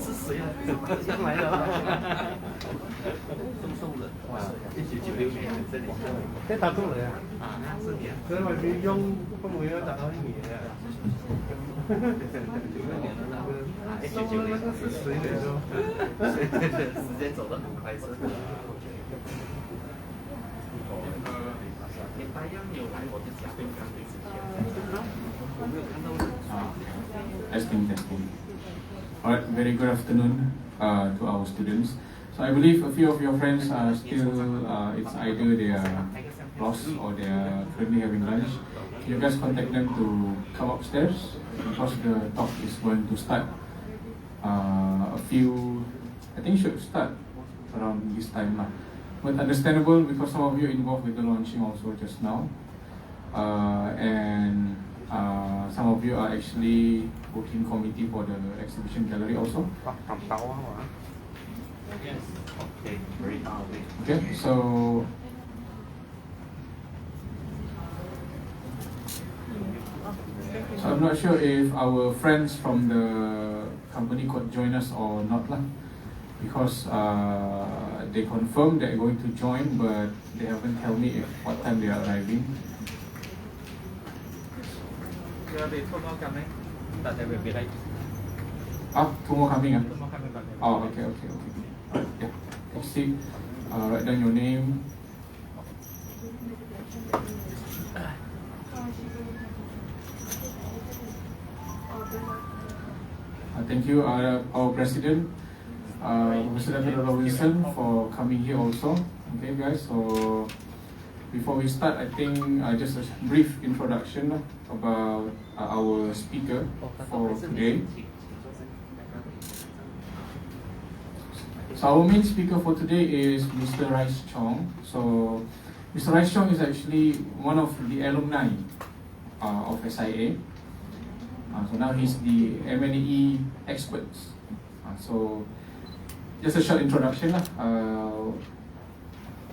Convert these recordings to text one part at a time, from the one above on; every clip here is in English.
是谁啊？上来了，瘦的，哇！1996年这里，在打工人啊，是你啊，所以我就用父母要打到你的，96年的那个，1996那个是谁来着？时间走得很快，是。你大样有来我的家对刚对之前，我没有看到啊。Testing. Alright, very good afternoon to our students. So I believe a few of your friends are still, it's either they are lost or they are currently having lunch. You guys contact them to come upstairs because the talk is going to start I think should start around this time lah. But understandable because some of you involved with the launching also just now. And some of you are actually working committee for the exhibition gallery also. Yes. Okay. Very far away. Okay. So I'm not sure if our friends from the company could join us or not lah, because they confirmed they're going to join, but they haven't told me what time they are arriving. Two more coming. Oh, okay. Yeah. Exit. Write down your name. Thank you, our president, Professor Dr. Robinson, for coming here also. Okay, guys. So before we start, I think just a brief introduction about our speaker for today. So our main speaker for today is Mr. Chong. So Mr. Chong is actually one of the alumni of SIA. So now he's the M&E expert. So just a short introduction.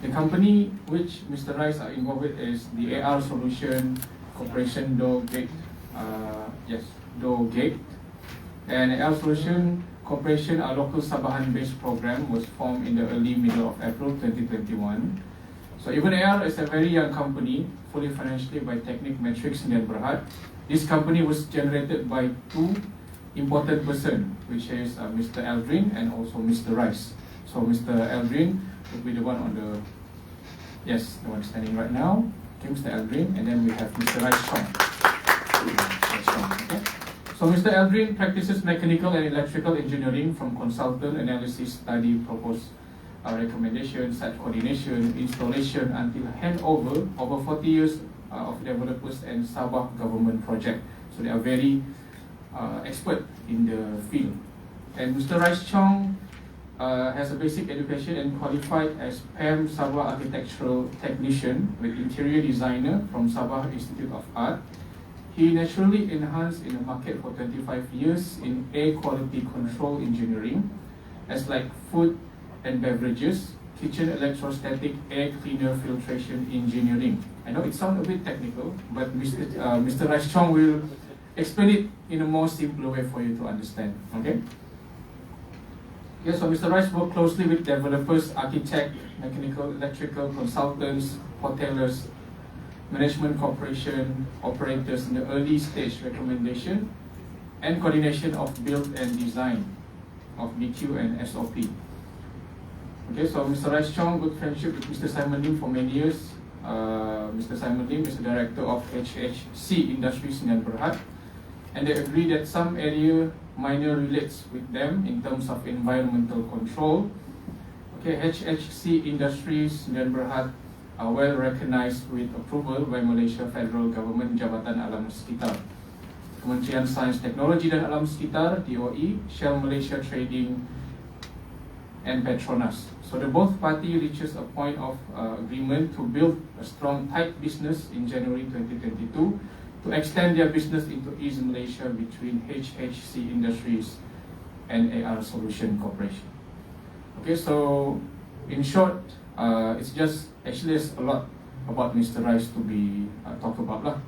The company which Mr. Rice are involved with is the AR Solution Corporation Gate. And AR Solution Corporation, a local Sabahan-based program, was formed in the early middle of April 2021. So even AR is a very young company, fully financially by Technic Matrix Sdn Bhd. This company was generated by two important persons, which is Mr. Aldrin and also Mr. Rice. So Mr. Aldrin will be the one on the one standing right now. Okay, Mr. Aldrin, and then we have Mr. Rice Chong. Okay. So Mr. Aldrin practices mechanical and electrical engineering from consultant, analysis, study, propose, recommendation, site coordination, installation until handover over 40 years of developers and Sabah government project. So they are very expert in the field. And Mr. Rice Chong has a basic education and qualified as PAM Sabah Architectural Technician with Interior Designer from Sabah Institute of Art. He naturally enhanced in the market for 25 years in air quality control engineering, as like food and beverages, kitchen electrostatic air cleaner filtration engineering. I know it sounds a bit technical, but Mr. Rice Chong will explain it in a more simple way for you to understand. Okay? Yes, so Mr. Rice worked closely with developers, architects, mechanical, electrical consultants, hoteliers, management corporation, operators in the early stage recommendation and coordination of build and design of BQ and SOP. Okay, so Mr. Rice Chong, good friendship with Mr. Simon Lim for many years. Mr. Simon Lim is the director of HHC Industries Sdn Bhd, and they agree that some area minor relates with them in terms of environmental control. Okay, HHC Industries Sdn Bhd are well recognized with approval by Malaysia Federal Government Jabatan Alam Sekitar, Kementerian Sains Teknologi dan Alam Sekitar (DOE), Shell Malaysia Trading, and Petronas. So the both party reaches a point of agreement to build a strong tight business in January 2022 to extend their business into East Malaysia between HHC Industries and AR Solution Corporation. Okay, so in short, it's just actually there's a lot about Mr. Rice to be talked about lah.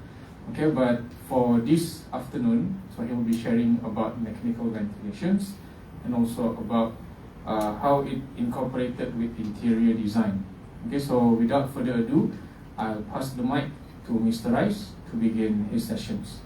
Okay, but for this afternoon, so he will be sharing about mechanical ventilations and also about how it incorporated with interior design. Okay, so without further ado, I'll pass the mic to Mr. Rice to begin his sessions.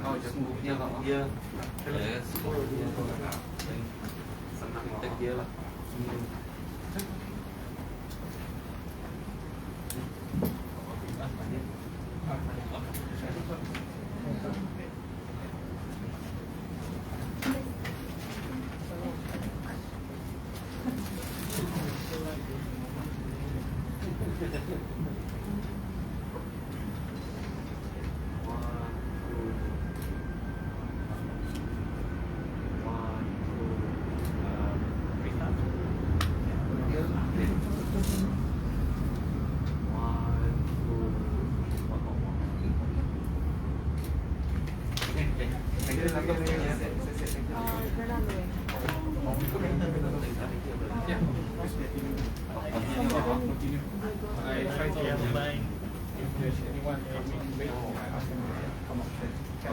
Oh, just move here lah. Here. Yes. Senang lah. Here lah.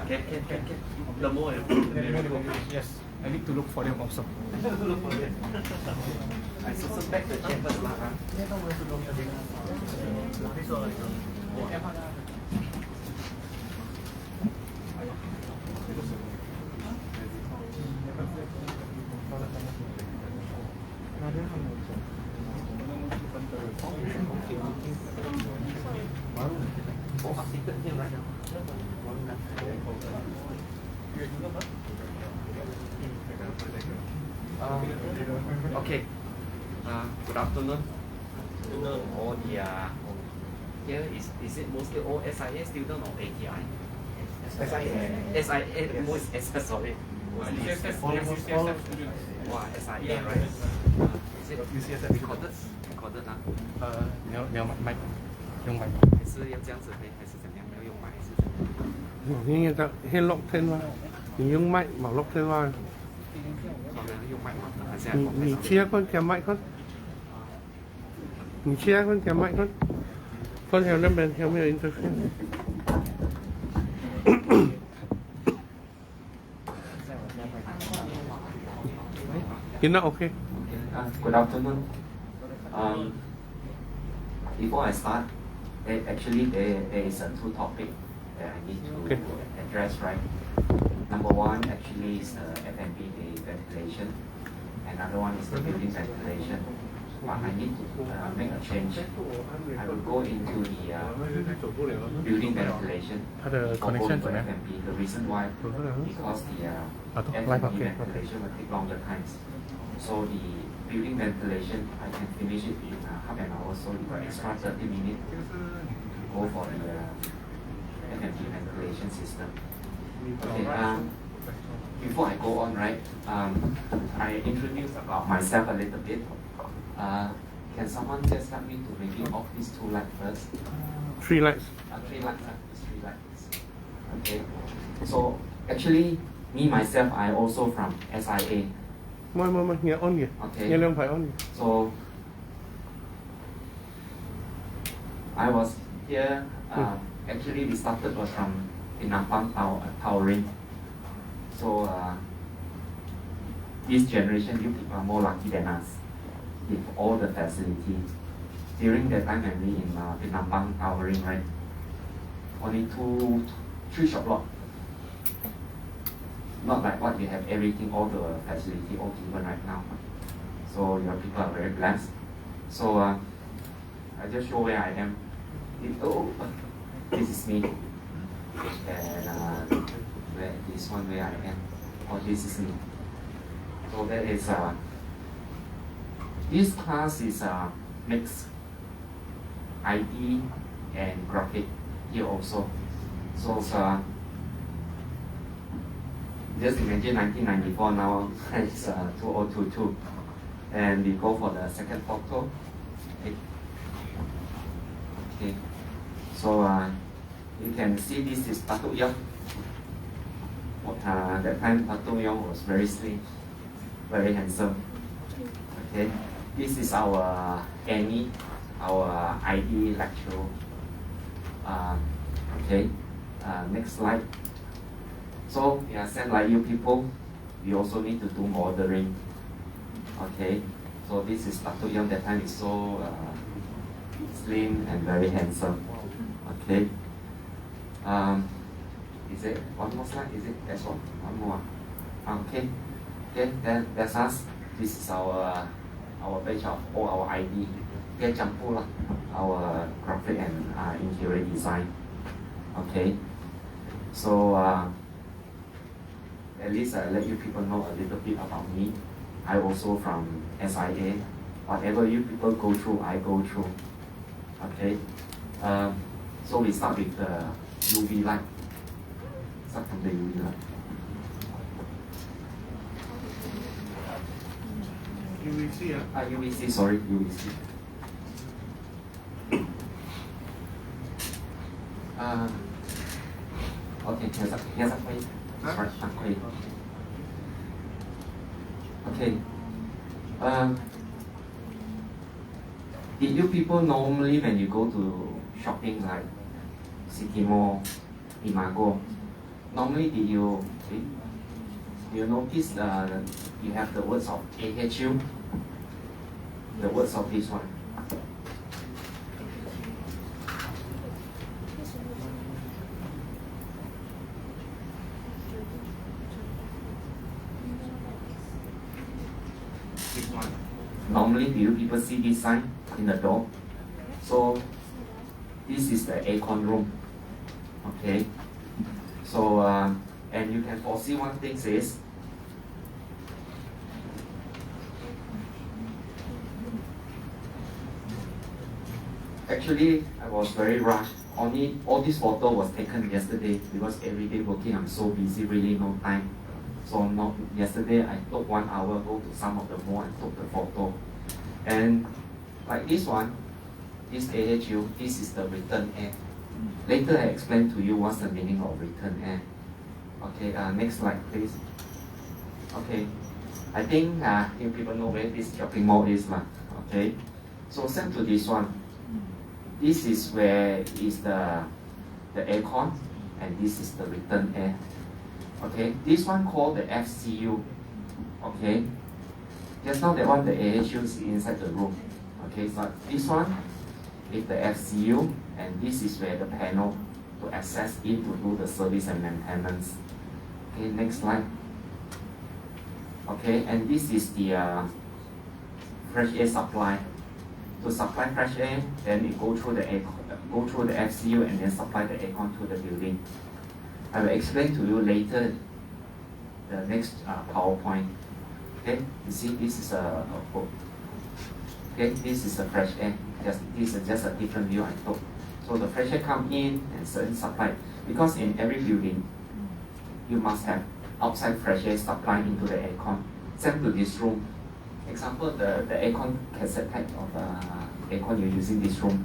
Okay. The more Yes, I need to look for them also. look for it. I suspect the chair first lah. Okay. Good afternoon. Oh yeah. Here is it mostly all SIA student or ATI? SIA. Most sorry. Wow, SIA right? Is it recorded? Recorded 啊？你要麦用麦。还是要这样子的？还是怎样？要用麦还是怎样？你就先錄聽啦，你用麥冇錄聽啦。用麦吗？还是你切con kèm麥con，你切con kèm麥con theo lên bên theo mấy interface。Okay. Good afternoon. Before I start, actually there is a two topic that I need to address, right? Number one actually is the F&B, the ventilation. Another one is the building ventilation. But I need to make a change. I will go into the building ventilation for both for F&B. The reason why, because the F&B ventilation will take longer times. So the building ventilation, I can finish it in half an hour. So you got extra 30 minutes to go for the F&B ventilation system. Okay. Before I go on, right, I introduce about myself a little bit. Can someone just help me to maybe off these two lights first? 3 lights. 3 lights, these 3 lights. Okay. So actually, me myself, I also from SIA. Nghe on kìa. Okay. Nghe lên phải on kìa. So I was here. Actually, we started was from Pinampang Towering. So this generation, you people are more lucky than us with all the facilities. During that time, when we in Pinampang Towering, right? Only 3 shop lot. Not like what we have everything, all the facility all given right now. So your people are very blessed. So I just show where I am. This is me. And this one where I am. Oh, this is me. So that is this class is mixed ID and graphic here also. So just imagine 1994 now it's 2022, and we go for the second photo. Okay. Okay, so you can see this is Datuk Young. That time Datuk Young was very slim, very handsome. Okay, this is our Annie, our ID lecturer. Okay, next slide. So yeah, same like you people, we also need to do modeling. Okay, so this is Datuk Young. That time is so slim and very handsome. Okay. Is it one more slide? Is it that's all? One more. Okay. Okay. Then that's us. This is our page of all our ID. Okay, campur lah. Our graphic and interior design. Okay. So at least I let you people know a little bit about me. I also from SIA. Whatever you people go through, I go through. Okay. So we start with the UV light. Start from the UV light. UVC, UVC, sorry, UVC. Okay, here's a way. Sorry, okay. Did you people normally when you go to shopping like City Mall, Imago, normally did you notice you have the words of AHU, the words of this one? This one. Normally, do you people see this sign in the door? So this is the aircon room. Okay. So and you can foresee one thing is actually I was very rushed. Only all this photo was taken yesterday because every day working I'm so busy, really no time. So not yesterday I took 1 hour, go to some of the mall and took the photo. And like this one, this AHU, this is the return air. Later I explain to you what's the meaning of return air. Okay, next slide please. Okay, I think you people know where this shopping mall is lah. Okay, so same to this one. This is where is the aircon, and this is the return air. Okay, this one called the FCU. Okay, just now that one the AHU is inside the room. Okay, so this one is the FCU, and this is where the panel to access it to do the service and maintenance. Okay, next slide. Okay, and this is the fresh air supply. To supply fresh air, then it go through the FCU and then supply the aircon to the building. I will explain to you later the next PowerPoint. Okay, you see this is a quote. Okay, this is the fresh air. This is just a different view I took. So the fresh air come in and certain supply, because in every building you must have outside fresh air supply into the aircon. Same to this room. Example, the aircon cassette type of aircon you're using this room.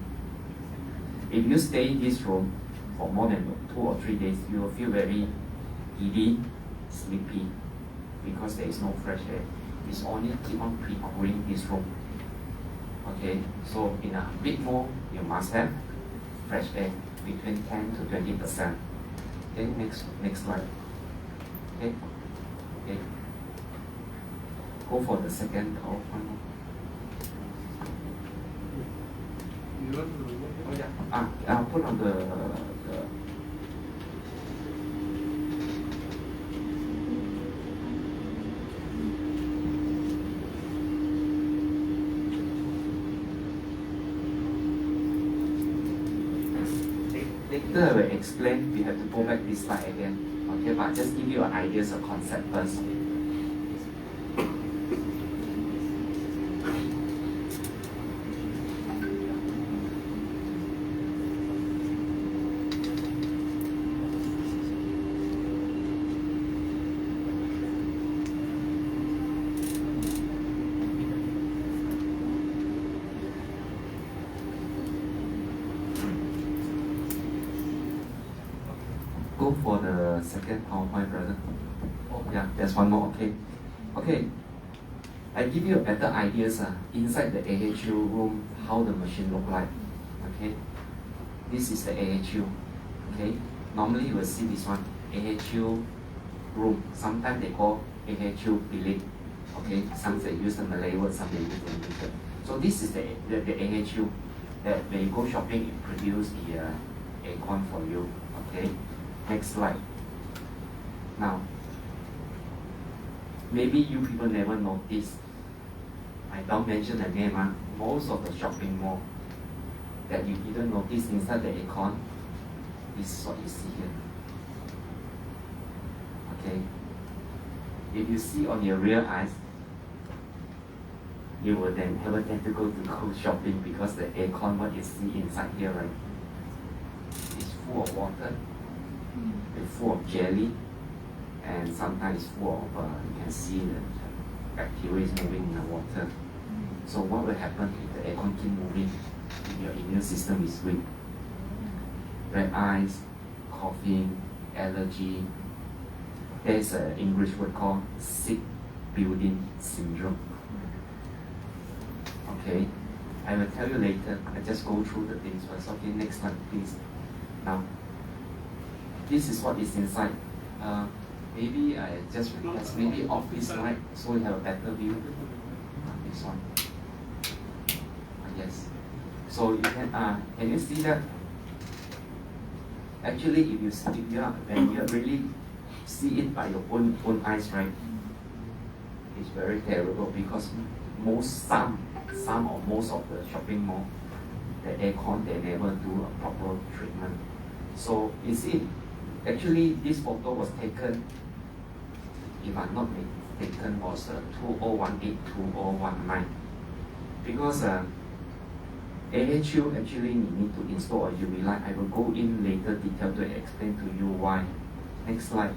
If you stay in this room for more than 2 or 3 days, you will feel very giddy, sleepy, because there is no fresh air. It's only keep on pre-cooling this room. Okay, so in a big mall, you must have fresh air between 10 to 20%. Okay, next slide. Okay, okay. Go for the second PowerPoint. Oh yeah. I'll put on the later I will explain. We have to go back this slide again. Okay, but just give you an idea of concept first. Go for the second PowerPoint, brother. Oh, yeah, there's one more. Okay. Okay. I give you a better ideas inside the AHU room, how the machine look like. Okay. This is the AHU. Okay. Normally you will see this one, AHU room. Sometimes they call AHU bilik. Okay. Some they use the Malay word, some they use the English word. So this is the AHU that when you go shopping, it produce the aircon for you. Okay. Next slide. Now, maybe you people never noticed. I don't mention the name. Most of the shopping mall that you didn't notice inside the aircon, this is what you see here. Okay. If you see on your real eyes, you will then have a time to go shopping because the aircon, what you see inside here, right, is full of water, it's full of jelly, and sometimes full of, you can see the bacteria is moving in the water. So what will happen if the aircon keep moving? If your immune system is weak, red eyes, coughing, allergy. There's an English word called sick building syndrome. Okay, I will tell you later. I just go through the things first. Okay, next slide, please. Now, this is what is inside. Maybe I just request maybe off this slide so you have a better view. This one. Yes. So you can you see that? Actually, if you when you really see it by your own eyes, right? It's very terrible because some or most of the shopping mall, the aircon, they never do a proper treatment. So you see, actually this photo was taken, if I'm not mistaken, was 2018-2019. Because AHU actually need to install a UV light. I will go in later detail to explain to you why. Next slide.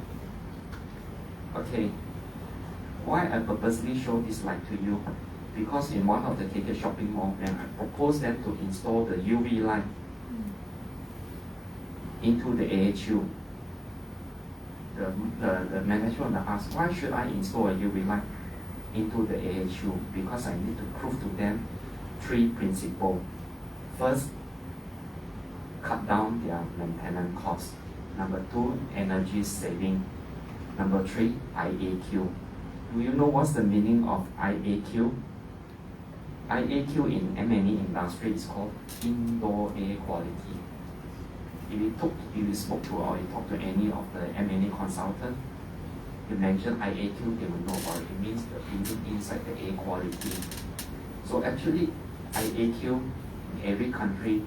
Okay. Why I purposely show this light to you? Because in one of the KK shopping mall, when I proposed them to install the UV light into the AHU, the management asked, why should I install a UV light into the AHU? Because I need to prove to them 3 principles. First, cut down their maintenance costs. Number 2, energy saving. Number 3, IAQ. Do you know what's the meaning of IAQ? IAQ in M&E industry is called indoor air quality. If you spoke to or you talk to any of the M&E consultant, you mention IAQ, they will know about it. It means the building inside the air quality. So actually, IAQ in every country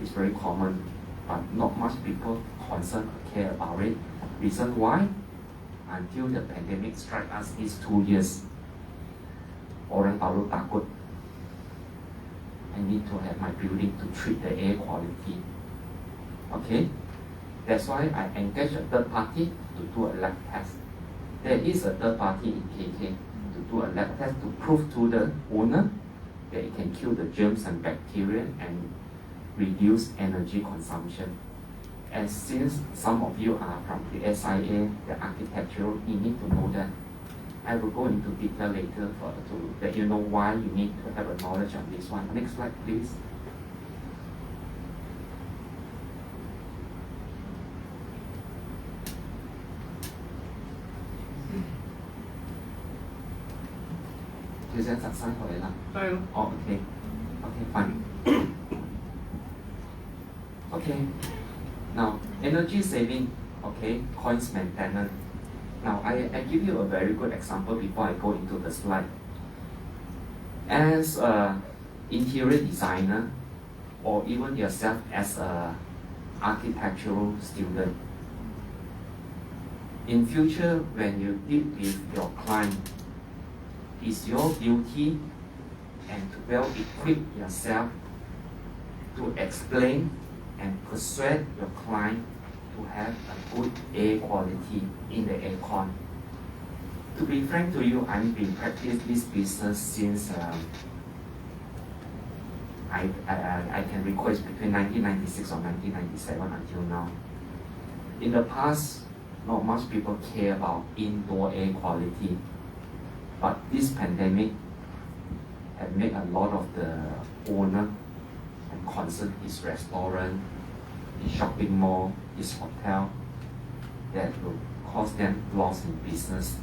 is very common, but not much people concern or care about it. Reason why? Until the pandemic struck us these 2 years, orang baru takut. I need to have my building to treat the air quality. Okay, that's why I engage a third party to do a lab test. There is a third party in KK to do a lab test to prove to the owner that it can kill the germs and bacteria and reduce energy consumption. And since some of you are from the SIA, the architectural, you need to know that. I will go into detail later to let you know why you need to have a knowledge on this one. Next slide, please. Oh, okay. Okay, fine. Okay. Now, energy saving, okay, coins maintenance. Now, I give you a very good example before I go into the slide. As an interior designer, or even yourself as an architectural student, in future, when you deal with your client, it's your duty and to well equip yourself to explain and persuade your client to have a good air quality in the aircon. To be frank to you, I've been practicing this business since I can recall it's between 1996 or 1997 until now. In the past, not much people care about indoor air quality, but this pandemic has made a lot of the owner and concern his restaurant, his shopping mall, his hotel, that will cause them loss in business.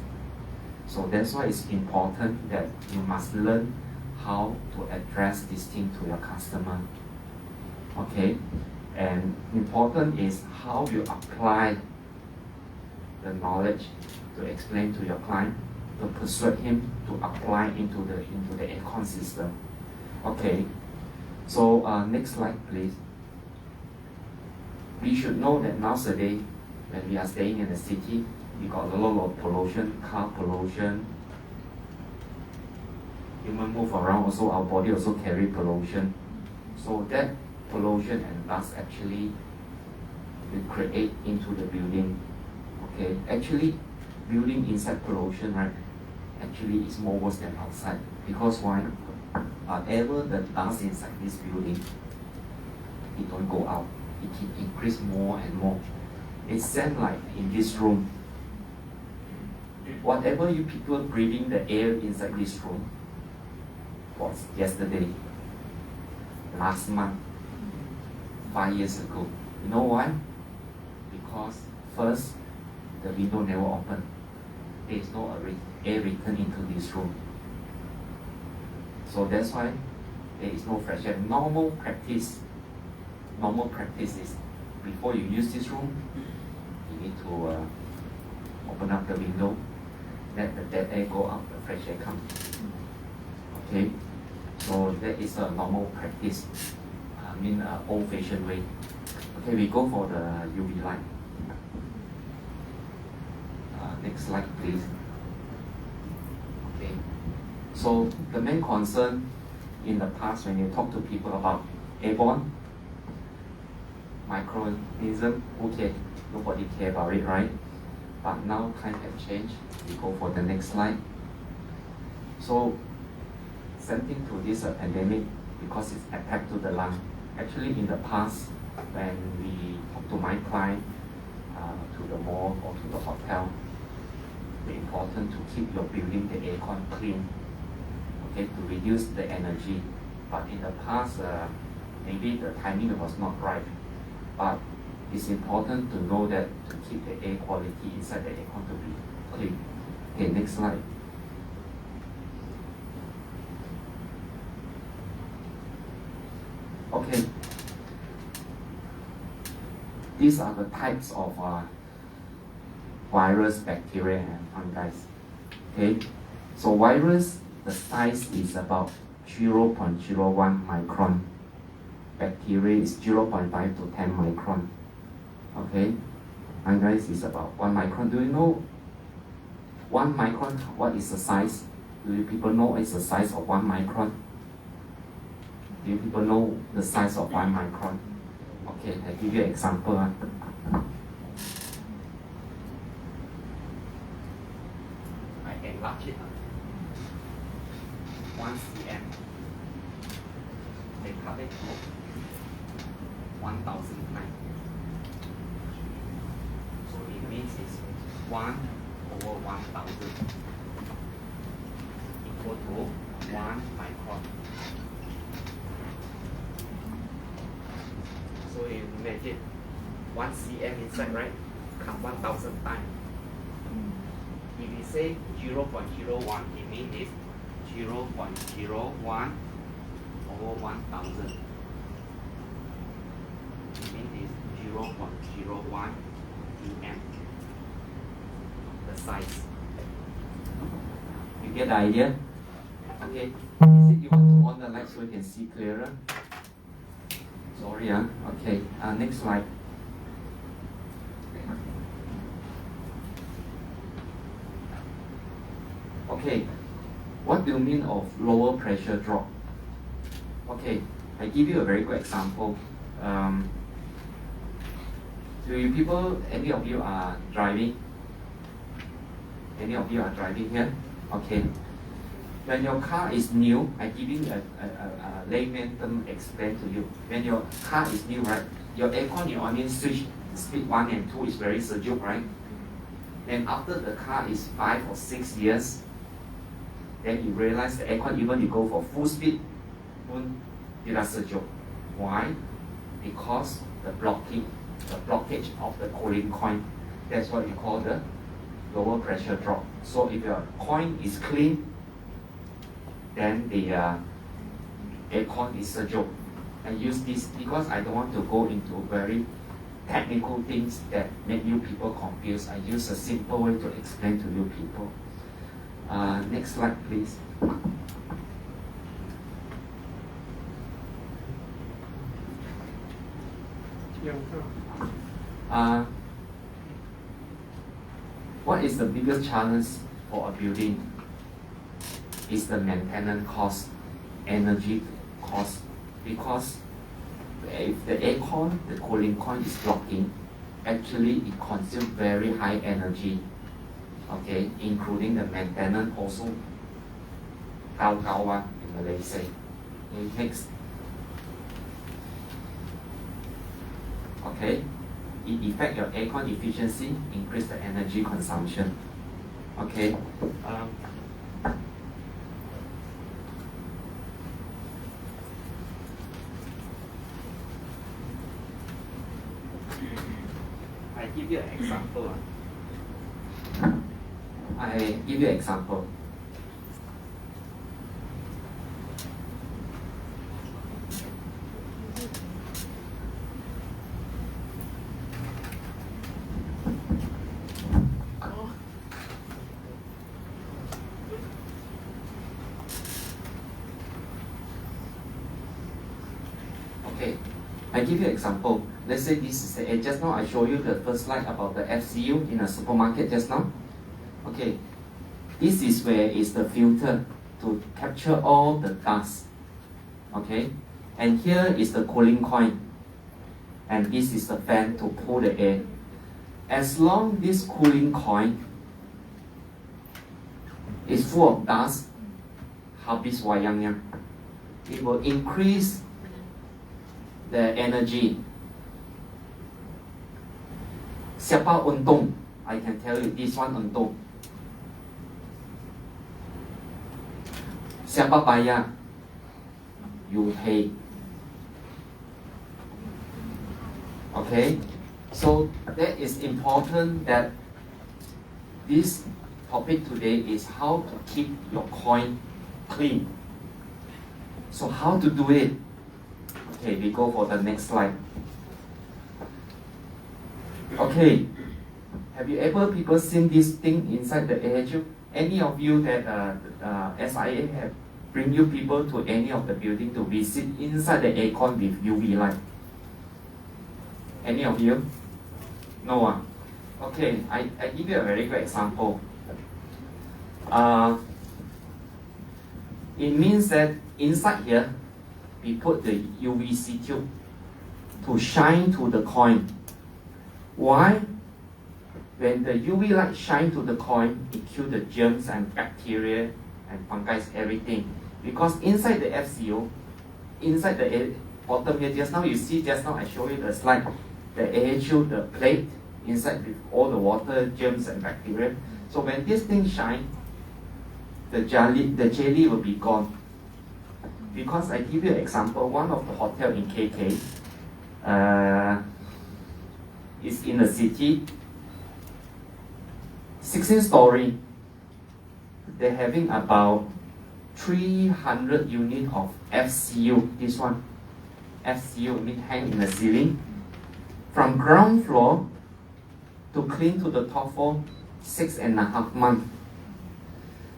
So that's why it's important that you must learn how to address this thing to your customer. Okay, and important is how you apply the knowledge to explain to your client, to persuade him to apply into the aircon system. Okay, so next slide please. We should know that nowadays when we are staying in the city, we got a lot of pollution, car pollution. Human move around also, our body also carry pollution. So that pollution and dust actually will create into the building. Okay, actually building inside pollution, right, actually is more worse than outside. Because why? Whatever the dust inside this building, it don't go out. It can increase more and more. It's same like in this room. Whatever you people breathing the air inside this room was yesterday, last month, 5 years ago. You know why? Because first, the window never opened. There is no air return into this room. So that's why there is no fresh air. Normal practice is before you use this room, you need to open up the window, let the dead air go out, the fresh air come. Okay, so that is a normal practice. Old-fashioned way. Okay, we go for the UV light. Next slide, please. Okay, so the main concern in the past when you talk to people about airborne microorganism, okay, nobody care about it, right? But now time has changed. We go for the next slide. So, same thing to this pandemic because it's attack to the lung. Actually, in the past, when we talk to my client, to the mall or to the hotel, it's important to keep your building, the aircon clean, okay, to reduce the energy. But in the past, maybe the timing was not right. But it's important to know that to keep the air quality inside the aircon to be clean. Okay, next slide. Okay, these are the types of virus, bacteria, and fungi. Okay, so virus, the size is about 0.01 micron. Bacteria is 0.5 to 10 micron. Okay, fungi is about 1 micron. Do you know 1 micron? What is the size? Do you people know it's the size of 1 micron? Do you people know the size of 1 micron? Okay, I give you an example. I enlarge it. 1 cm. They cut it to 1,000 times. So it means it's 1 over 1,000 equal to 1 micron. So you imagine 1 cm inside, right? Cut 1,000 times. If we say 0.01, it means it's 0.01 over 1,000. It means it's 0.01 mm. The size. You get the idea? Okay. Is it you want to on the light so you can see clearer? Sorry, okay. Next slide. Okay, what do you mean of lower pressure drop? Okay, I give you a very good example. Do you people, any of you are driving? Any of you are driving here? Okay. When your car is new, I give you a layman term explain to you. When your car is new, right, your aircon you only switch speed 1 and 2 is very sejuk, right? Then after the car is 5 or 6 years, then you realize the aircon, even you go for full speed, tidak sejuk. Why? Because the blockage of the cooling coil. That's what we call the lower pressure drop. So if your coil is clean, then the aircon is sejuk. I use this because I don't want to go into very technical things that make you people confused. I use a simple way to explain to you people. Next slide, please. What is the biggest challenge for a building? Is the maintenance cost, energy cost, because if the aircon, the cooling coil is blocking, actually it consumes very high energy, okay, including the maintenance also, gao in Malaysia. Okay, next. Okay, it affects your aircon efficiency, increase the energy consumption. Okay. I give you an example. I give you an example. Okay, I give you an example. Let's say this is the, just now I show you the first slide about the FCU in a supermarket just now. Okay, this is where is the filter to capture all the dust. Okay, and here is the cooling coil, and this is the fan to pull the air. As long this cooling coil is full of dust, habis wayangnya, it will increase the energy. Siapa untung? I can tell you this one untung. Siapa bayar? You pay. Okay? So that is important that this topic today is how to keep your coin clean. So how to do it? Okay, we go for the next slide. Okay, have you ever people seen this thing inside the AHU? Any of you that SIA have bring you people to any of the building to visit inside the aircon with UV light? Any of you? No. Okay, I give you a very good example. It means that inside here, we put the UVC tube to shine to the coin. Why? When the UV light shine to the coin, it kills the germs and bacteria and fungi, everything. Because inside the FCO, inside the bottom here, just now you see, just now I show you the slide, the AHU, the plate, inside with all the water, germs and bacteria. So when this thing shine, the jelly will be gone. Because I give you an example, one of the hotel in KK, is in the city, 16-story. They're having about 300 units of FCU. This one, FCU means hang in the ceiling. From ground floor to clean to the top floor, 6.5 months.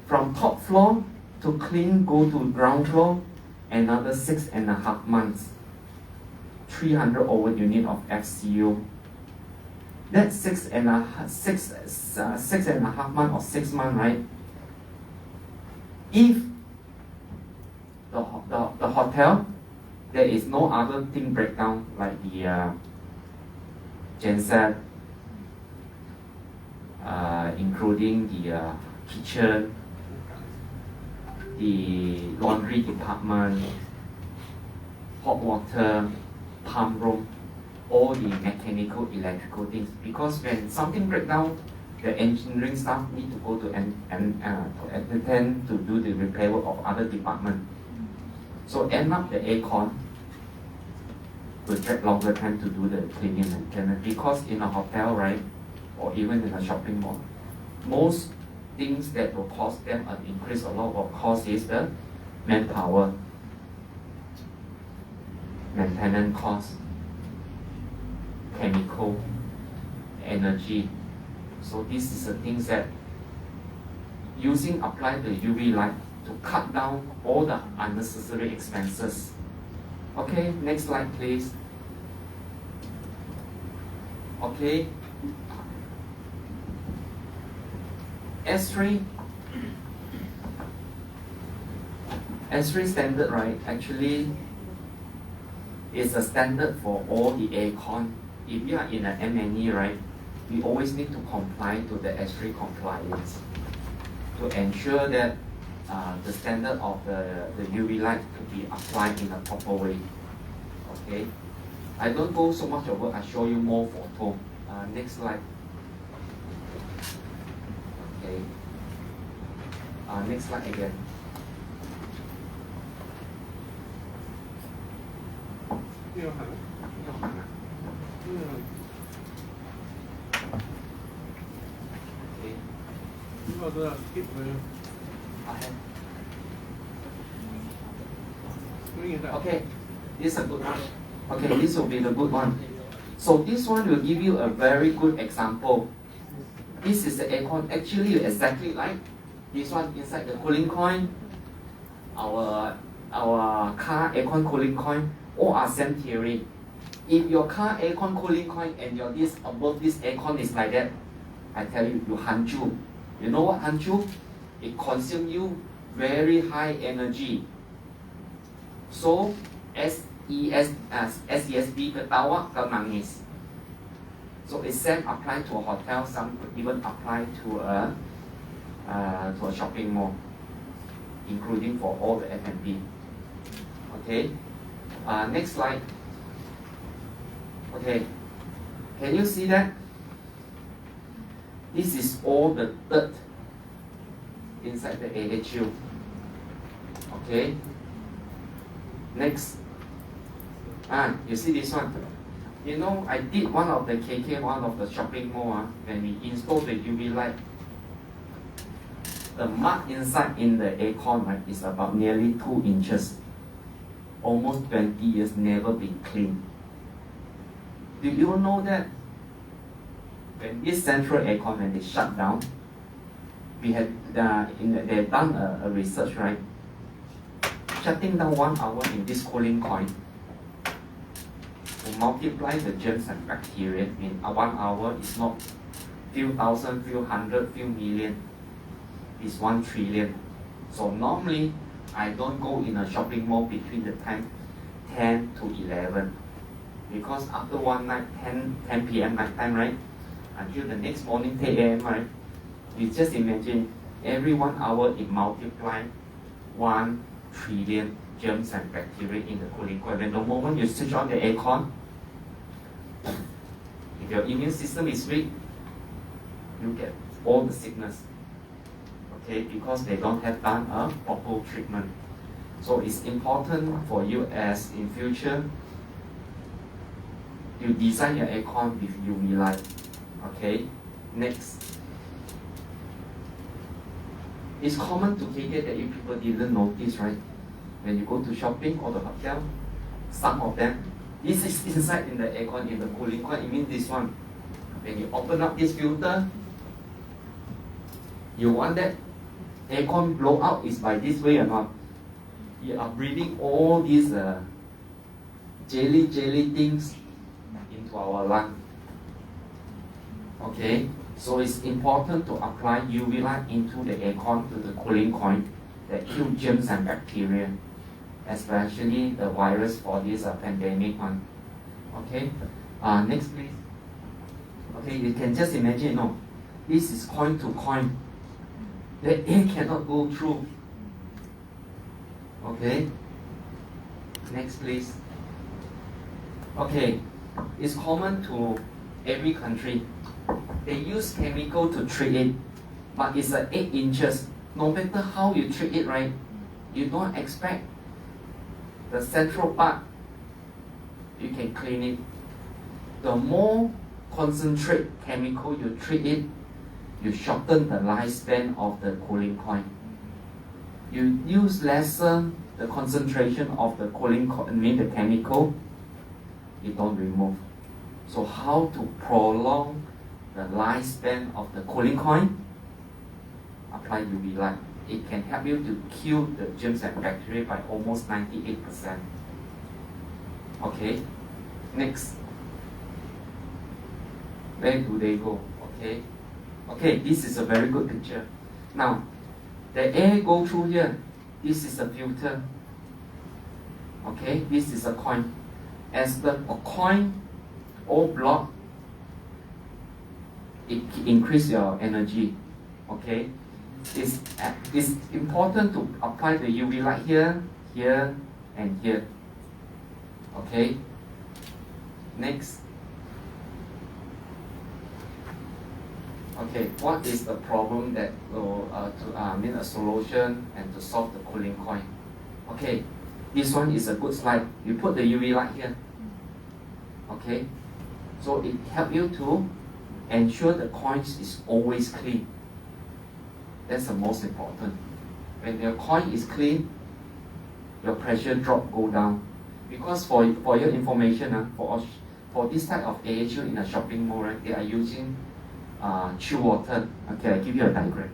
From top floor to clean, go to ground floor, another 6.5 months. 300 over unit of FCU. That's 6.5 months or 6 months, right? If the hotel, there is no other thing breakdown like the genset, including the kitchen, the laundry department, hot water, pump room. all the mechanical, electrical things. Because when something breaks down, the engineering staff need to go to attend to do the repair work of other department. So end up the aircon will take longer time to do the cleaning and maintenance, because in a hotel, right, or even in a shopping mall, most things that will cost them an increase a lot of cost is the manpower, maintenance cost, chemical, energy. So this is the things that apply the UV light to cut down all the unnecessary expenses. Okay, next slide please. Okay. S3 standard, right, actually is a standard for all the aircon. If you are in an M&E, right, we always need to comply to the S3 compliance to ensure that the standard of the UV light to be applied in a proper way. Okay, I don't go so much over, I show you more photo. Next slide. Okay. Next slide again. Okay, this is a good one. Okay, this will be the good one. So this one will give you a very good example. This is the aircon, actually exactly like this one inside the cooling coil. Our car aircon cooling coil all are same theory. If your car aircon cooling coil and your this above this aircon is like that, I tell you, you hanju. You know what hanju? It consumes you very high energy. So SESB ketawa ke nangis. So it's same apply to a hotel, some even apply to a shopping mall, including for all the F&B. Okay, next slide. Okay, can you see that? This is all the dirt inside the AHU. Okay, next. You see this one? You know, I did one of the KK, one of the shopping mall, when we installed the UV light. The mark inside in the aircon, right, is about nearly 2 inches. Almost 20 years, never been cleaned. Do you know that when this central aircon, when they shut down, we had they've done a research, right? Shutting down 1 hour in this cooling coil to multiply the germs and bacteria in 1 hour is not few thousand, few hundred, few million. It's 1 trillion. So normally, I don't go in a shopping mall between the time 10 to 11. Because after one night, 10 p.m. night time, right? Until the next morning, 10 a.m., right? You just imagine every 1 hour it multiplies 1 trillion germs and bacteria in the cooling coil. And the moment you switch on the aircon, if your immune system is weak, you get all the sickness. Okay, because they don't have done a proper treatment. So it's important for you as in future, you design your aircon with UV light. Okay, next. It's common to KK that you people didn't notice, right? When you go to shopping or the hotel, some of them, this is inside in the aircon, in the cooling coil. It means this one. When you open up this filter, you want that aircon blow out is by this way or not? You are breathing all these jelly things into our lung. Okay, so it's important to apply UV light into the aircon, to the cooling coil, that kill germs and bacteria, especially the virus for this pandemic one. Okay, next please. Okay, you can just imagine, no, this is coin to coin. The air cannot go through. Okay, next please. Okay, It's common to every country. They use chemical to treat it, but it's 8 inches. No matter how you treat it, right, you don't expect the central part, you can clean it. The more concentrate chemical you treat it, you shorten the lifespan of the cooling coil. You use lesser the concentration of the cooling coil, the chemical, you don't remove. So how to prolong the lifespan of the cooling coil? Apply UV light. It can help you to kill the germs and bacteria by almost 98%. Okay, next. Where do they go? Okay, okay, this is a very good picture. Now, the air go through here. This is a filter. Okay, this is a coin. As the coin all block, it increase your energy. Okay, it's important to apply the UV light here, here, and here. Okay, next. Okay, what is the problem that will need a solution and to solve the cooling coil? Okay, this one is a good slide. You put the UV light here. Okay, so it helps you to ensure the coil is always clean. That's the most important. When your coil is clean, your pressure drop go down. Because for your information, for this type of AHU in a shopping mall, right, they are using chill water. Okay, I give you a diagram.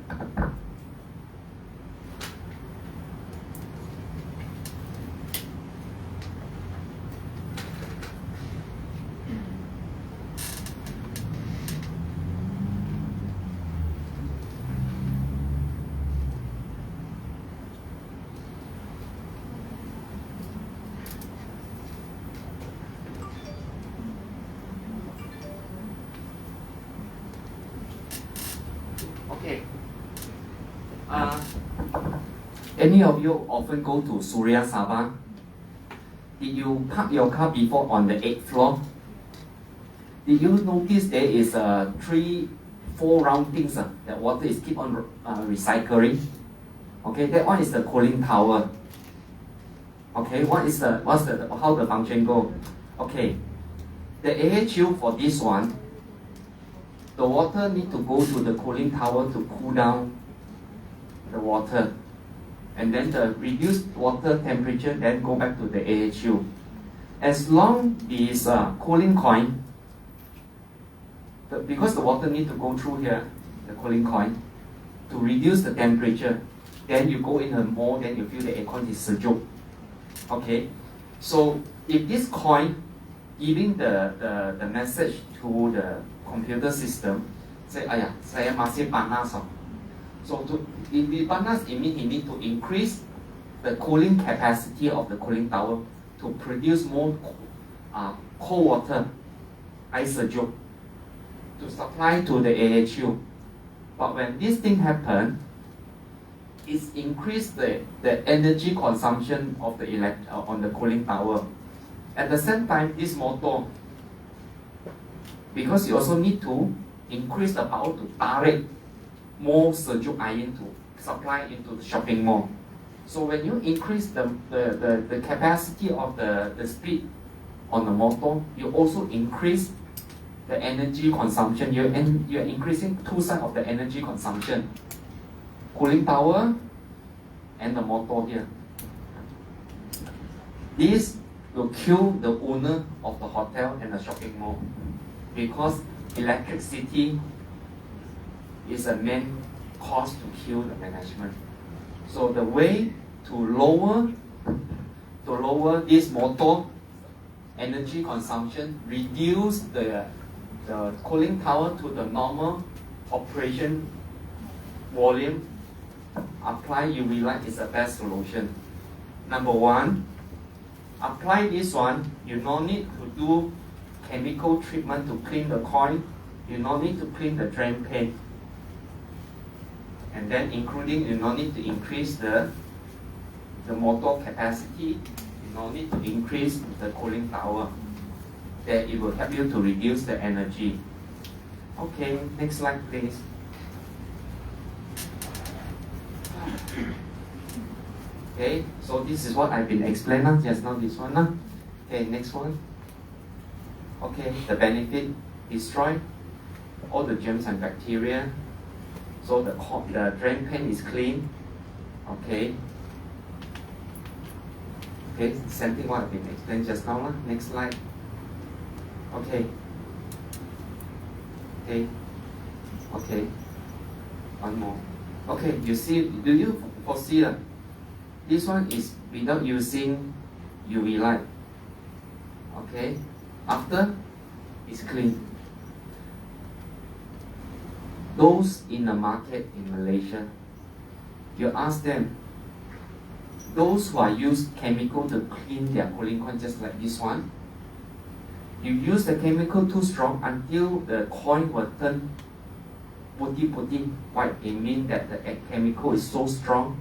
Okay. Any of you often go to Surya Sabah? Did you park your car before on the 8th floor? Did you notice there is 3, 4 round things that water is keep on recycling? Okay, that one is the cooling tower. Okay, how the function go? Okay, the AHU for this one, the water need to go to the cooling tower to cool down the water, and then the reduced water temperature then go back to the AHU. As long as cooling coil, because the water need to go through here, the cooling coil, to reduce the temperature, then you go in a mall, then you feel the aircon is sejuk. Okay, so if this coil giving the message to the computer system, say, "Ayah, saya masih panas." So if it panas, it means you need to increase the cooling capacity of the cooling tower to produce more cold water, air sejuk, to supply to the AHU. But when this thing happen, it's increased the energy consumption of the on the cooling tower. At the same time, this motor, because you also need to increase the power to tarik more sejuk air to supply into the shopping mall. So when you increase the capacity of the speed on the motor, you also increase the energy consumption. You're increasing two sides of the energy consumption. Cooling tower and the motor here. This will kill the owner of the hotel and the shopping mall, because electricity is a main cause to kill the management. So the way to lower this motor energy consumption, reduce the cooling tower to the normal operation volume, apply UV light is the best solution. Number one, apply this one. You don't need to do chemical treatment to clean the coil. You don't need to clean the drain pan. And then including, you don't need to increase the motor capacity. You don't need to increase the cooling tower. that it will help you to reduce the energy. Okay, next slide please. Okay, so this is what I've been explaining just now, this one. Okay, next one. Okay, the benefit, destroy all the germs and bacteria. So the drain pan is clean. Okay. Okay, same thing what I've been explained just now. Next slide. Okay. Okay. Okay. One more. Okay, you see, do you foresee that this one is without using UV light? Okay. After, it's clean. Those in the market in Malaysia, you ask them, those who are use chemical to clean their cooling coin just like this one, you use the chemical too strong until the coin will turn putty white. It means that the chemical is so strong,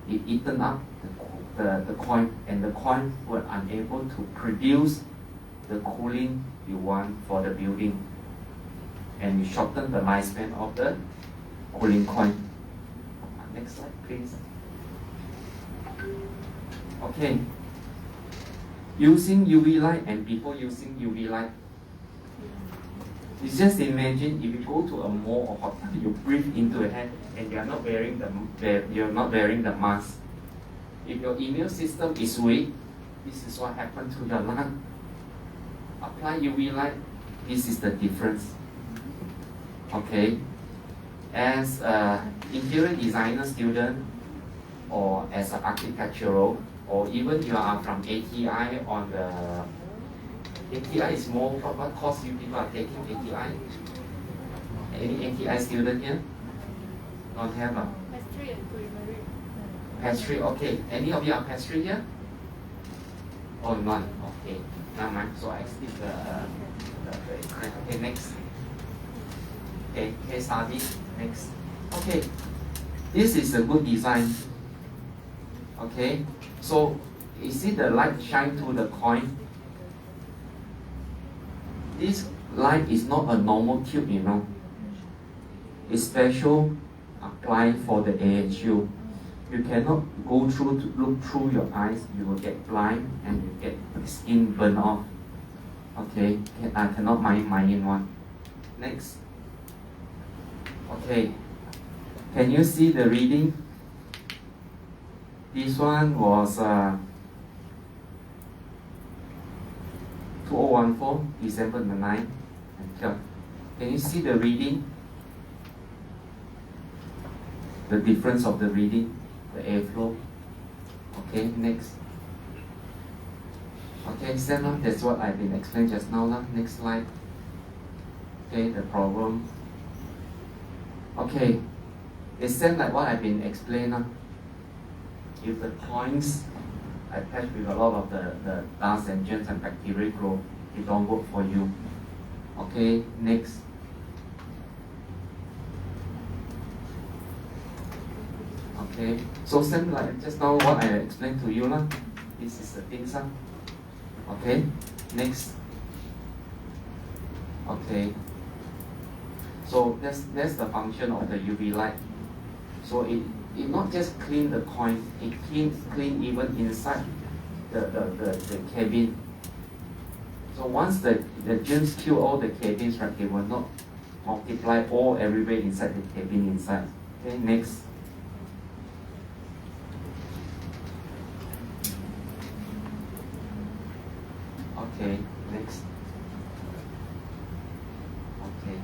it eaten up the coin, and the coin will unable to produce the cooling you want for the building, and you shorten the lifespan of the cooling coin. Next slide, please. Okay. Using UV light and people using UV light. You just imagine if you go to a mall or hotel, you breathe into a hand and you're not wearing the mask. If your immune system is weak, this is what happened to your lung. Apply UV light, this is the difference. Okay. As an interior designer student, or as an architectural, or even you are from ATI on the ATI is more, what course you people are taking ATI? Any ATI student here? Don't have a Pastry and culinary. pastry, okay. Any of you are pastry here? Oh, none. Okay. Never mind. So I skip okay, next. Okay, case study. Next. Okay. This is a good design. Okay. So you see the light shine through the coin. This light is not a normal tube, you know. It's special applied for the AHU. You cannot go through to look through your eyes. You will get blind and you get skin burn off. Okay, I cannot mind one. Next. Okay, can you see the reading? This one was 2014, December 9 and 12. Can you see the reading? The difference of the reading, the airflow. Okay, next. Okay, Sam, that's what I've been explaining just now. Next slide. Okay, the problem. Okay, it's same like what I've been explaining. If the coins attached with a lot of the dust and germs and bacteria grow, it don't work for you. Okay, next. Okay, so same like just now what I explained to you lah. This is the things. Okay, next. Okay. So that's the function of the UV light. So it not just clean the coin, it clean even inside the cabin. So once the germs kill all the cabins, right, they will not multiply all everywhere inside the cabin inside. Okay, next. Okay, next. Okay,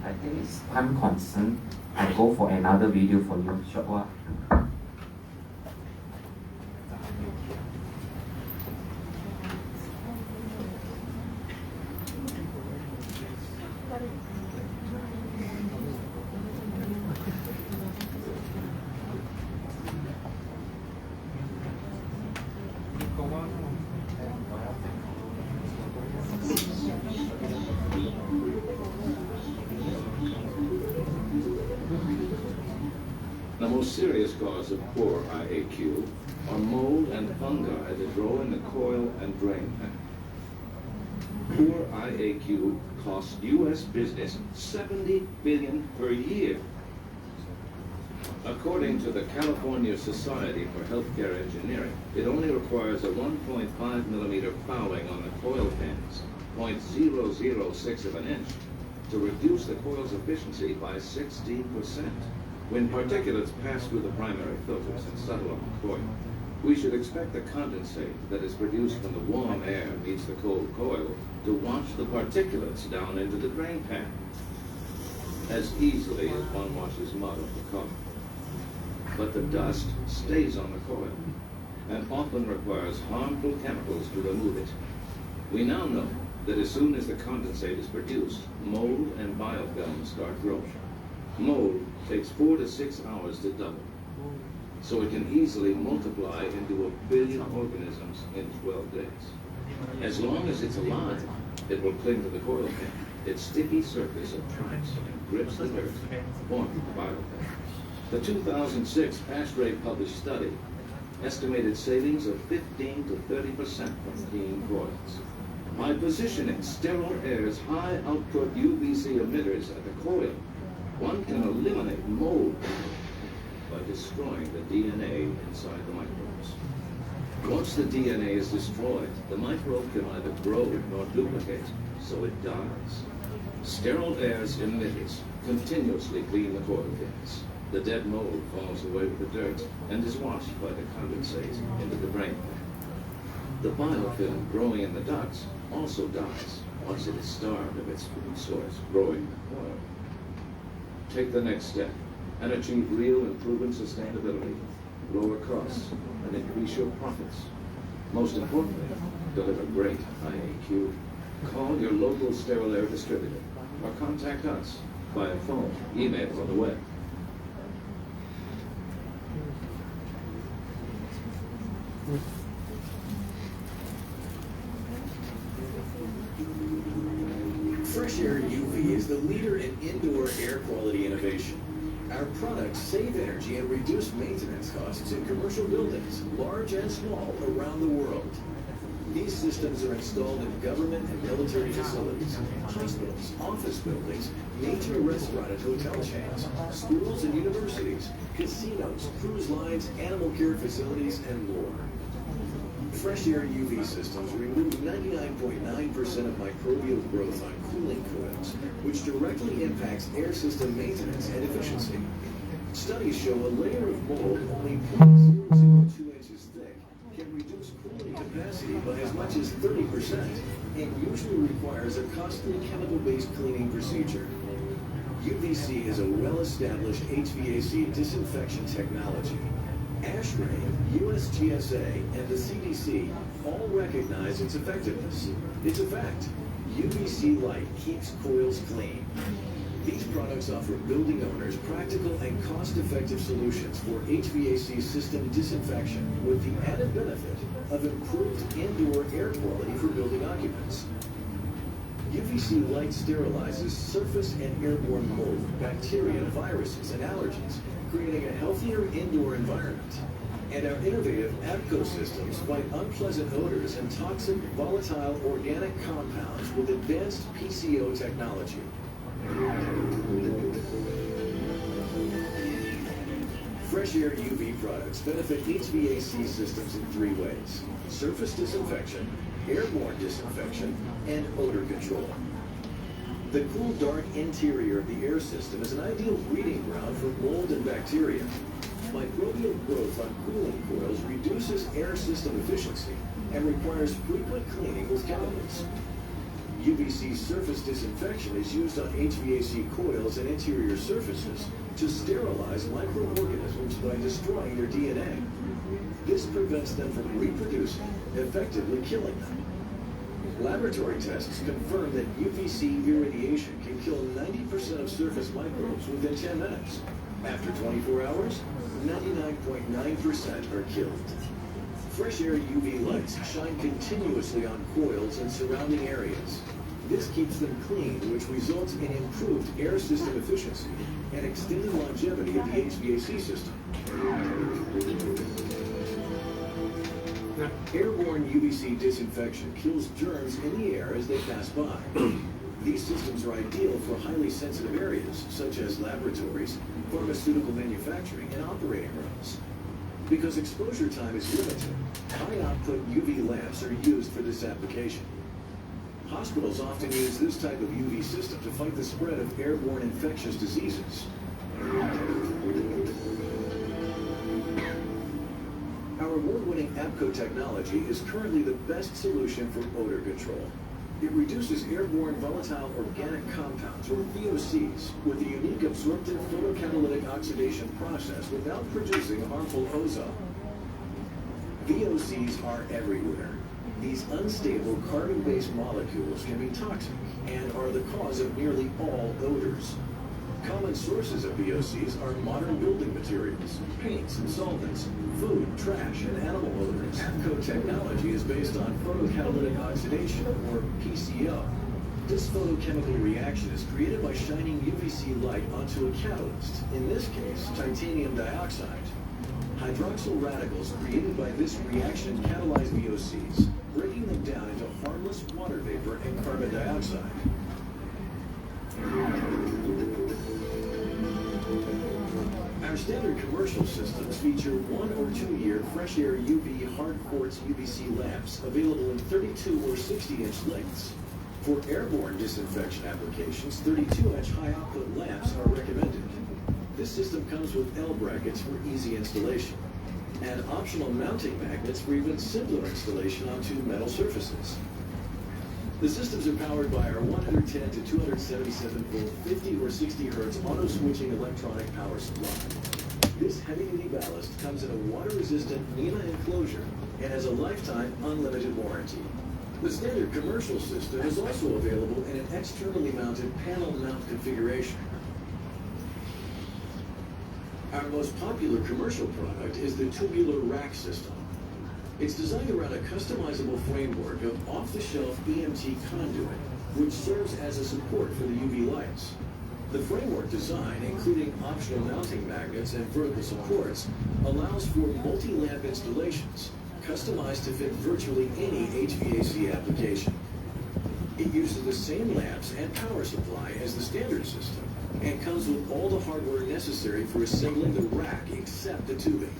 I think it's time concerned. I go for another video for you, short while. The most serious cause of poor IAQ are mold and fungi that grow in the coil and drain pan. Poor IAQ costs U.S. business $70 billion per year. According to the California Society for Healthcare Engineering, it only requires a 1.5 millimeter fouling on the coil pins, 0.006 of an inch, to reduce the coil's efficiency by 16% when particulates pass through the primary filters and settle on the coil. We should expect the condensate that is produced when the warm air meets the cold coil to wash the particulates down into the drain pan as easily as one washes mud off the car. But the dust stays on the coil and often requires harmful chemicals to remove it. We now know that as soon as the condensate is produced, mold and biofilms start growing. Mold takes 4 to 6 hours to double, so it can easily multiply into 1 billion organisms in 12 days. As long as it's alive, it will cling to the coil pin. Its sticky surface attracts and grips the dirt, forming the biofilm. The 2006 ASHRAE published study estimated savings of 15 to 30% from clean coils. By positioning sterile air's high-output UVC emitters at the coil, one can eliminate mold by destroying the DNA inside the microbes. Once the DNA is destroyed, the microbe can neither grow nor duplicate, so it dies. Sterile air's emitters continuously clean the coil pins. The dead mold falls away with the dirt and is washed by the condensate into the drain pan. The biofilm growing in the ducts also dies once it is starved of its food source, growing the coil. Take the next step and achieve real and proven sustainability, lower costs, and increase your profits. Most importantly, deliver great IAQ. Call your local sterile air distributor or contact us via phone, email, or the web. Fresh Air UV is the leader in indoor air quality innovation. Our products save energy and reduce maintenance costs in commercial buildings, large and small, around the world. These systems are installed in government and military facilities, hospitals, office buildings, major restaurant and hotel chains, schools and universities, casinos, cruise lines, animal care facilities, and more. Fresh Air UV systems remove 99.9% of microbial growth on cooling coils, which directly impacts air system maintenance and efficiency. Studies show a layer of mold only 0.002 inches thick can reduce cooling capacity by as much as 30% and usually requires a costly chemical-based cleaning procedure. UVC is a well-established HVAC disinfection technology. ASHRAE, USGSA, and the CDC all recognize its effectiveness. It's a fact. UVC light keeps coils clean. These products offer building owners practical and cost-effective solutions for HVAC system disinfection with the added benefit of improved indoor air quality for building occupants. UVC light sterilizes surface and airborne mold, bacteria, viruses, and allergens, creating a healthier indoor environment. And our innovative APCO systems fight unpleasant odors and toxic, volatile organic compounds with advanced PCO technology. Fresh Air UV products benefit HVAC systems in 3 ways: surface disinfection, airborne disinfection, and odor control. The cool, dark interior of the air system is an ideal breeding ground for mold and bacteria. Microbial growth on cooling coils reduces air system efficiency and requires frequent cleaning with chemicals. UVC surface disinfection is used on HVAC coils and interior surfaces to sterilize microorganisms by destroying their DNA. This prevents them from reproducing, effectively killing them. Laboratory tests confirm that UVC irradiation can kill 90% of surface microbes within 10 minutes. After 24 hours, 99.9% are killed. Fresh Air UV lights shine continuously on coils and surrounding areas. This keeps them clean, which results in improved air system efficiency and extended longevity of the HVAC system. Airborne UVC disinfection kills germs in the air as they pass by. These systems are ideal for highly sensitive areas, such as laboratories, pharmaceutical manufacturing, and operating rooms. Because exposure time is limited, high-output UV lamps are used for this application. Hospitals often use this type of UV system to fight the spread of airborne infectious diseases. Our award-winning APCO technology is currently the best solution for odor control. It reduces airborne volatile organic compounds, or VOCs, with a unique absorptive photocatalytic oxidation process without producing harmful ozone. VOCs are everywhere. These unstable carbon-based molecules can be toxic and are the cause of nearly all odors. Common sources of VOCs are modern building materials, paints and solvents, food, trash, and animal odors. APCO technology is based on photocatalytic oxidation, or PCO. This photochemical reaction is created by shining UVC light onto a catalyst, in this case, titanium dioxide. Hydroxyl radicals created by this reaction catalyze VOCs, breaking them down into harmless water vapor and carbon dioxide. Our standard commercial systems feature 1 or 2 year fresh air UV hard quartz UVC lamps available in 32 or 60-inch lengths. For airborne disinfection applications, 32-inch high output lamps are recommended. This system comes with L brackets for easy installation and optional mounting magnets for even simpler installation onto metal surfaces. The systems are powered by our 110 to 277 volt 50 or 60 hertz auto switching electronic power supply. This heavy-duty ballast comes in a water-resistant NEMA enclosure and has a lifetime unlimited warranty. The standard commercial system is also available in an externally mounted panel mount configuration. Our most popular commercial product is the tubular rack system. It's designed around a customizable framework of off-the-shelf EMT conduit, which serves as a support for the UV lights. The framework design, including optional mounting magnets and vertical supports, allows for multi-lamp installations, customized to fit virtually any HVAC application. It uses the same lamps and power supply as the standard system, and comes with all the hardware necessary for assembling the rack except the tubing.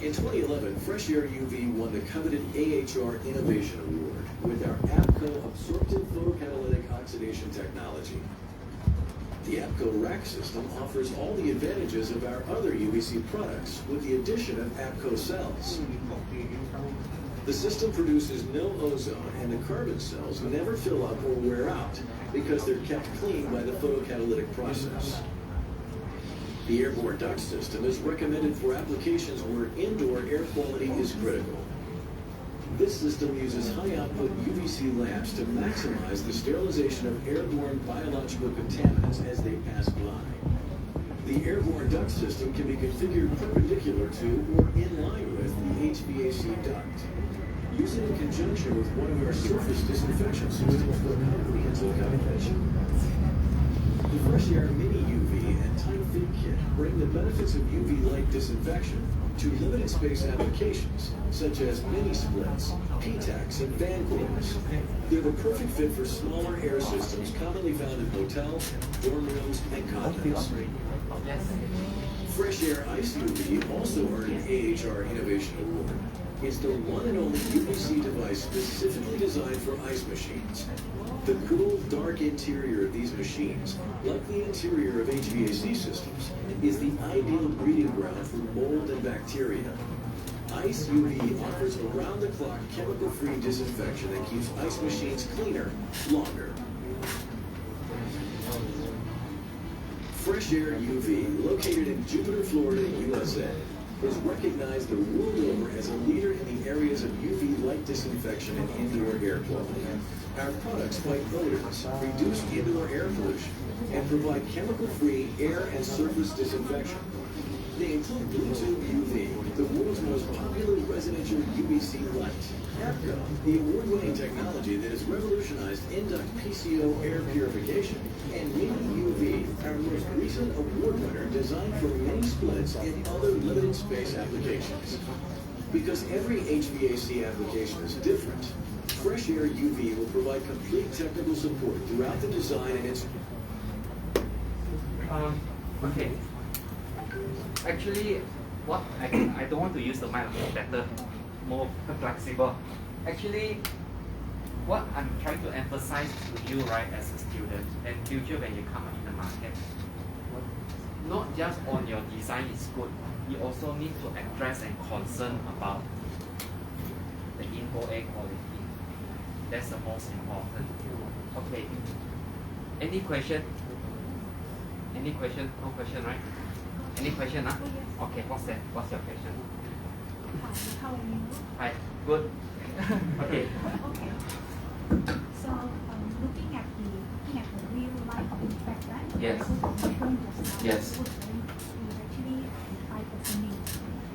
In 2011, Fresh Air UV won the coveted AHR Innovation Award with our APCO absorptive photocatalytic oxidation technology. The APCO rack system offers all the advantages of our other UVC products with the addition of APCO cells. The system produces no ozone, and the carbon cells never fill up or wear out because they're kept clean by the photocatalytic process. The airborne duct system is recommended for applications where indoor air quality is critical. This system uses high-output UVC lamps to maximize the sterilization of airborne biological contaminants as they pass by. The airborne duct system can be configured perpendicular to or in line with the HVAC duct. Use it in conjunction with one of our surface disinfection systems for comprehensive coverage. The Fresh Air Mini UV and Tight Fit Kit bring the benefits of UV light disinfection to limited space applications, such as mini splits, PTACs, and fan coolers. They're the perfect fit for smaller air systems commonly found in hotels, dorm rooms, and condos. Fresh Air Ice UV also earned an AHR Innovation Award. It's the one and only UVC device specifically designed for ice machines. The cool, dark interior of these machines, like the interior of HVAC systems, is the ideal breeding ground for mold and bacteria. Ice UV offers around-the-clock chemical-free disinfection that keeps ice machines cleaner longer. Fresh Air UV, located in Jupiter, Florida, USA, is recognized the world over as a leader in the areas of UV light disinfection and indoor air quality. Our products fight odors, reduce indoor air pollution, and provide chemical-free air and surface disinfection. They include Bluetooth UV, the world's most popular residential UVC light, APCO, the award-winning technology that has revolutionized in-duct PCO air purification, and Mini UV, our most recent award winner designed for mini splits and other limited space applications. Because every HVAC application is different, Fresh Air UV will provide complete technical support throughout the design and its... Okay. Actually, what I don't want to use the mic, better, more flexible. Actually, what I'm trying to emphasize to you, right, as a student, and future when you come in the market, not just on your design is good, you also need to address and concern about the indoor air quality. That's the most important. Okay. Any question? Any question? No question, right? Any question? Huh? Okay, what's that? What's your question? How are you? Hi, good. Okay. Okay. So, looking at the real life impact, right? Yes. So, you shown yourself. Yes. You actually identify performing.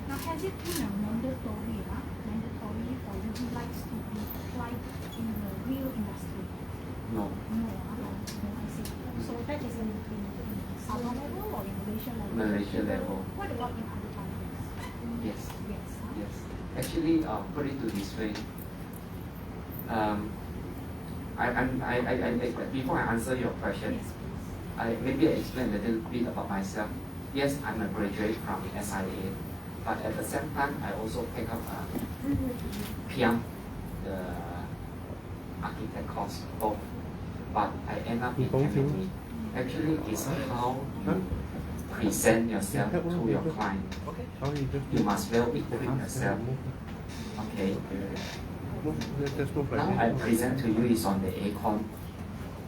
Now, has it been a mandatory for UV lights to be applied in the real industry? No. No, I see. So that is in Sabah level or in Malaysia level? Malaysia level. What about in other countries? Yes. Yes. Yes. Actually, put it to this way. Before I answer your question, Yes, please. maybe I explain a little bit about myself. Yes, I'm a graduate from SIA, but at the same time, I also pick up PM, the architect course, both. But I end up in M&E. Actually, it's how you present yourself to your client. You must well equip yourself. Okay. Now I present to you is on the aircon,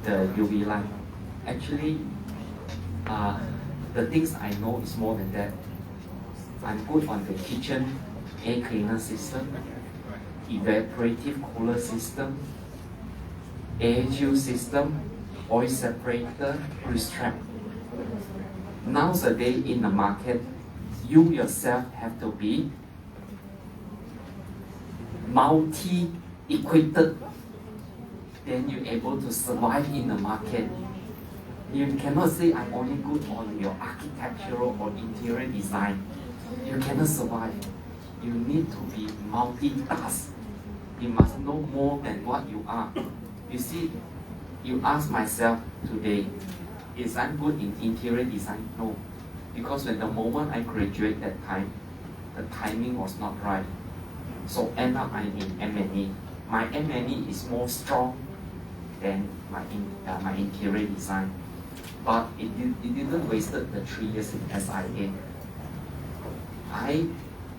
the UV light. Actually, the things I know is more than that. I'm good on the kitchen air cleaner system, evaporative cooler system, air chill system, oil separator, grease trap. Nowadays in the market, you yourself have to be multi-equipped, then you're able to survive in the market. You cannot say I'm only good on your architectural or interior design. You cannot survive. You need to be multitask. You must know more than what you are. You see, you ask myself today, is I'm good in interior design? No. Because when the moment I graduate that time, the timing was not right. So end up I'm in M&E. My M&E is more strong than my interior design. But it didn't wasted the 3 years in SIA. I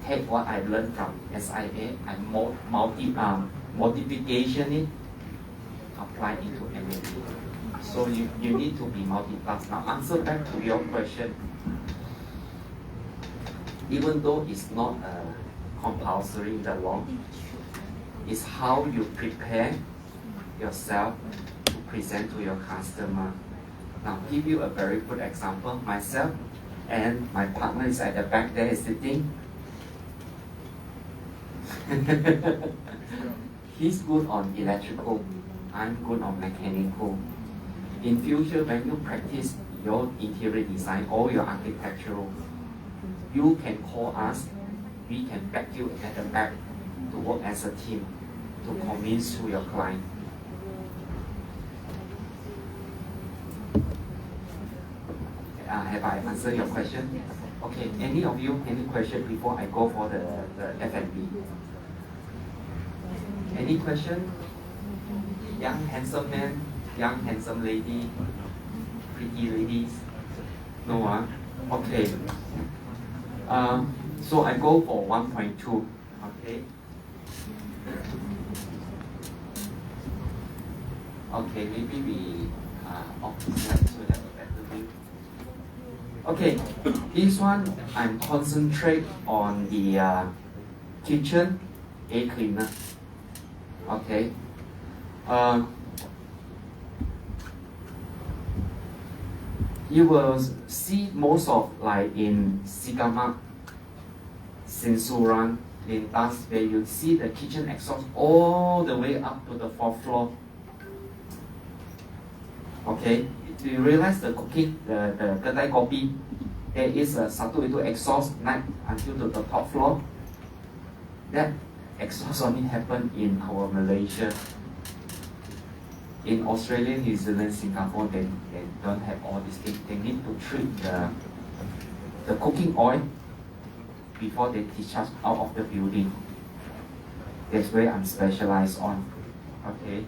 take what I learned from SIA, I modification it, apply into M&E. So you need to be multitask. Now answer back to your question. Even though it's not compulsory in the law, it's how you prepare yourself to present to your customer. Now give you a very good example. Myself and my partner is at the back there sitting. He's good on electrical, I'm good on mechanical. In future, when you practice your interior design or your architectural, you can call us, we can back you at the back to work as a team to convince to your client. Have I answered your question? Okay, any of you, any question before I go for the F&B? Any question? Young handsome man, young handsome lady, pretty ladies? No, okay. So I go for 1.2, okay? Okay, maybe we off the slide so that a better view. Okay, this one I'm concentrate on the kitchen air cleaner. Okay. You will see most of like in Sigama, Sensuran, Lintas, where you see the kitchen exhaust all the way up to the 4th floor. Okay, do you realize the cooking, the kedai kopi, there is a satu itu exhaust night until to the top floor. that exhaust only happen in our Malaysia. In Australia, New Zealand, Singapore, they don't have all these things. They need to treat the cooking oil before they discharge out of the building. That's where I'm specialized on. Okay.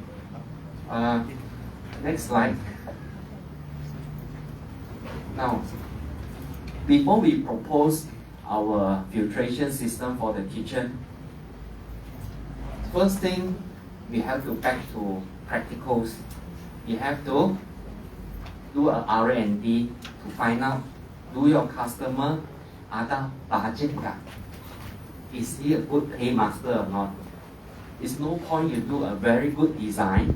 Next slide. Now, before we propose our filtration system for the kitchen, first thing we have to back to practicals. You have to do a R&D to find out, do your customer ada budget gak? Is he a good paymaster or not? It's no point you do a very good design.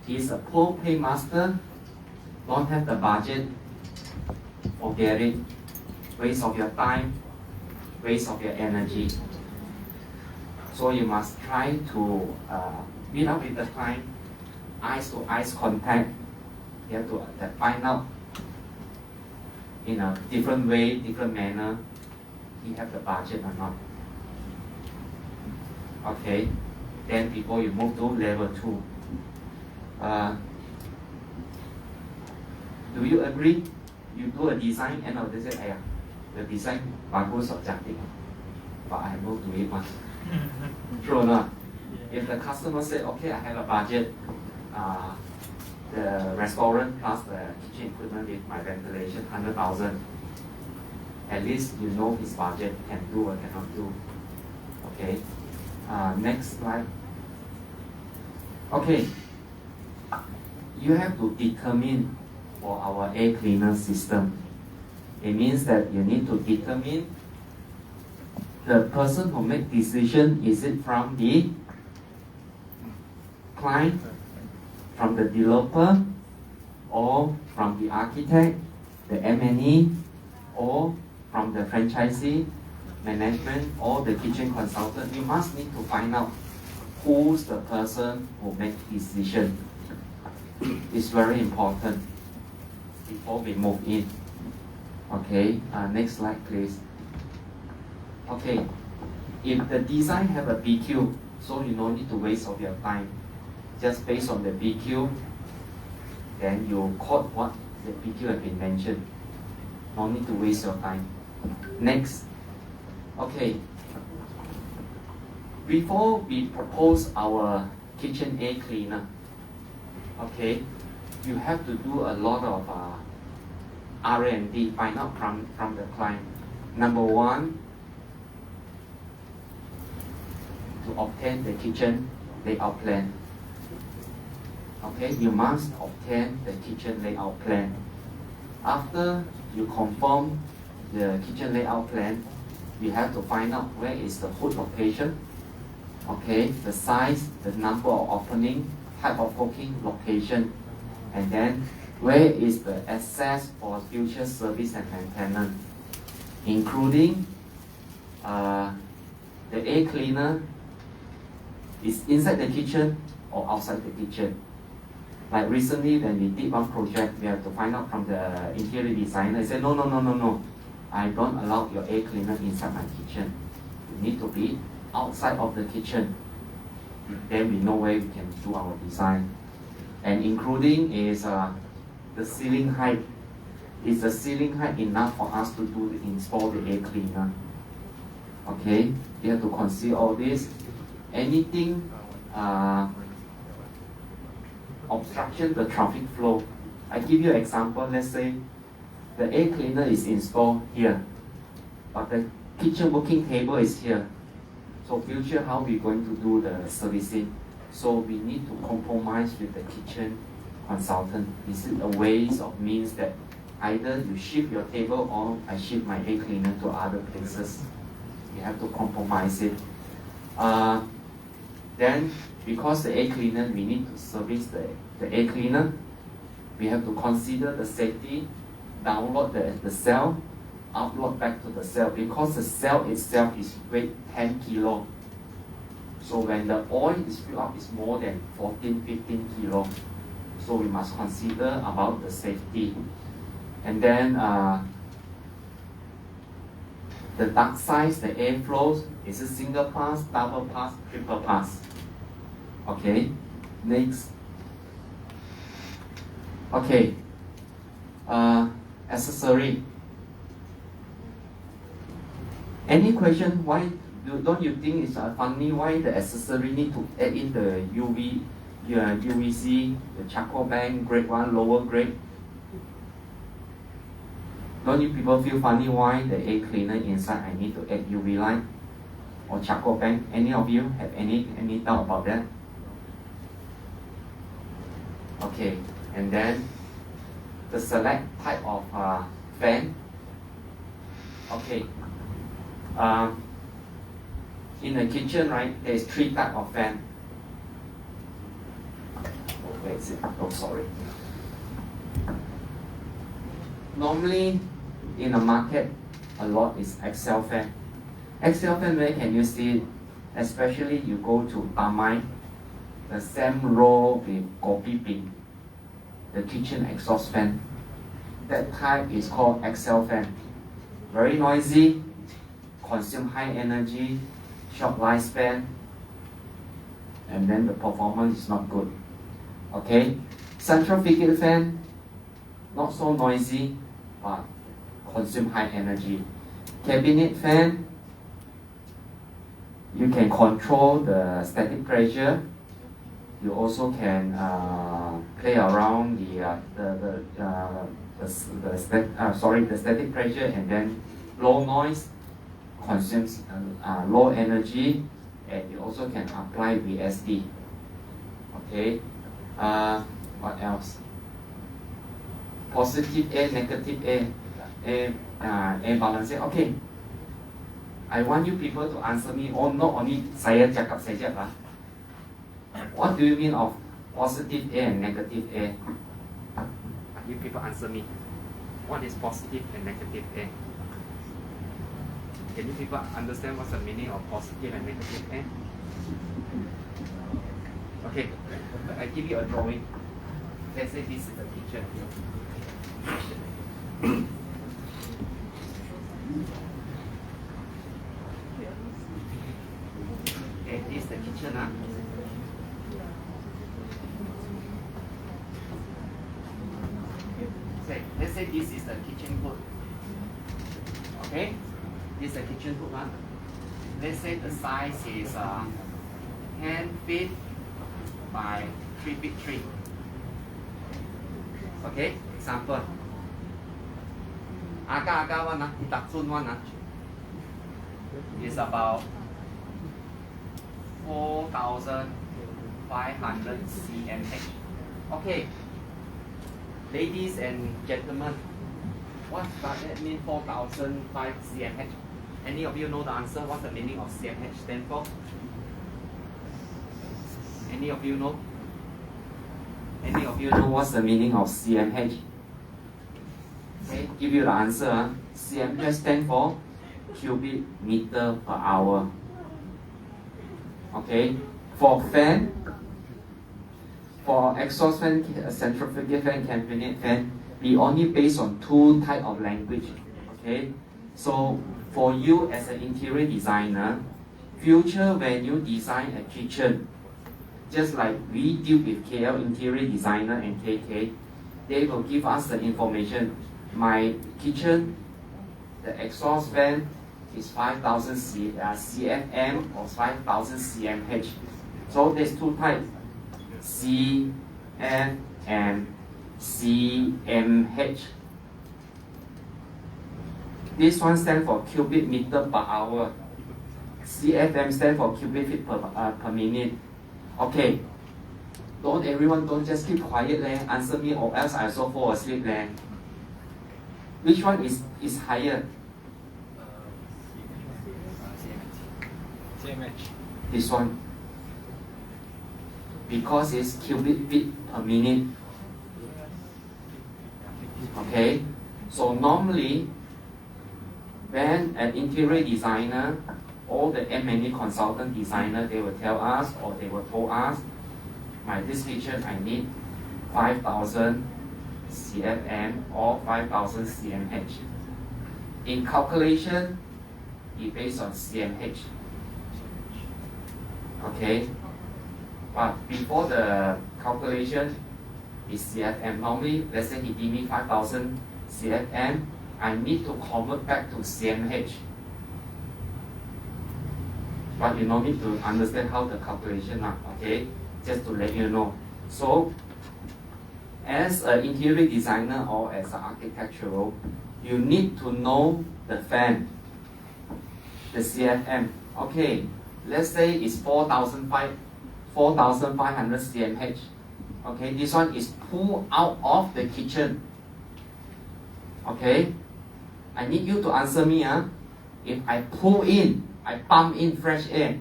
He's a poor paymaster, don't have the budget, forget it. Waste of your time, waste of your energy. So you must try to meet up with the client, eyes to eyes contact. You have to find out in a different way, different manner, he have the budget or not. Okay, then before you move to level 2. Do you agree? You do a design and they say, the design bagus objective, but I move to it once. True or not? If the customer say, okay, I have a budget, the restaurant plus the kitchen equipment with my ventilation, 100,000. At least you know his budget, can do or cannot do. Okay. Next slide. Okay. You have to determine for our air cleaner system. It means that you need to determine the person who make decision, is it from the client, from the developer, or from the architect, the M&E, or from the franchisee, management, or the kitchen consultant. You must need to find out who's the person who make decision. It's very important before we move in. Okay, next slide please. Okay, if the design have a BQ, so you don't need to waste of your time. Just based on the BQ, then you quote what the BQ have been mentioned. No need to waste your time. Next. Okay. Before we propose our kitchen air cleaner, okay, you have to do a lot of R&D, find out from the client. Number one, to obtain the kitchen layout plan. Okay, you must obtain the kitchen layout plan. After you confirm the kitchen layout plan, we have to find out where is the hood location. Okay, the size, the number of opening, type of cooking, location, and then where is the access for future service and maintenance, including the air cleaner is inside the kitchen or outside the kitchen. Like recently when we did one project, we have to find out from the interior designer. They said, no, I don't allow your air cleaner inside my kitchen. You need to be outside of the kitchen. Then we know where we can do our design. And including is the ceiling height. Is the ceiling height enough for us to install the air cleaner? Okay, you have to consider all this. Anything obstruction the traffic flow. I give you an example. Let's say the air cleaner is installed here, but the kitchen working table is here. So future, how we going to do the servicing? So we need to compromise with the kitchen consultant. Is it a ways of means that either you shift your table or I shift my air cleaner to other places? You have to compromise it. Then, because the air cleaner, we need to service the air cleaner. We have to consider the safety, download the cell, upload back to the cell, because the cell itself is weight 10 kilo. So when the oil is filled up, it's more than 14-15 kilo. So we must consider about the safety. And then The duct size, the air flows, is it single pass, double pass, triple pass? Okay, next. Okay, accessory. Any question? Why don't you think it's funny? Why the accessory need to add in the UVC, the charcoal bank, grade 1, lower grade? Don't you people feel funny why the air cleaner inside I need to add UV light or charcoal bank? Any of you have any doubt about that? Okay, and then the select type of fan. Okay, in the kitchen, right, there is 3 types of fan. Oh, where is it? Oh, sorry. Normally, in the market, a lot is Excel fan. Excel fan, where can you see it? Especially you go to Tamai, the same row with kopi pin, the kitchen exhaust fan. That type is called Excel fan. Very noisy, consume high energy, short lifespan, and then the performance is not good. Okay, centrifugal fan, not so noisy, but consume high energy. Cabinet fan, you can control the static pressure. You also can play around the static pressure, and then low noise, consumes low energy, and you also can apply VSD. Okay, what else? Positive air, negative air balance. Okay, I want you people to answer me, or not only saya cakap saja lah. What do you mean of positive air and negative air? You people answer me. What is positive and negative air? Can you people understand what's the meaning of positive and negative air? Okay, I give you a drawing. Let's say this is the kitchen. Okay, this is the kitchen. Let's say this is the kitchen hood. Okay, this is the kitchen hood. Let's say the size is 10 feet by 3 feet 3. Okay, example. Aga one, Itaksun one is about 4,500 cmh. Okay, ladies and gentlemen, what does that mean, 4,500 cmh? Any of you know the answer? What's the meaning of cmh stand for? Any of you know? Any of you know what's the meaning of cmh? Okay, give you the answer. cmh stand for cubic meter per hour. Okay, for fan, for exhaust fan, centrifugal fan, cabinet fan, we only based on 2 types of language. Okay, so for you as an interior designer, future when you design a kitchen, just like we deal with KL interior designer and KK, they will give us the information. My kitchen, the exhaust fan is 5,000 CFM or 5,000 CMH. So there's 2 types, CF and CMH. This one stands for cubic meter per hour. CFM stands for cubic feet per minute. Okay, don't just keep quiet leh. Answer me or else I also fall asleep leh. Which one is higher? CMH. This one. Because it's cubic feet per minute. Okay, so normally when an interior designer or the M&E consultant designer, they will tell us or they will told us, this kitchen I need 5,000 CFM or 5,000 CMH. In calculation, is based on CMH. Okay, but before the calculation is CFM. Normally, let's say he give me 5,000 CFM, I need to convert back to CMH. But you don't need to understand how the calculation are, okay? Just to let you know. So, as an interior designer or as an architectural, you need to know the fan, the CFM. Okay, let's say it's 4,500 CMH. Okay, this one is pulled out of the kitchen. Okay, I need you to answer me. If I pull in, I pump in fresh air.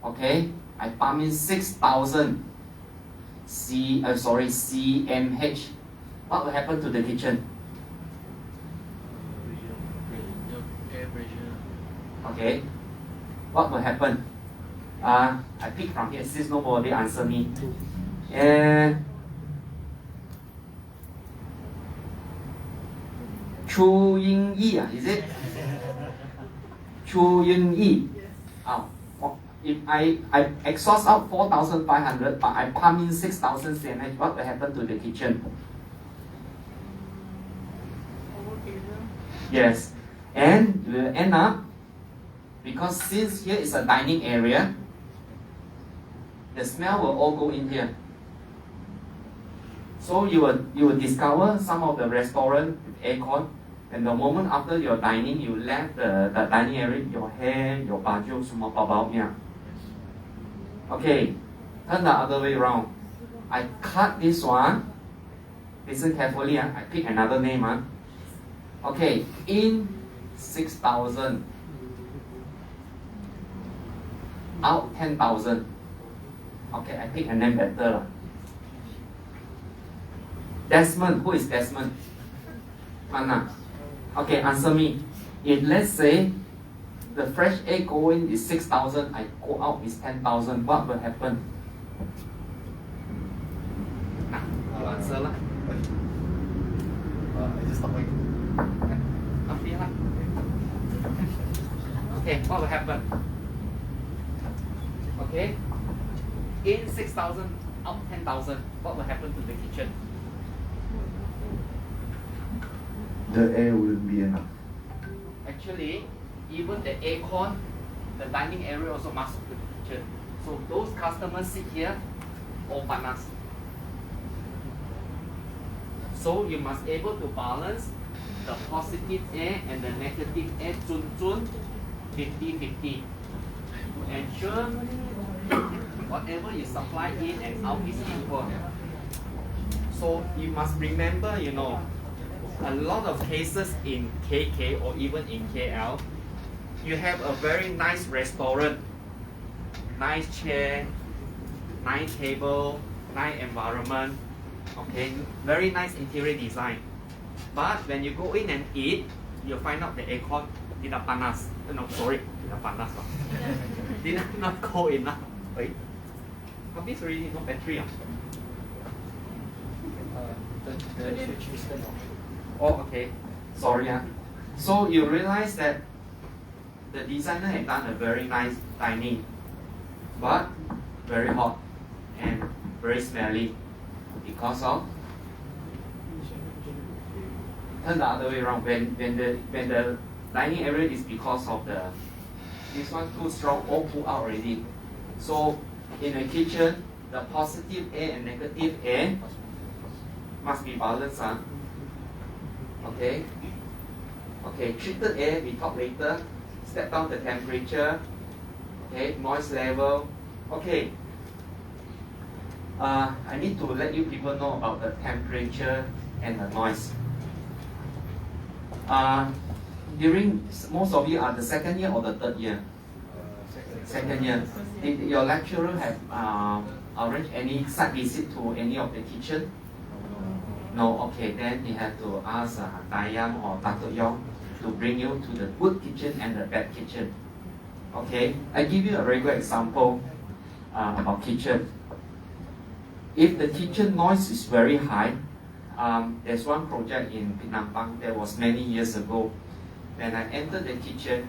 Okay, I pump in 6,000 CMH. What will happen to the kitchen? Okay, what will happen? I pick from here since nobody answer me. Chu Ying Yi, is it? Chu Ying Yi. If I exhaust out 4,500, but I pump in 6,000 CMH, what will happen to the kitchen? Yes, and we will end up, because since here is a dining area, the smell will all go in here. So you will discover some of the restaurant with aircon, and the moment after your dining, you left the dining area, your hair, your baju, semua bau here. Okay, turn the other way around. I cut this one. Listen carefully. I pick another name. Okay, in 6,000. Out 10,000. Okay, I pick a name better. Desmond. Who is Desmond? Anna. Okay, answer me. If let's say the fresh air going is 6,000, I go out is 10,000, what will happen? You answer lah. I just stop waiting. Okay, what will happen? Okay, in 6,000, out 10,000, what will happen to the kitchen? The air wouldn't be enough. Actually, even the aircon, the dining area also must to the kitchen. So those customers sit here, all panas. So you must able to balance the positive air and the negative air, 50-50. To ensure whatever you supply in and out is equal. So you must remember, a lot of cases in KK or even in KL, you have a very nice restaurant, nice chair, nice table, nice environment, okay, very nice interior design. But when you go in and eat, you'll find out the aircon tidak panas. No, sorry, tidak panas. Not cold enough. Wait, this already no battery. Oh, okay. Sorry. So you realize that the designer had done a very nice dining, but very hot and very smelly because of. Turn the other way around. When the dining area is because of this one too strong, all pull out already. So in the kitchen, the positive air and negative air must be balanced. Okay. Okay, treated air, we talk later. Step down the temperature. Okay, noise level. Okay. I need to let you people know about the temperature and the noise. During most of you are the second year or the third year? Second year. Did your lecturer have arranged any site visit to any of the kitchen? No, okay, then you have to ask Dayang or Dato' Yong to bring you to the good kitchen and the bad kitchen. Okay, I give you a very good example about kitchen. If the kitchen noise is very high, there's one project in Penang, that was many years ago. When I entered the kitchen,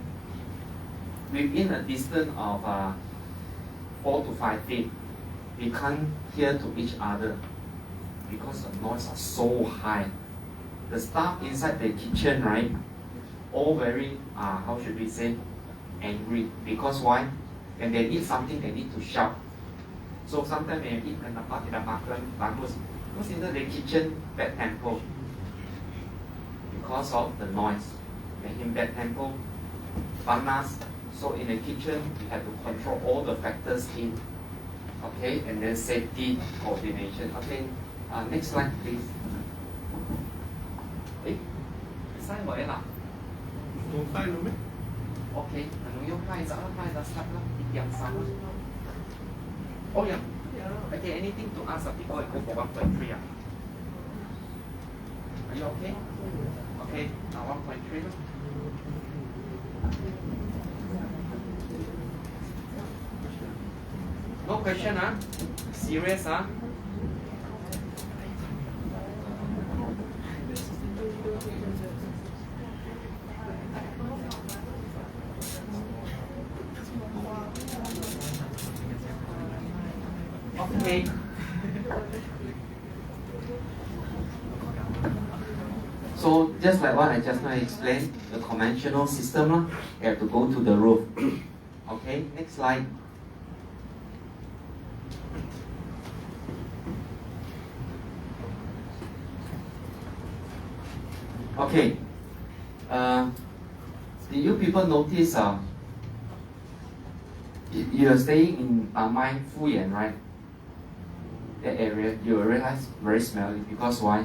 within a distance of 4 to 5 feet, we can't hear to each other because the noise are so high. The staff inside the kitchen, right, all very, how should we say, angry. Because why? When they eat something, they need to shout. So sometimes when you eat bagus in the kitchen, bad tempo. Because of the noise. When in bad tempo, panas. So in the kitchen, you have to control all the factors in. Okay, and then safety coordination. Okay, next slide, please. Sign what là? Không sai luôn đấy. Okay, anh nói hai đã start lắm, điểm sáng. Oh yeah. Okay, anything to ask before I go for 1.3? Are you okay? Okay, now 1.3. No question, huh? Serious, huh? Okay. So just like what I just now explained, the conventional system, you have to go to the roof. Okay, next slide. Okay. Did you people notice you are staying in Tamai, Fuyan, right? That area, you will realize very smelly. Because why?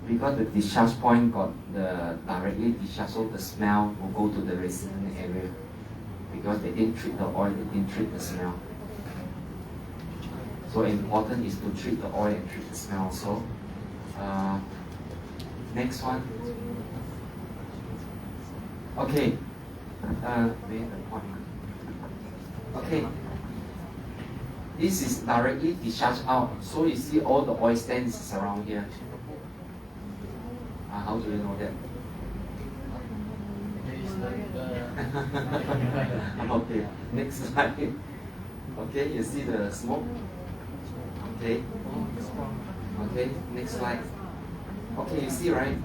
Because the discharge point got the directly discharge, so the smell will go to the resident area. Because they didn't treat the oil, they didn't treat the smell. So important is to treat the oil and treat the smell also. Next one. Okay. Okay. This is directly discharged out. So you see all the oil stains around here. How do you know that? Okay. Next slide. Okay, you see the smoke. Okay. Okay. Next slide. Okay, you see, right?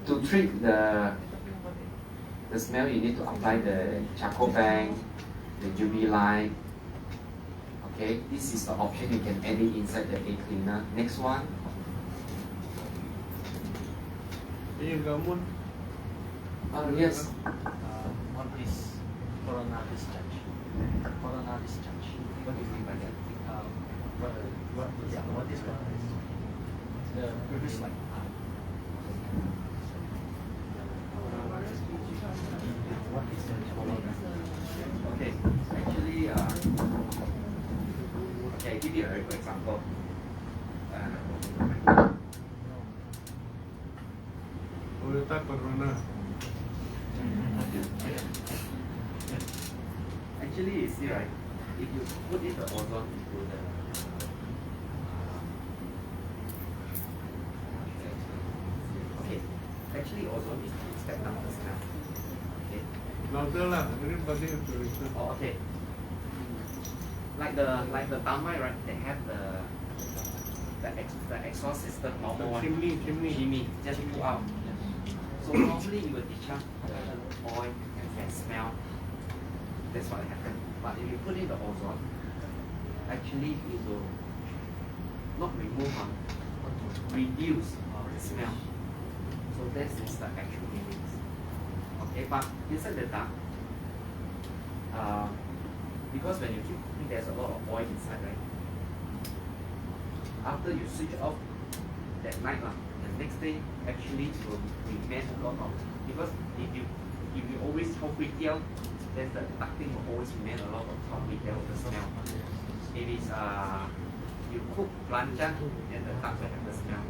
To treat the smell, you need to apply the charcoal bang, the UV light. Okay, this is the option you can add it inside the air cleaner. Next one. Yes. What is corona discharge? Corona discharge. What do you mean by that? What is corona discharge? The previous slide. What is the corona? Okay, actually, okay, I'll give you a very good example. Toyota Corona. Actually, you see, right? If you put in the ozone into the okay, actually ozone is to step down the smell. Okay. Louder lah, everybody have to listen. Oh, okay. Like the Tamai, right? They have the exhaust system normal one. Chimney, just pull out. So normally you will discharge oil and smell. That's what happens. But if you put in the ozone, actually it will not remove, reduce the smell. So that is the actual meanings. Okay, but inside the duct, because when you keep cooking, there's a lot of oil inside, right? After you switch off that night, the next day actually will remain a lot of, because if you always chao kway teow, then the ducting will always remain a lot of chao kway teow, the smell. If it's you cook belacan, then the duck will have the smell.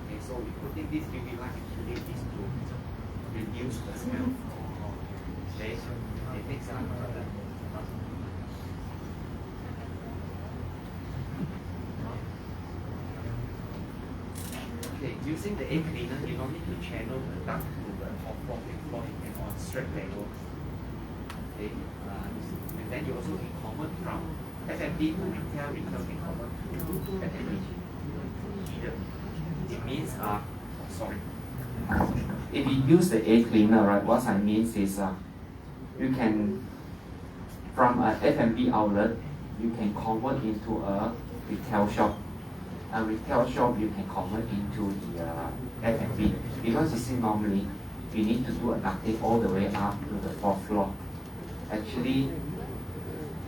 Okay, so we putting this UV light actually is to reduce the smell. Okay, it takes time. Okay. Using the air cleaner, you don't need to channel the duct to the top floor, fifth floor, you can on straight level. Okay, and then you also can convert from F&B to retail, retail can convert to F&B. It means, sorry. If you use the air cleaner, right, what I mean is you can, from a F&B outlet, you can convert into a retail shop. A retail shop you can convert into the F&B, because you see normally you need to do a ducting all the way up to the 4th floor. Actually,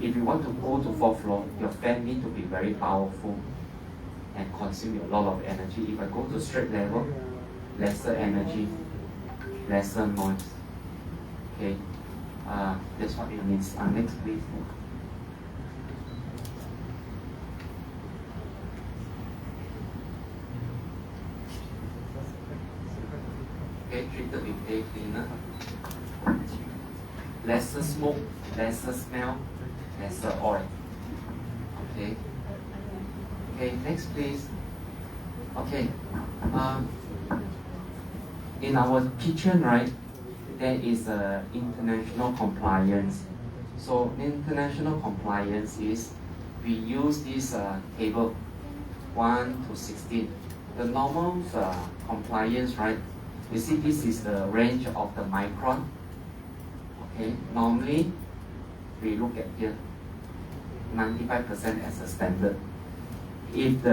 if you want to go to 4th floor, your fan need to be very powerful and consume a lot of energy. If I go to straight level, lesser energy, lesser noise. Okay, that's what it means. Next please. Okay, treated with air cleaner. Lesser smoke, lesser smell, lesser oil. Okay. Okay, next please. Okay. In our kitchen, right, there is a international compliance. So international compliance is we use this table 1 to 16. The normal compliance, right? You see, this is the range of the micron. Okay, normally we look at here 95% as a standard. If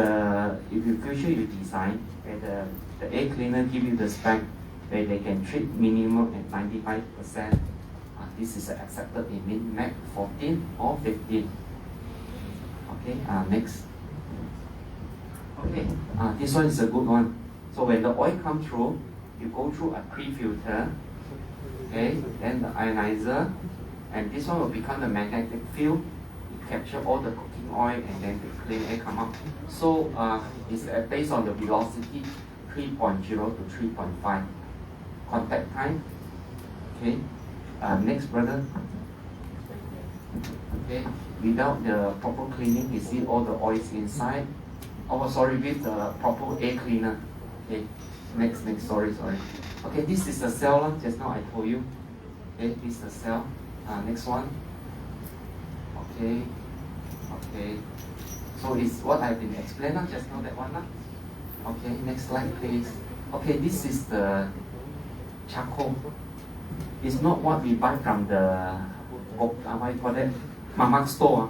you future you design and the air cleaner give you the spec where they can treat minimum at 95%, this is accepted in min-max 14 or 15. Okay, next. Okay, this one is a good one. So when the oil comes through, you go through a pre-filter, okay, then the ionizer, and this one will become the magnetic field. It capture all the cooking oil and then the clean air come out. So it's based on the velocity 3.0 to 3.5. Contact time. Okay. Next, brother. Okay. Without the proper cleaning, you see all the oils inside. Oh, sorry, with the proper air cleaner. Okay. Next, sorry. Okay, this is the cell, just now I told you. Okay, this is the cell. Next one. Okay. So it's what I've been explaining just now, that one. Okay, next slide, please. Okay, this is the charcoal. It's not what we buy from the, what you call that, mama store.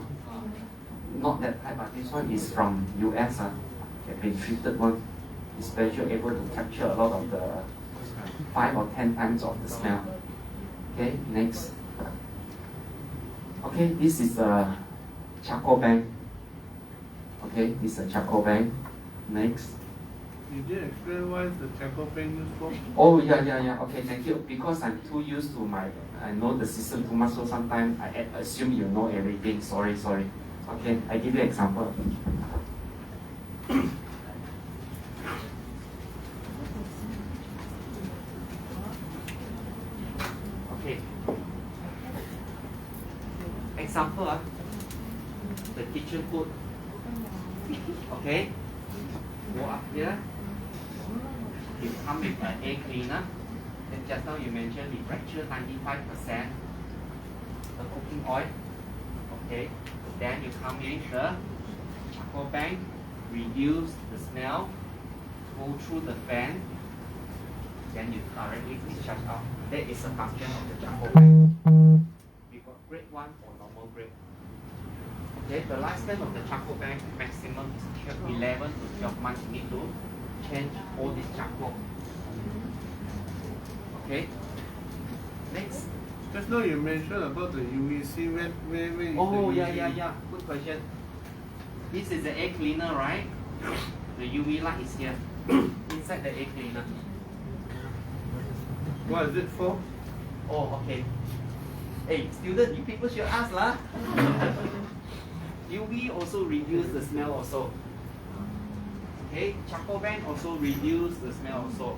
Not that type, but this one is from US. They've been treated one. Especially able to capture a lot of the 5 or 10 times of the smell. Okay, next. Okay, this is a charcoal bank. Okay, this is a charcoal bank. Next. You did explain what is the charcoal bank used for? Oh, yeah. Okay, thank you. Because I'm too used to I know the system too much, so sometimes I assume you know everything. Sorry. Okay, I give you an example. Okay. Example, the kitchen hood. Okay. Go up here. You come with an air cleaner. And just now you mentioned we fracture 95% the cooking oil. Okay. Then you come in the charcoal bank, reduce the smell, go through the fan, then you directly discharge out. That is a function of the charcoal bank. We got grade 1 or normal grade. Okay, the lifespan of the charcoal bank maximum is 11 to 12 months. You need to change all this charcoal. Okay. Next. Just now you mentioned about the UVC. Where is Oh, the UV? yeah. Good question. This is the air cleaner, right? The UV light is here inside the air cleaner. What is it for? Oh, okay. Hey, student, you people should ask lah. UV also reduce the smell also. Okay, charcoal bank also reduce the smell also.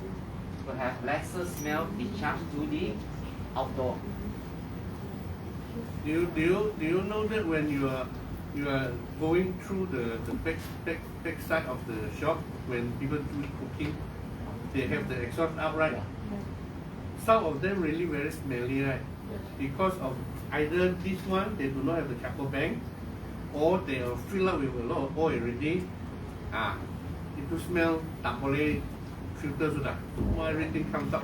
To have lesser smell discharge to the outdoor. Do you know that when you are going through the back side of the shop when people do cooking, they have the exhaust out, right? Some of them really very smelly, right? Because of either this one, they do not have the charcoal bank, or they are filled up with a lot of oil already. Itu smell tak boleh filter sudah. Semua everything comes up,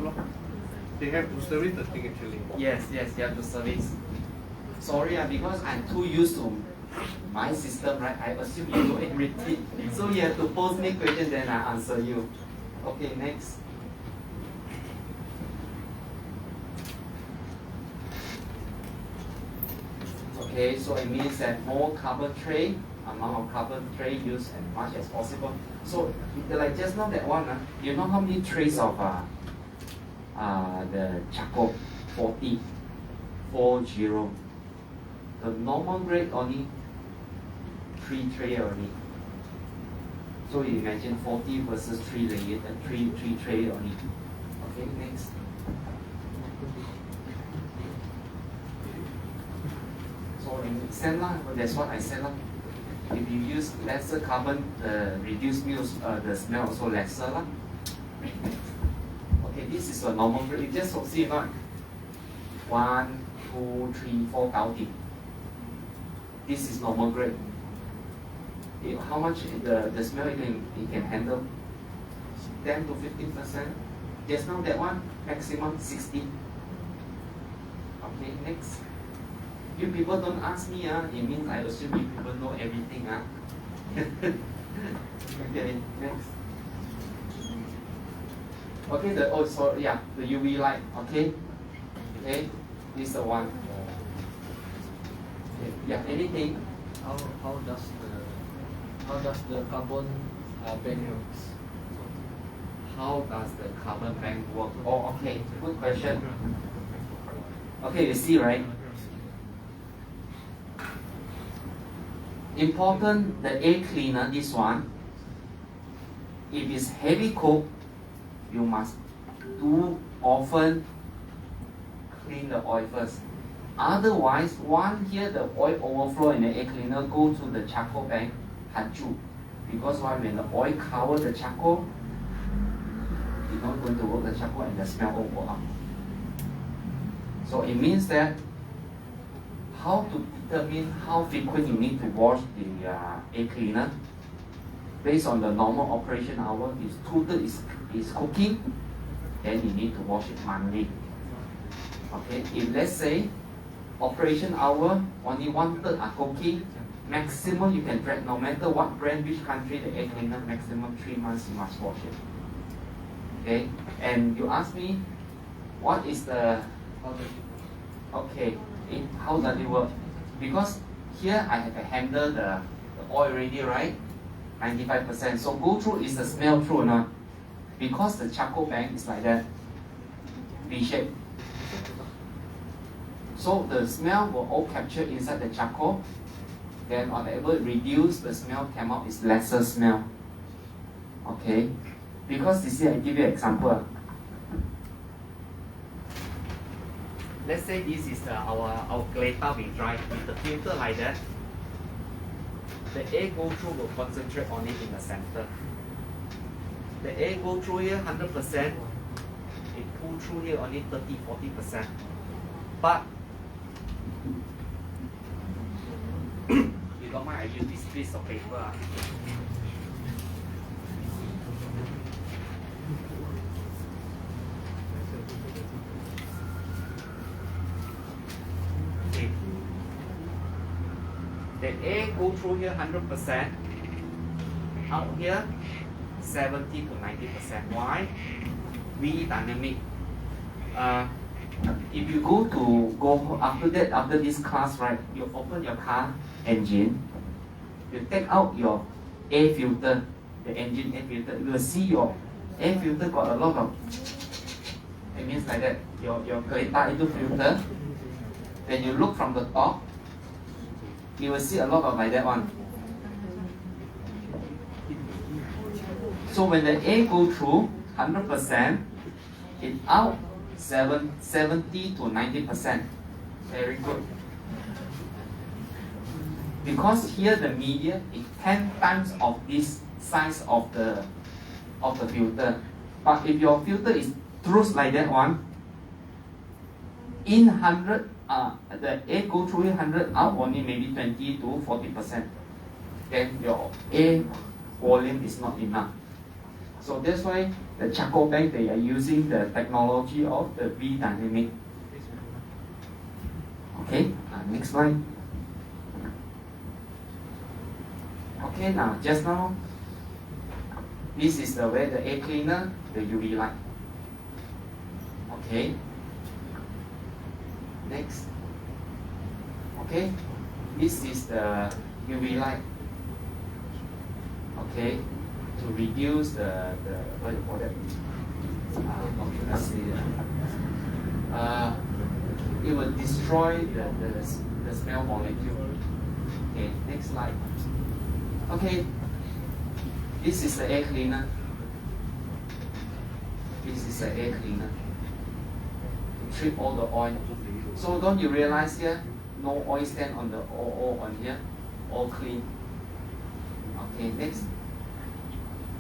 They have to service the thing actually. Yes, you have to service. Sorry, because I'm too used to my system, right? I assume you know everything. So you have to pose me question, then I answer you. Okay, next. Okay, so it means that more carbon tray, amount of carbon tray used as much as possible. So like just now that one, you know how many trays of the charcoal? 40. The normal grade only 3 tray only. So you imagine 40 versus 3 layer, 3 tray only. Okay, next. So in sand that's what I said. If you use lesser carbon, reduced the smell also lesser. Okay, this is a normal grade. You just see 1, 2, 3, 4 gauti. This is normal grade. How much the smell it can handle? 10 to 15%. Just now that one, maximum 60. Okay, next. You people don't ask me, it means I assume you people know everything. Okay, next. Okay, the UV light. Okay, this is the one. Okay. Yeah, anything? How does the carbon bank works? How does the carbon bank work? Oh, okay, good question. Okay, you see, right? Important, the air cleaner, this one, if it's heavy coat, you must do often clean the oil first. Otherwise, here the oil overflow in the air cleaner go to the charcoal bank, hanchu. Because when the oil cover the charcoal, it's not going to work the charcoal and the smell will go up. So it means that how to determine how frequent you need to wash the air cleaner based on the normal operation hour. If 2/3 is cooking, then you need to wash it monthly. Okay, if let's say operation hour only 1/3 are cooking, maximum you can drag, no matter what brand, which country, the air cleaner, maximum 3 months you must wash it. Okay, and you ask me what is the how does it work? Because here I have to handle the oil already, right? 95%. So go through is the smell through or not? Because the charcoal bank is like that, V shape. So the smell will all capture inside the charcoal. Then whatever reduce the smell come out is lesser smell. Okay? Because you see, I give you an example. Let's say this is our glader we dry with the filter like that. The air go through will concentrate on it in the center. The air go through here 100%, it pull through here only 30-40%. But you don't mind, I use this piece of paper. Okay. The air go through here 100%, out here 70 to 90%. Why? We dynamic. If you go after this class, right? You open your car engine, you take out your air filter, the engine air filter. You will see your air filter got a lot of. It means like that. Your kereta itu filter. Then you look from the top. You will see a lot of like that one. So when the air go through 100%, it out 70 to 90%. Very good. Because here the media is 10 times of this size of the filter. But if your filter is truth like that one, in 100, the air go through 100, out only maybe 20 to 40%. Then your air volume is not enough. So that's why the charcoal bank, they are using the technology of the V dynamic. Okay, next slide. Okay, now just now, this is the where the air cleaner, the UV light. Okay. Next. Okay, this is the UV light. Okay, to reduce the what do you call that? Let's see. It will destroy the smell molecule. Okay, next slide. Okay, this is the air cleaner. This is the air cleaner. To treat all the oil. So don't you realize here, no oil stand on the all on here, all clean. Okay, next.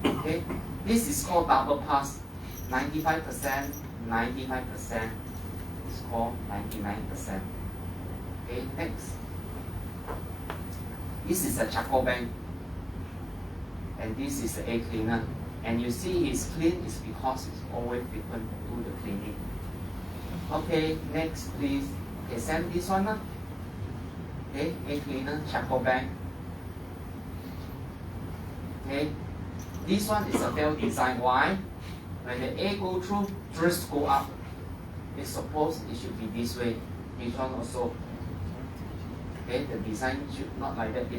Okay, this is called double pass. 95%, 95%. It's called 99%. Okay, next. This is a charcoal bank. And this is the air cleaner. And you see he's clean is because it's always frequent to do the cleaning. Okay, next please. Okay, send this one up. Okay, air cleaner, charcoal bank. Okay, this one is a well designed. Why? When the air go through, just go up. It's supposed it should be this way. This one also. Okay, the design should not like that.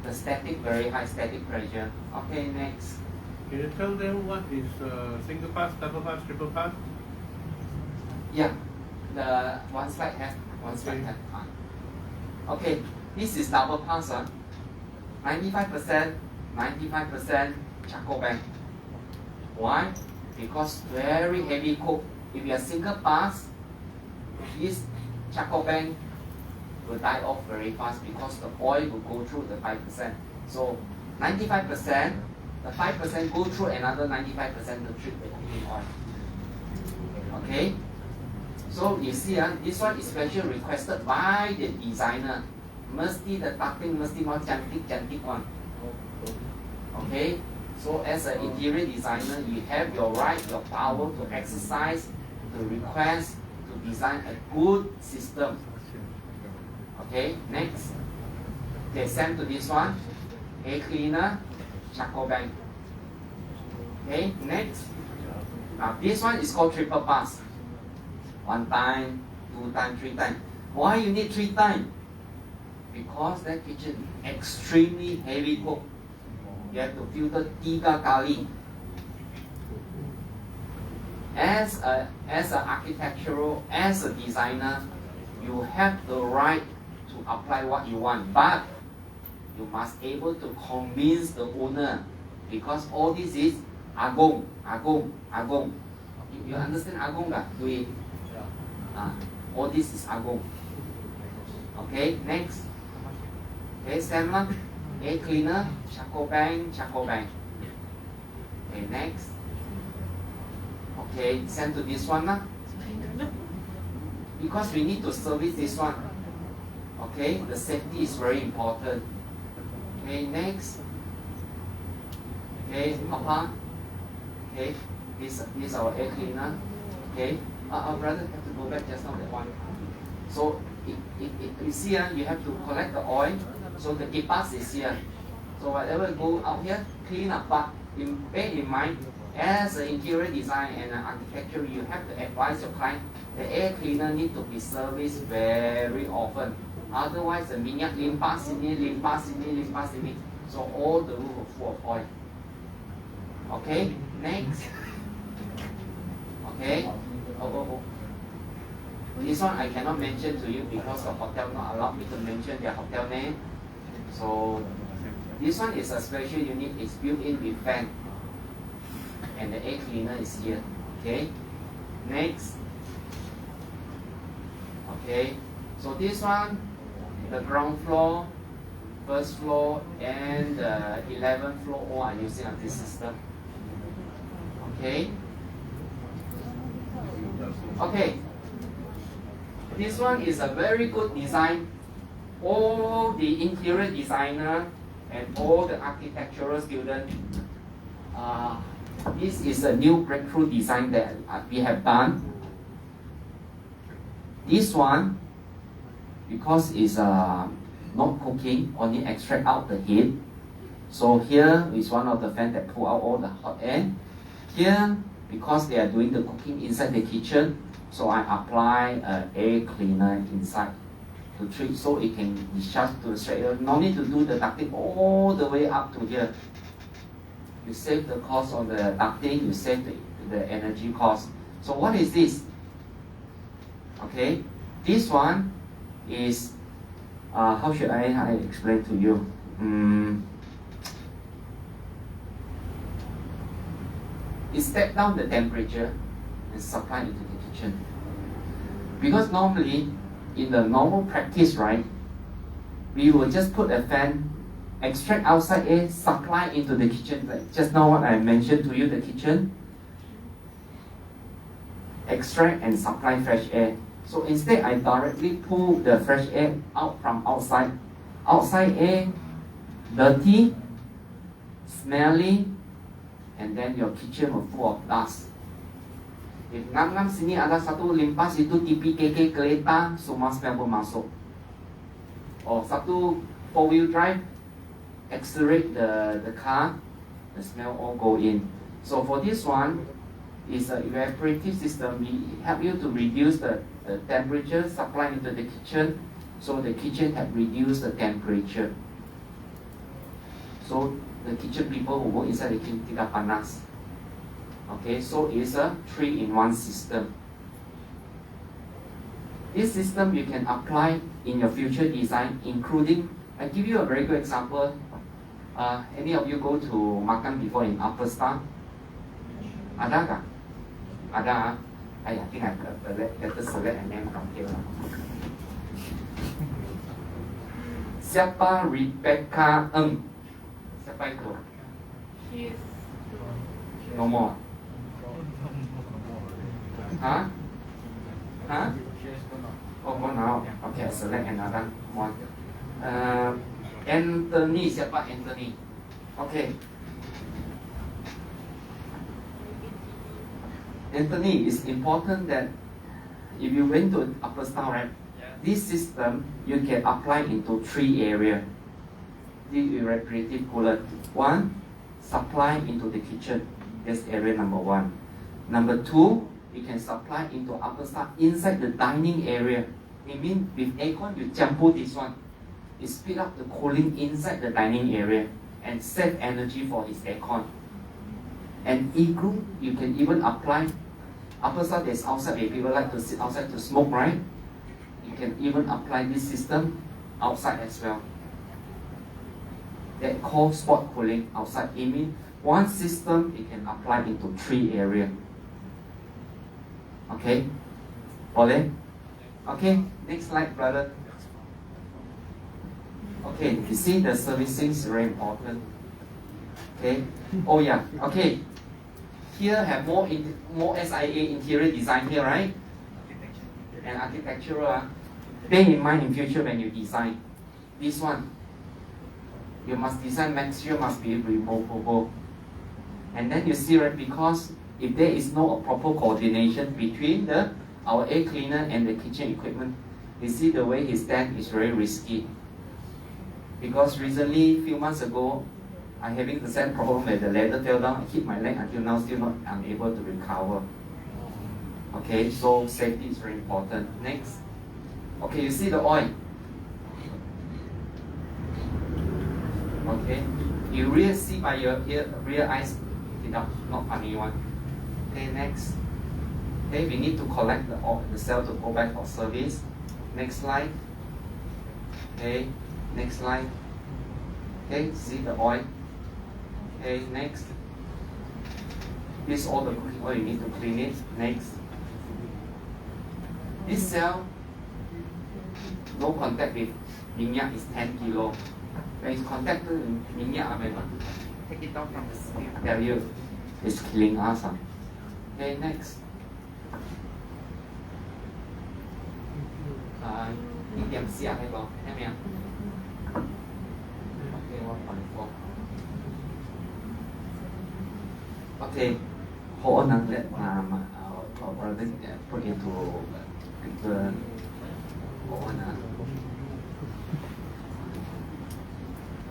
The static, very high static pressure. Okay, next. Can you tell them what is single pass, double pass, triple pass? Yeah, the one slide have, one slide have. Okay, this is double pass. 95%, 95% charcoal bank. Why? Because very heavy coke. If you are single pass, this charcoal bank will die off very fast because the oil will go through the 5%. So 95%, the 5% go through another 95% to treat the heating oil. Okay? So you see, this one is specially requested by the designer. Mesti the tucking, mesti mau cantik one. Okay? So as an interior designer, you have your right, your power to exercise, to request, to design a good system. Okay, next. Okay, send to this one. Air cleaner, charcoal bank. Okay, next. Now this one is called triple pass. 1 time, 2 time, 3 time. Why you need 3 time? Because that kitchen extremely heavy cook. You have to filter 3 kali. As a architectural, as a designer, you have the right to apply what you want, but you must able to convince the owner, because all this is agong. You understand agong lah? Do it. All this is agong. Okay, next. Okay, Sam, air cleaner, charcoal bank. Okay, next. Okay, send to this one lah. Because we need to service this one. Okay, the safety is very important. Okay, next. Okay, Papa. Okay, this is our air cleaner. Okay, our brother have to go back just now that one. So you see, you have to collect the oil. So the kipas is here. So whatever go out here, clean up. But bear in mind, as an interior design and an architecture, you have to advise your client the air cleaner need to be serviced very often. Otherwise, the minyak limpah sini. So all the roof are full of oil. Okay, next. Okay. Oh. This one I cannot mention to you because the hotel not allowed me to mention their hotel name. So this one is a special unit. It's built in with fan, and the air cleaner is here. Okay. Next. Okay. So this one, the ground floor, first floor, and the 11th floor all are using of this system. Okay. Okay. This one is a very good design. All the interior designer and all the architectural students, this is a new breakthrough design that we have done. This one, because it's not cooking, only extract out the heat. So here is one of the fans that pull out all the hot air. Here, because they are doing the cooking inside the kitchen, so I apply air cleaner inside to treat so it can discharge to the straight air. No need to do the ducting all the way up to here. You save the cost on the ducting, you save the energy cost. So what is this? Okay, this one is, how should I explain to you? It step down the temperature and supply into the kitchen. Because normally, in the normal practice, right, we will just put a fan, extract outside air, supply into the kitchen. Like just now what I mentioned to you, the kitchen, extract and supply fresh air. So instead, I directly pull the fresh air out from outside. Outside air, dirty, smelly, and then your kitchen will full of dust. If ngam-ngam sini ada satu limpas itu TV KK kereta, semua smell pun masuk. Or satu 4-wheel drive, accelerate the car, the smell all go in. So for this one, is an evaporative system. We help you to reduce the temperature supply into the kitchen, so the kitchen have reduced the temperature. So the kitchen people who work inside the kitchen tidak panas. Okay, so it's a 3-in-1 system. This system you can apply in your future design, including, I give you a very good example. Any of you go to makan before in Upper Star? Ada kah? Ada. I think I better select a name from here. Siapa Rebecca Ng? Siapa itu? No more. Huh? Huh? Oh, gone out. Okay, select another one. Anthony, siapa Anthony? Okay. Anthony, it's important that if you went to Upper Star, right, this system you can apply into 3 areas. The evaporative cooler. 1, supply into the kitchen. That's area number 1. Number 2, you can supply into Upper Star inside the dining area. It means with aircon, you jumbo this one. It speed up the cooling inside the dining area and save energy for this aircon. And igloo, you can even apply. Upper Star, there's outside where people like to sit outside to smoke, right? You can even apply this system outside as well. That called spot cooling outside. It means one system you can apply into 3 areas. Okay? Boleh? Okay, next slide, brother. Okay, you see the servicing is very important. Okay? Oh yeah, okay. Here have more SIA interior design here, right? And architectural. Bear in mind in future when you design. This one, you must design material must be removable. And then you see, right, because if there is no proper coordination between our air cleaner and the kitchen equipment, you see the way he stand is very risky. Because recently, few months ago, I'm having the same problem where the ladder fell down. I hit my leg until now, still not unable to recover. Okay, so safety is very important. Next. Okay, you see the oil. Okay, you really see by your real eyes, not funny one. Okay, next. Okay, we need to collect the cell to go back for service. Next slide. Okay, next slide. Okay, see the oil. Okay, next. This all the cooking oil, you need to clean it. Next. This cell, no contact with minyak is 10 kilo. When it's contact with minyak, take it down from the scale. I tell you, it's killing us. Okay, next. 你點試下呢個聽未啊 ？Okay, 1.4. Okay, hold on, let our brother put into picture. Hold on.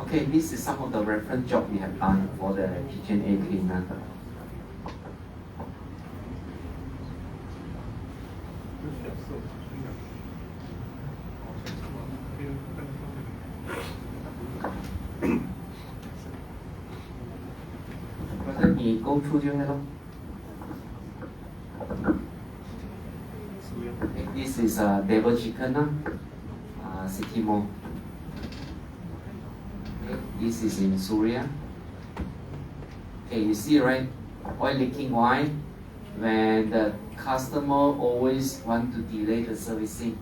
Okay, this is some of the reference job we have done for the kitchen air cleaner. You go through your hello. Okay, this is devil chicken, city mall. Okay, this is in Syria. Okay, you see right, oil leaking. Why? When the customer always want to delay the servicing,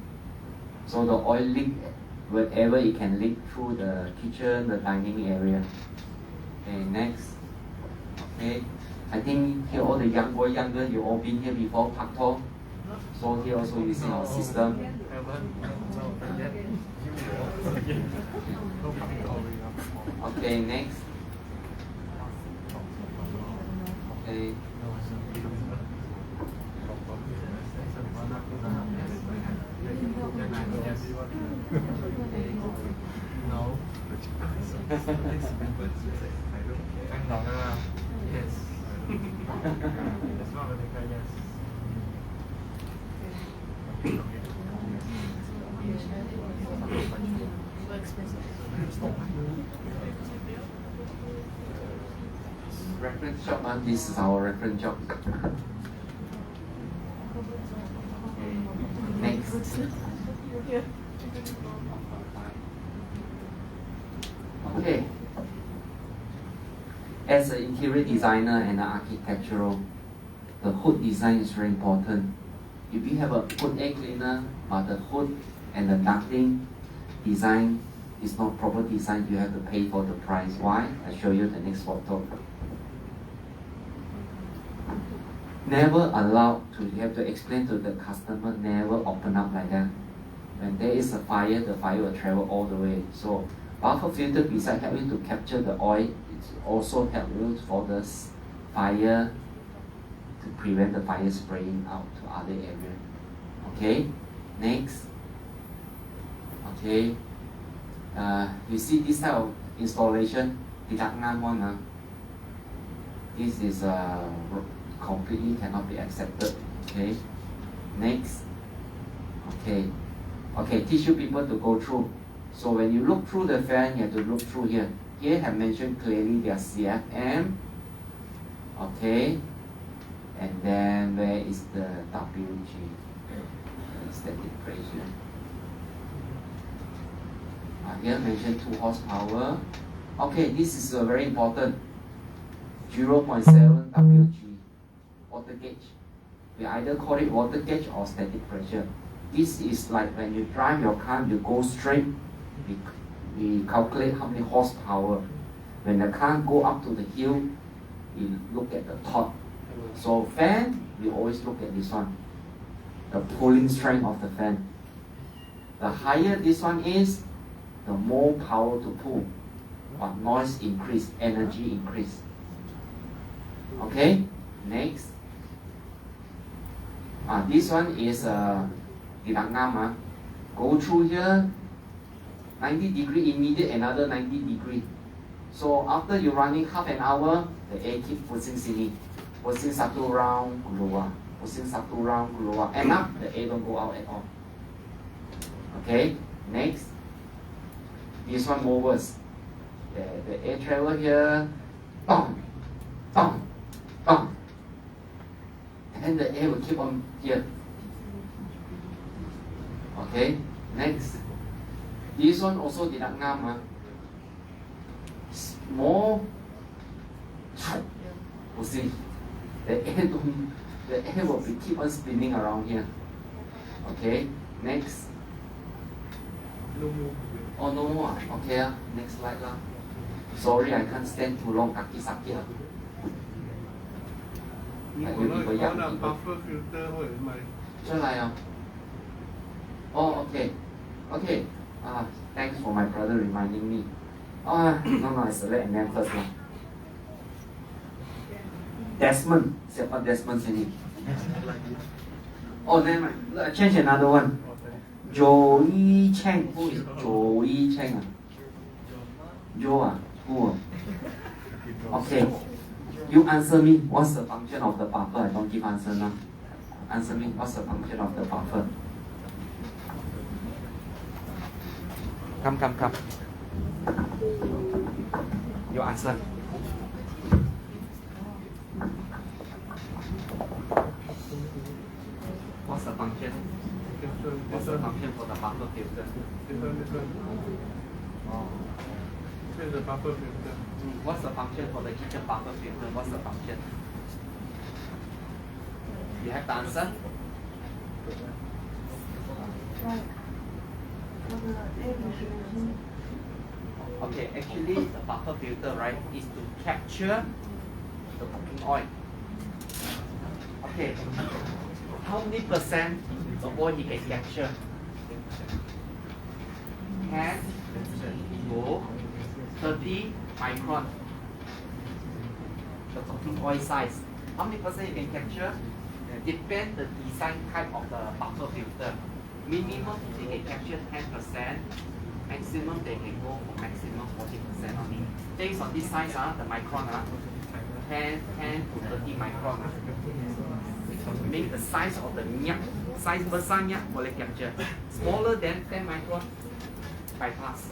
so the oil leak wherever it can leak through the kitchen, the dining area. Okay, next. Okay, I think here all the young boy, young girl, you all been here before, Pak Tho. So here also using our system. Okay, next. Okay. No. Yes. That's not really fair, yes. Reference job, and this is our reference job. Okay. Next. Okay. As an interior designer and an architectural, the hood design is very important. If you have a hood air cleaner, but the hood and the ducting design is not proper design, you have to pay for the price. Why? I'll show you the next photo. Never allowed to, you have to explain to the customer, never open up like that. When there is a fire, the fire will travel all the way. So buffer filter, besides helping to capture the oil, it also helps you for the fire, to prevent the fire spraying out to other areas. Okay, next. Okay, you see this type of installation, this is completely cannot be accepted. Okay, next. Okay, teach you people to go through. So when you look through the fan, you have to look through here. Here have mentioned clearly their CFM. Okay, and then where is the WG? Static pressure. Here mentioned 2 horsepower. Okay, this is very important. 0.7 WG. Water gauge. We either call it water gauge or static pressure. This is like when you drive your car, you go straight, we calculate how many horsepower. When the car go up to the hill, we look at the top. So fan, we always look at this one, the pulling strength of the fan. The higher this one is, the more power to pull, but noise increase, energy increase. Okay, next. This one is go through here, 90 degree immediate, another 90 degree. So after you running half an hour, the air keep pushing sini, pushing satu round keluar, pushing satu round keluar. End up the air don't go out at all. Okay, next. This one more worse. The air travel here, bang, bang, bang, and the air will keep on here. Okay, next. This one also tidak ngam. More pushing. The air will be keep on spinning around here. Okay, next. Oh, no more. Okay, next slide lah. Sorry, I can't stand too long. Kaki sakit. 你係講要個人啦 buffer filter 開嚟咪。出嚟啊！哦，OK，thanks for my brother reminding me. No, I select and then first lah. Desmond, siapa Desmond sini? Oh, never mind. Change another one. Joey Cheng. Who is Joey Cheng? Joe? Who? Okay. You answer me. What's the function of the buffer? I don't give answer now. Answer me. What's the function of the buffer? Come. You answer. What's the function? What's the function for the buffer filter? This one. Oh. This is the buffer filter. What's the function for the kitchen buffer filter? What's the function? You have the answer? Okay, actually the buffer filter, right, is to capture the cooking oil. Okay, how many percent of oil he can capture? 10 to 30 micron. The cooking oil size. How many percent you can capture? Depend the design type of the buffer filter. Minimum they can capture 10%. Maximum they can go for maximum 40% only. Based on this size, the micron, 10 to 30 micron. Make the size of the nyak, size besar nyak boleh capture. Smaller than 10 micron, bypass.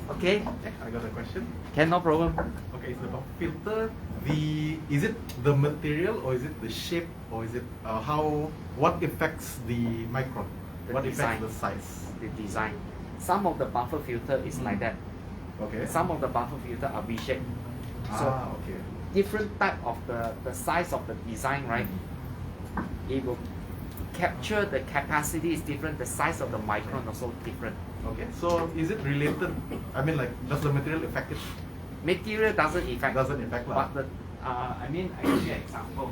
Okay? I got a question. Can, no problem. Okay, so the filter, is it the material or is it the shape or is it what affects the micron? The What design. affects the size? The design. Some of the buffer filter is like that. Okay. Some of the buffer filter are V-shaped. So Okay. different type of the size of the design, right? It will capture the capacity is different. The size of the micron also different. Okay. So is it related? I mean, like, does the material affect it? Material doesn't affect. Doesn't affect lah. But I give you an example.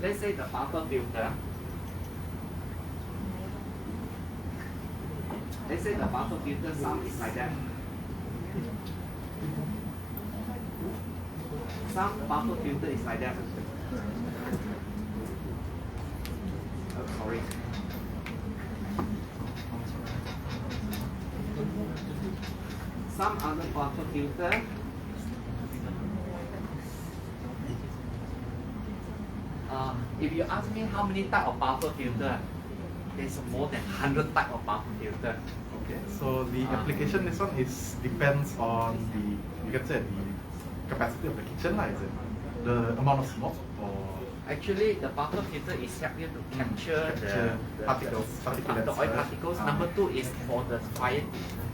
Let's say the buffer filter. Let's say the buffer filter some is like that. Some buffer filter is like that. Oh, sorry. Some other buffer filter if you ask me how many type of buffer filter, there's more than 100 type of buffer filter. Okay. So the application this one is depends on you can say the capacity of the kitchen, is it? The amount of smoke or Actually, the buffer filter is help you to capture the particles, the oil particles. Number two is for the fire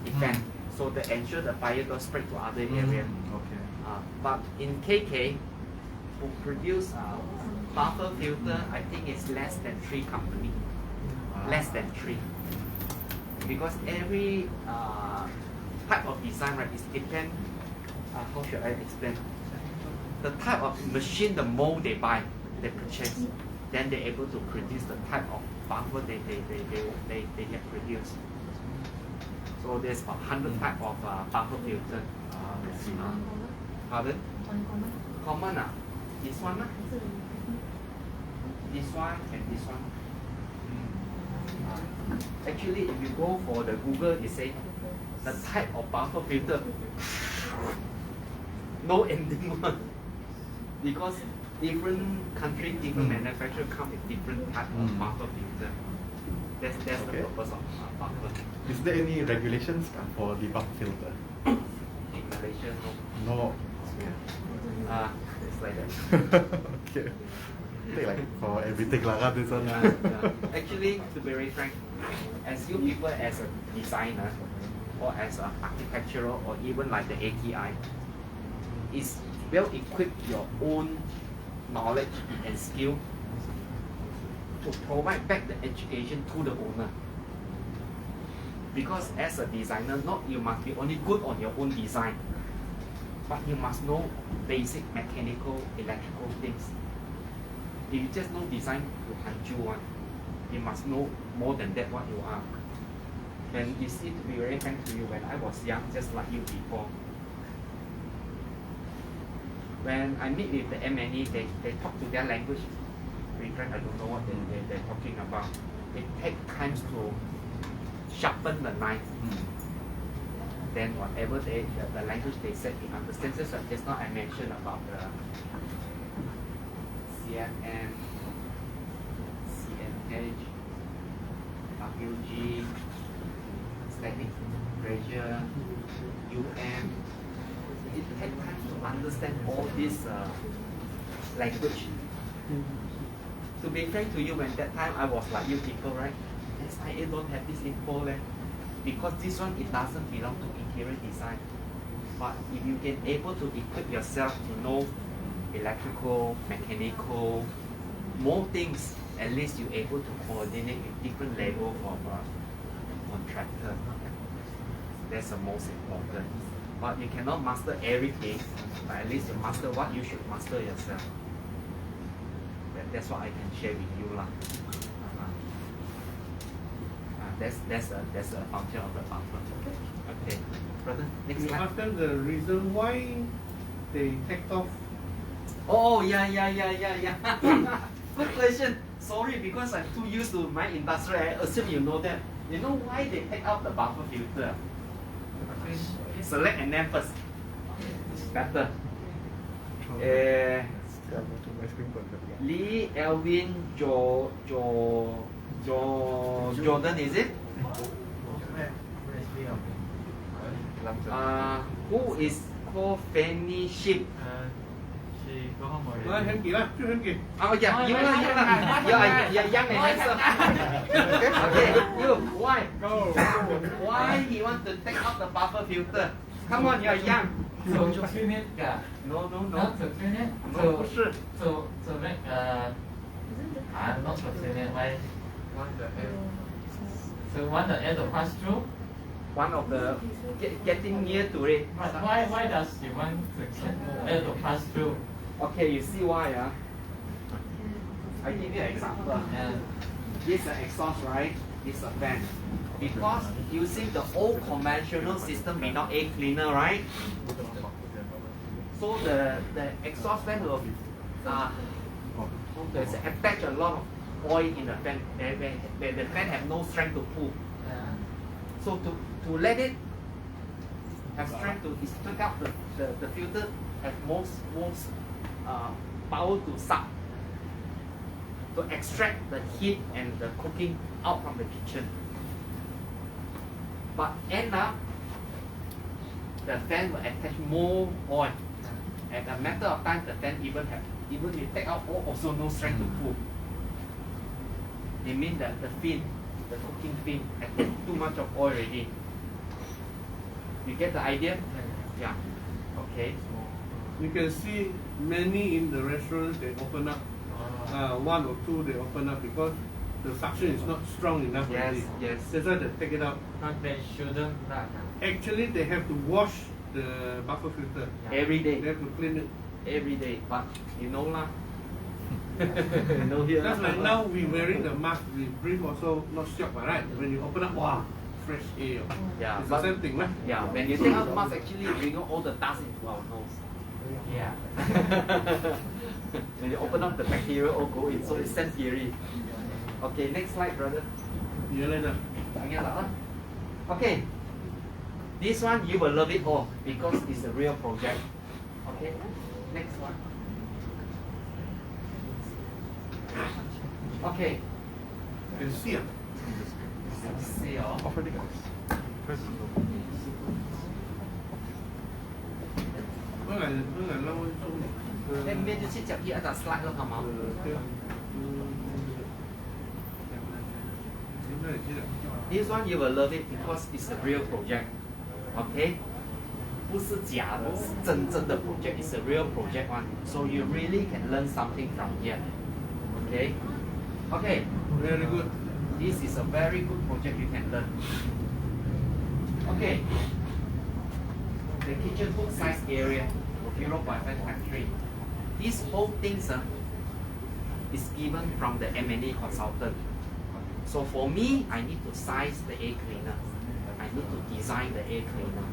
event, so to ensure the fire don't spread to other area. Okay. But in KK, who produce buffer filter, I think it's less than 3 company. Less than 3. Because every type of design, right, is depend. How should I explain? The type of machine, the mold they buy, they purchase, then they're able to produce the type of buffer they can produce. So there's about 100 type of buffer filter. I see. Pardon? Common this one this one and this one. Actually, if you go for the Google, it say the type of buffer filter, no ending one. Because different country, different manufacturer come with different type of buffer filter. That's the purpose of buffer. Is there any regulations for the buffer filter? In Malaysia, no. No. It's like that. Okay. Take like for everything lah, this one. Actually, to be very frank, as you people as a designer or as an architectural or even like the ATI, is well equip your own knowledge and skill to provide back the education to the owner. Because as a designer, not you must be only good on your own design, but you must know basic mechanical, electrical things. If you just know design, you hanju one. You must know more than that what you are. And you see, to be very frank to you, when I was young, just like you before, when I meet with the M&E, they talk to their language. In fact, I don't know what they're talking about. It takes time to sharpen the knife. Then whatever the language they said, he understands. Just now I mentioned about the CMM, CMH, WG, static pressure, it takes time to understand all this language. To be frank to you, when that time I was like you people, right? SIA don't have this info because this one, it doesn't belong to interior design. But if you can able to equip yourself to know electrical, mechanical, more things, at least you're able to coordinate with different level of contractor. That's the most important. But you cannot master everything, but at least you master what you should master yourself. That's what I can share with you lah. That's a function of the buffer. Okay, brother, next You slide. ask them the reason why they take off. Oh, yeah. Good question. Sorry, because I'm too used to my industry, I assume you know that. You know why they take out the buffer filter? Select an name first. Better. Lee, Elvin, Jordan, is it? Who is called Fanny Ship? Hem Kỳ lah, chú Hem Kỳ. Oh yeah, you are young and handsome. Okay, you, why? Why he want to take out the buffer filter? Come on, you are young. So to clean it, No. not to clean it. No, 不是。 To make not to clean it. Why? So want the air to pass through. One of the getting near to it. But why does he want the air to pass through? Okay, you see why? I give you an example. This is an exhaust, right? This is a fan. Because using the old conventional system without air cleaner, right? So the exhaust fan will attach a lot of oil in the fan. Where the fan have no strength to pull. So to let it have strength to take out the filter, have most power to suck, to extract the heat and the cooking out from the kitchen. But end up, the fan will attach more oil. At a matter of time, the fan even you take out oil, also no strength to pull. It means that the fin, the cooking fin, attach too much of oil already. You get the idea? Yeah. Okay. You can see many in the restaurants, they open up. One or two they open up because the suction is not strong enough already. Yes. That's why they take it out. But they shouldn't. Actually, they have to wash the buffer filter. Every day. They have to clean it. Every day. But you know lah. No here. Just like now we wearing the mask, we breathe also not shock, right? When you open up, wow, fresh air. Yeah, It's but- the same thing, right? Yeah, when you take out the mask, actually you bring all the dust into our nose. Yeah. When you open up, the bacteria all go in, so it's sense theory. Okay, next slide, brother. You like that? Okay, this one you will love it all because it's a real project. Okay, next one. Okay, You can see it. see Mới là lâu hơn xuống này. em biết chứ chậm kia là slide luôn hả mà? This one you will love it because it's a real project. Okay? 不是假的，是真正的 project. It's a real project one. So you really can learn something from here. Okay? Okay. Very good. This is a very good project you can learn. Okay. The kitchen hook size area, 0.5 times 3. These whole things, is given from the M&A consultant. So for me, I need to size the air cleaner. I need to design the air cleaner.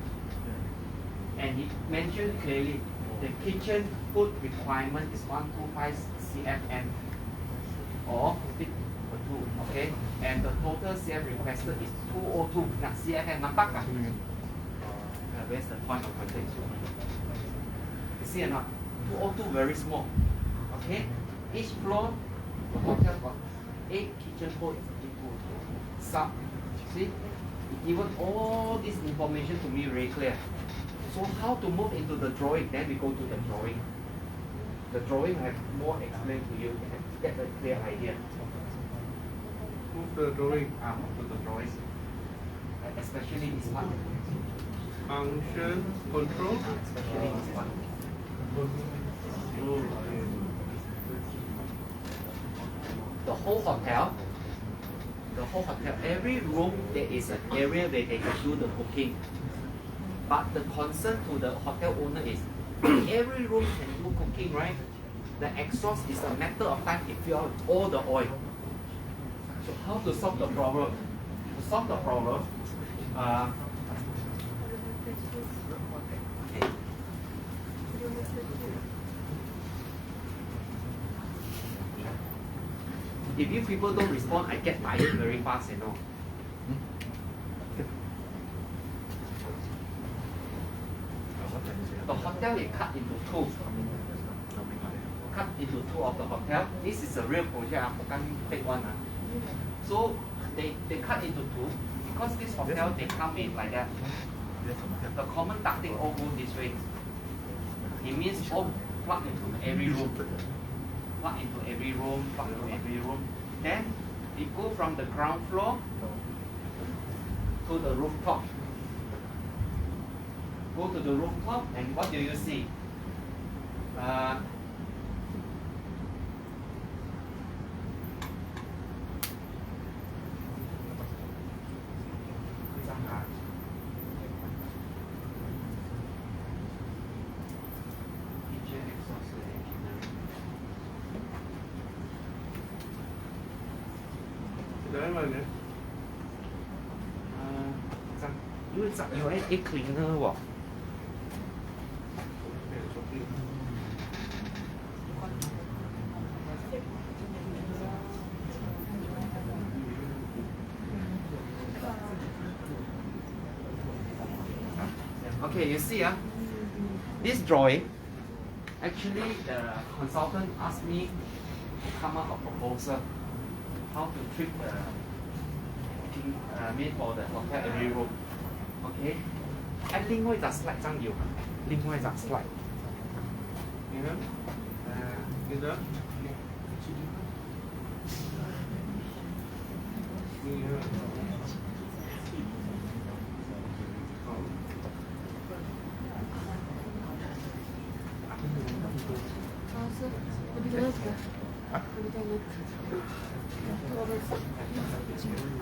And it mentioned clearly, the kitchen foot requirement is 125 CFM or 2, okay? And the total CF requested is 202. Now CFM nampak tak? Where's the point of contact? You see or not? 202 very small. Okay? Each floor, the hotel got 8 kitchen foot into sub. See? It given all this information to me very clear. So how to move into the drawing? Then we go to the drawing. The drawing have more explained to you and get a clear idea. Move the drawing. Move to the drawing. Especially this one. Function, control. Especially this one. The whole hotel, every room there is an area where they can do the cooking. But the concern to the hotel owner is every room can do cooking, right? The exhaust is a matter of time if you have all the oil. So how to solve the problem? To solve the problem, if you people don't respond, I get tired very fast, you know. The hotel is cut into 2. Cut into 2 of the hotel. This is a real project, I can't take one. So they cut into 2 because this hotel they come in like that. The common ducting all go this way. It means all plug into every room. Plug into every room, plug into every room. Then we go from the ground floor to the rooftop. Go to the rooftop and what do you see? You air cleaner喎. Okay, you see, this drawing, actually the consultant asked me to come up a proposal how to treat the made for the hotel every room. Okay? 另外一隻 slide 真要，另外一隻 slide。你呢？你的？你呢？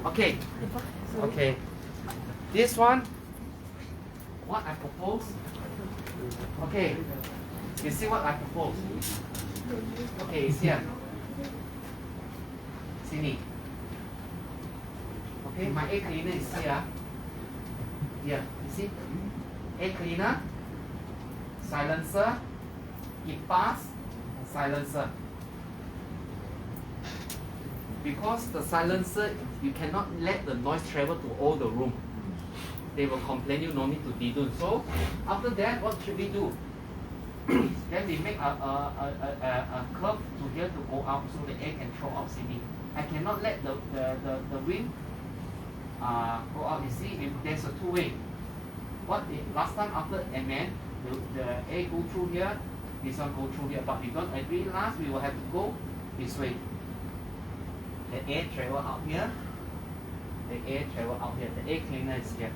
Okay. Okay. This one, what I propose. Okay. You see what I propose? Okay, it's here. Sini. Okay, my air cleaner is here. Here, you see? Air cleaner, silencer, kipas, silencer. Because the silencer, you cannot let the noise travel to all the room. They will complain you no need to dedune. So after that, what should we do? Then we make a curve to here to go out so the air can throw out CD. I cannot let the wind go out. You see, if there's a two-way. Last time after MN, the air go through here, this one go through here. But we don't agree last, we will have to go this way. The air travel out here. The air travel out here. The air cleaner is here.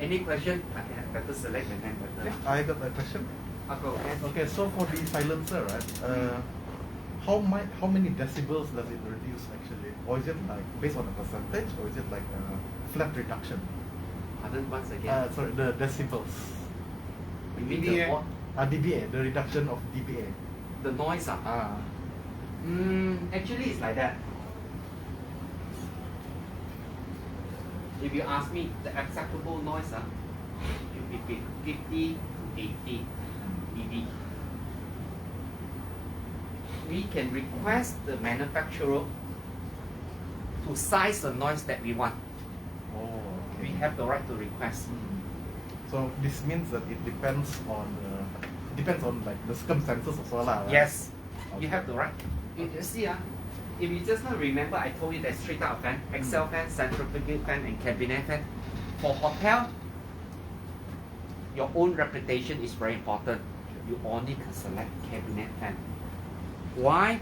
Any question? I can better select and then better. I got a question. I'll go ahead. Okay, so for the silencer, right? How many decibels does it reduce actually? Or is it like based on a percentage, or is it like a flat reduction? Pardon once again. Sorry, the decibels. mean DBA. the what? DBA, the reduction of DBA. The noise. Actually, it's like that. If you ask me, the acceptable noise should be between 50 to 80 dB. We can request the manufacturer to size the noise that we want. Oh, We okay. have the right to request. So this means that it depends on like the circumstances also lah, right? Yes, you have the right. You see, if you just now remember, I told you there's three types of fan: Excel fan, centrifugal fan, and cabinet fan. For hotel, your own reputation is very important. You only can select cabinet fan. Why?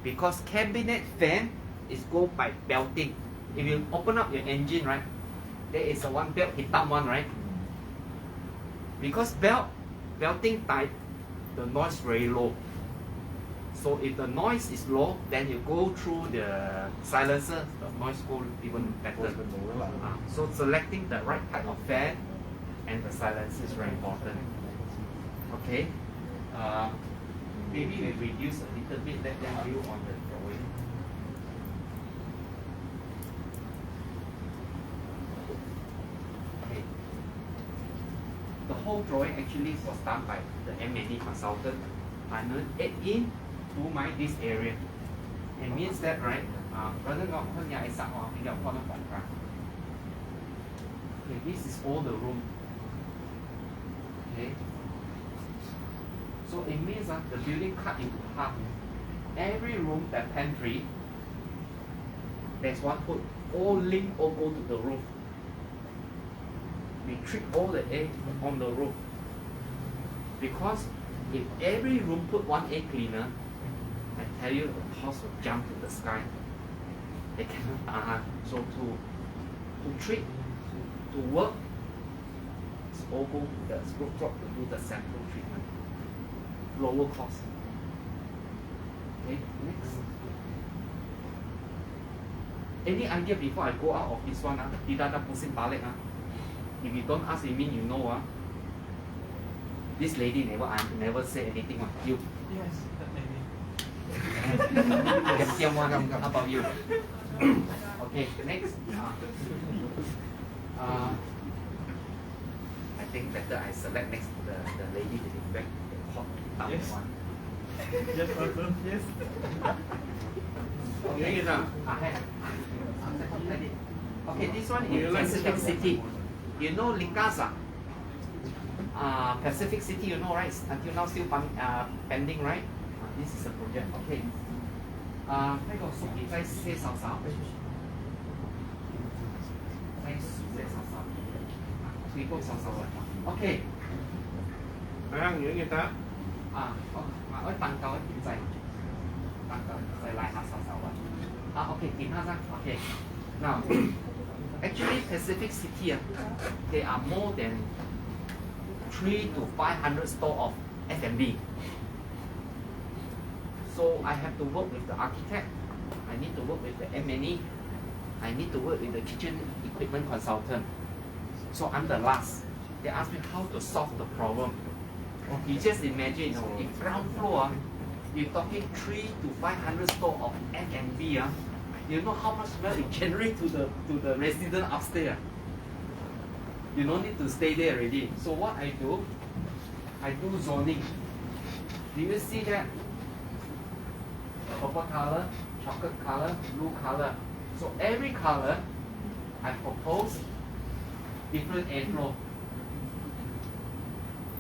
Because cabinet fan is go by belting. If you open up your engine, right, there is a one belt hit up one, right? Because belting type, the noise very low. So if the noise is low, then you go through the silencer, the noise go even better. So selecting the right type of fan and the silencer is very important. Okay. Maybe we reduce a little bit, let them view on the drawing. Okay. The whole drawing actually was done by the M&E consultant. I know it in to my this area. It means that, right? Okay, this is all the room. Okay. So it means the building cut into half. Every room, that pantry, there's one put all link all go to the roof. We treat all the air on the roof. Because if every room put one air cleaner, I tell you the cost will jump to the sky. They cannot so to treat, to work, it's all go to the rooftop to do the sample treatment. Lower cost. Okay, next. Any idea before I go out of this one? Tidak ada pusing balik. If you don't ask, it mean you know. This lady never say anything. You. Yes, that lady. How about you? Okay, next. I think better I select next to the lady to the back. Yes. One. Yes, also. Yes. Okay, this one is Pacific City. You know Linkasa? Pacific City, you know, right? Until now still pending, right? This is a project. Okay. 呢個屬於再些少少，再些少少，推高少少嘅。OK。樣嘢得。我等夠一點掣，等夠再拉下手手啊。OK， 點下先。OK。Now, actually Pacific City, there are more than 300 to 500 stores of F&B. So I have to work with the architect, I need to work with the M&E, I need to work with the kitchen equipment consultant. So I'm the last. They ask me how to solve the problem. You just imagine, if ground floor, you're talking 300 to 500 stores of F&B, you know how much smell it generates to the resident upstairs. You don't need to stay there already. So what I do zoning. Do you see that? Purple color, chocolate color, blue color. So every color, I propose different airflow.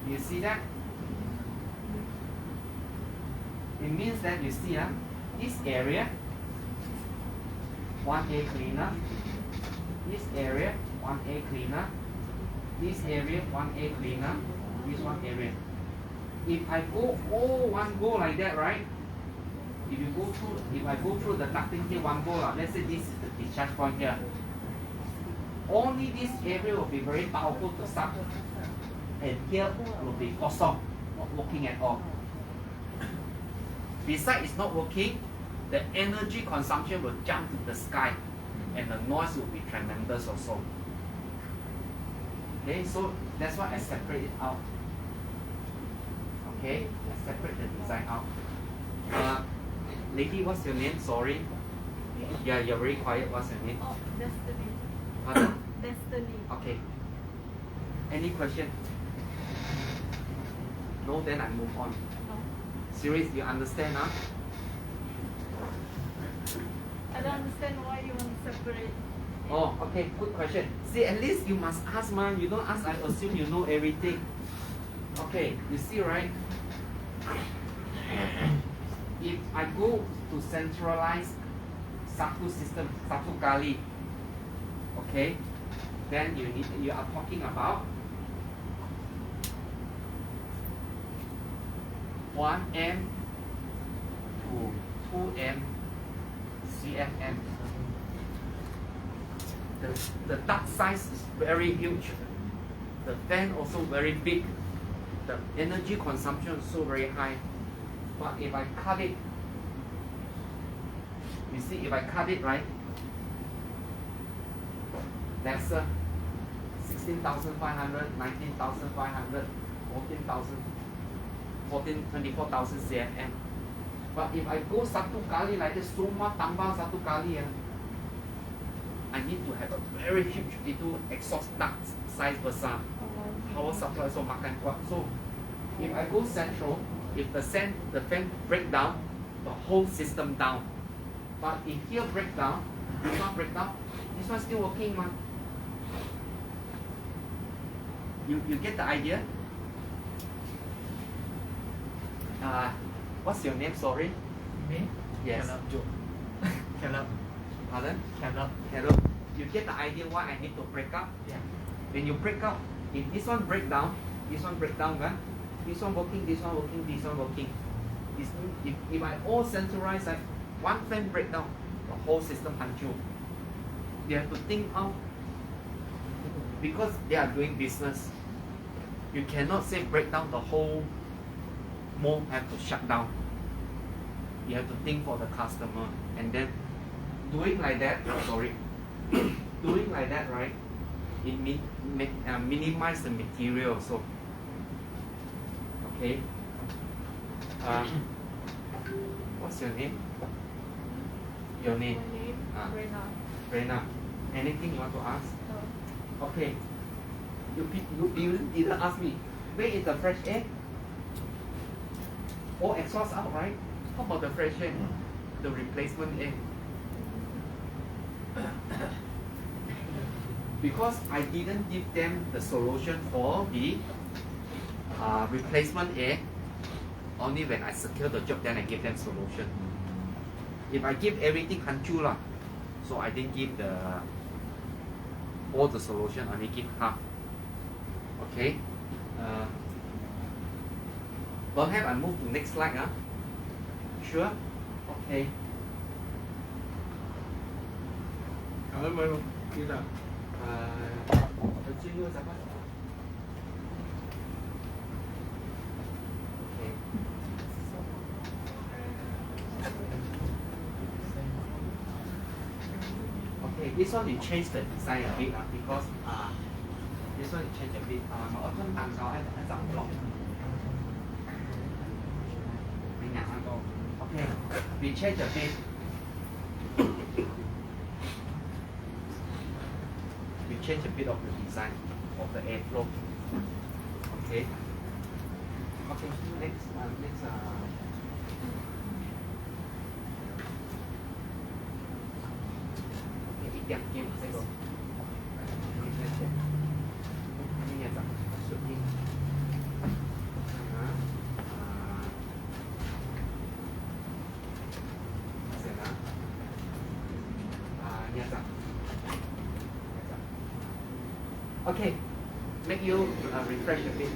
You see that? It means that you see this area, one air cleaner, this area, one air cleaner, this area, one air cleaner, this one area. If I go all one go like that, right? If I go through the ducting here one go, let's say this is the discharge point here. Only this area will be very powerful to suck, and here will be also not working at all. Besides it's not working, the energy consumption will jump to the sky, and the noise will be tremendous also. Okay, so that's why I separate it out. Okay, let's separate the design out. Lady, what's your name? Sorry. Yeah, you're very quiet. What's your name? Oh, Destiny. Pardon? Destiny. Okay. Any question? No, then I move on. No. Serious, you understand, huh? I don't understand why you want to separate. Oh, okay, good question. See, at least you must ask, man. You don't ask, I assume you know everything. Okay, you see, right? If I go to centralized satu system, satu kali, okay, then you are talking about 1M to 2M CFM. The duct size is very huge. The fan also very big. The energy consumption is so very high. But if I cut it, you see, if I cut it right, lesser, 16,500, 19,500, 24,000 CFM. But if I go satu kali like this, semua tambah satu kali, I need to have a very huge itu exhaust duct size besar. Power supply so makan kuat. So if I go central, if the fan break down, the whole system down. But if here break down, this one break down, this one still working, man. You get the idea? What's your name? Sorry. Me? Yes. Caleb. Pardon? Caleb. Hello. You get the idea why I need to break up? Yeah. When you break up, if this one break down, kan? This one working, this one working, this one working. If I all centralize, like one fan break down, the whole system hancur. They have to think of, because they are doing business, you cannot say break down the whole mall have to shut down. You have to think for the customer, and then doing like that, doing like that, right? It minimize the material. So, okay. What's your name? Your name? My name, Rena. Rena. Anything you want to ask? No. Okay. You didn't ask me. Where is the fresh air? All exhaust out, right? How about the fresh air? The replacement air. Because I didn't give them the solution for the replacement air. Only when I secure the job, then I give them solution. If I give everything hancur lah, so I didn't give all the solution. I only give half. Okay. Perhaps I move to next slide. Sure. Okay. Okay, this one you change the design a bit because this one you change a bit. Okay, we change a bit. We change a bit of the design of the airflow. Okay. Okay. Next. Okay, give us a go. Okay, make you refresh a bit.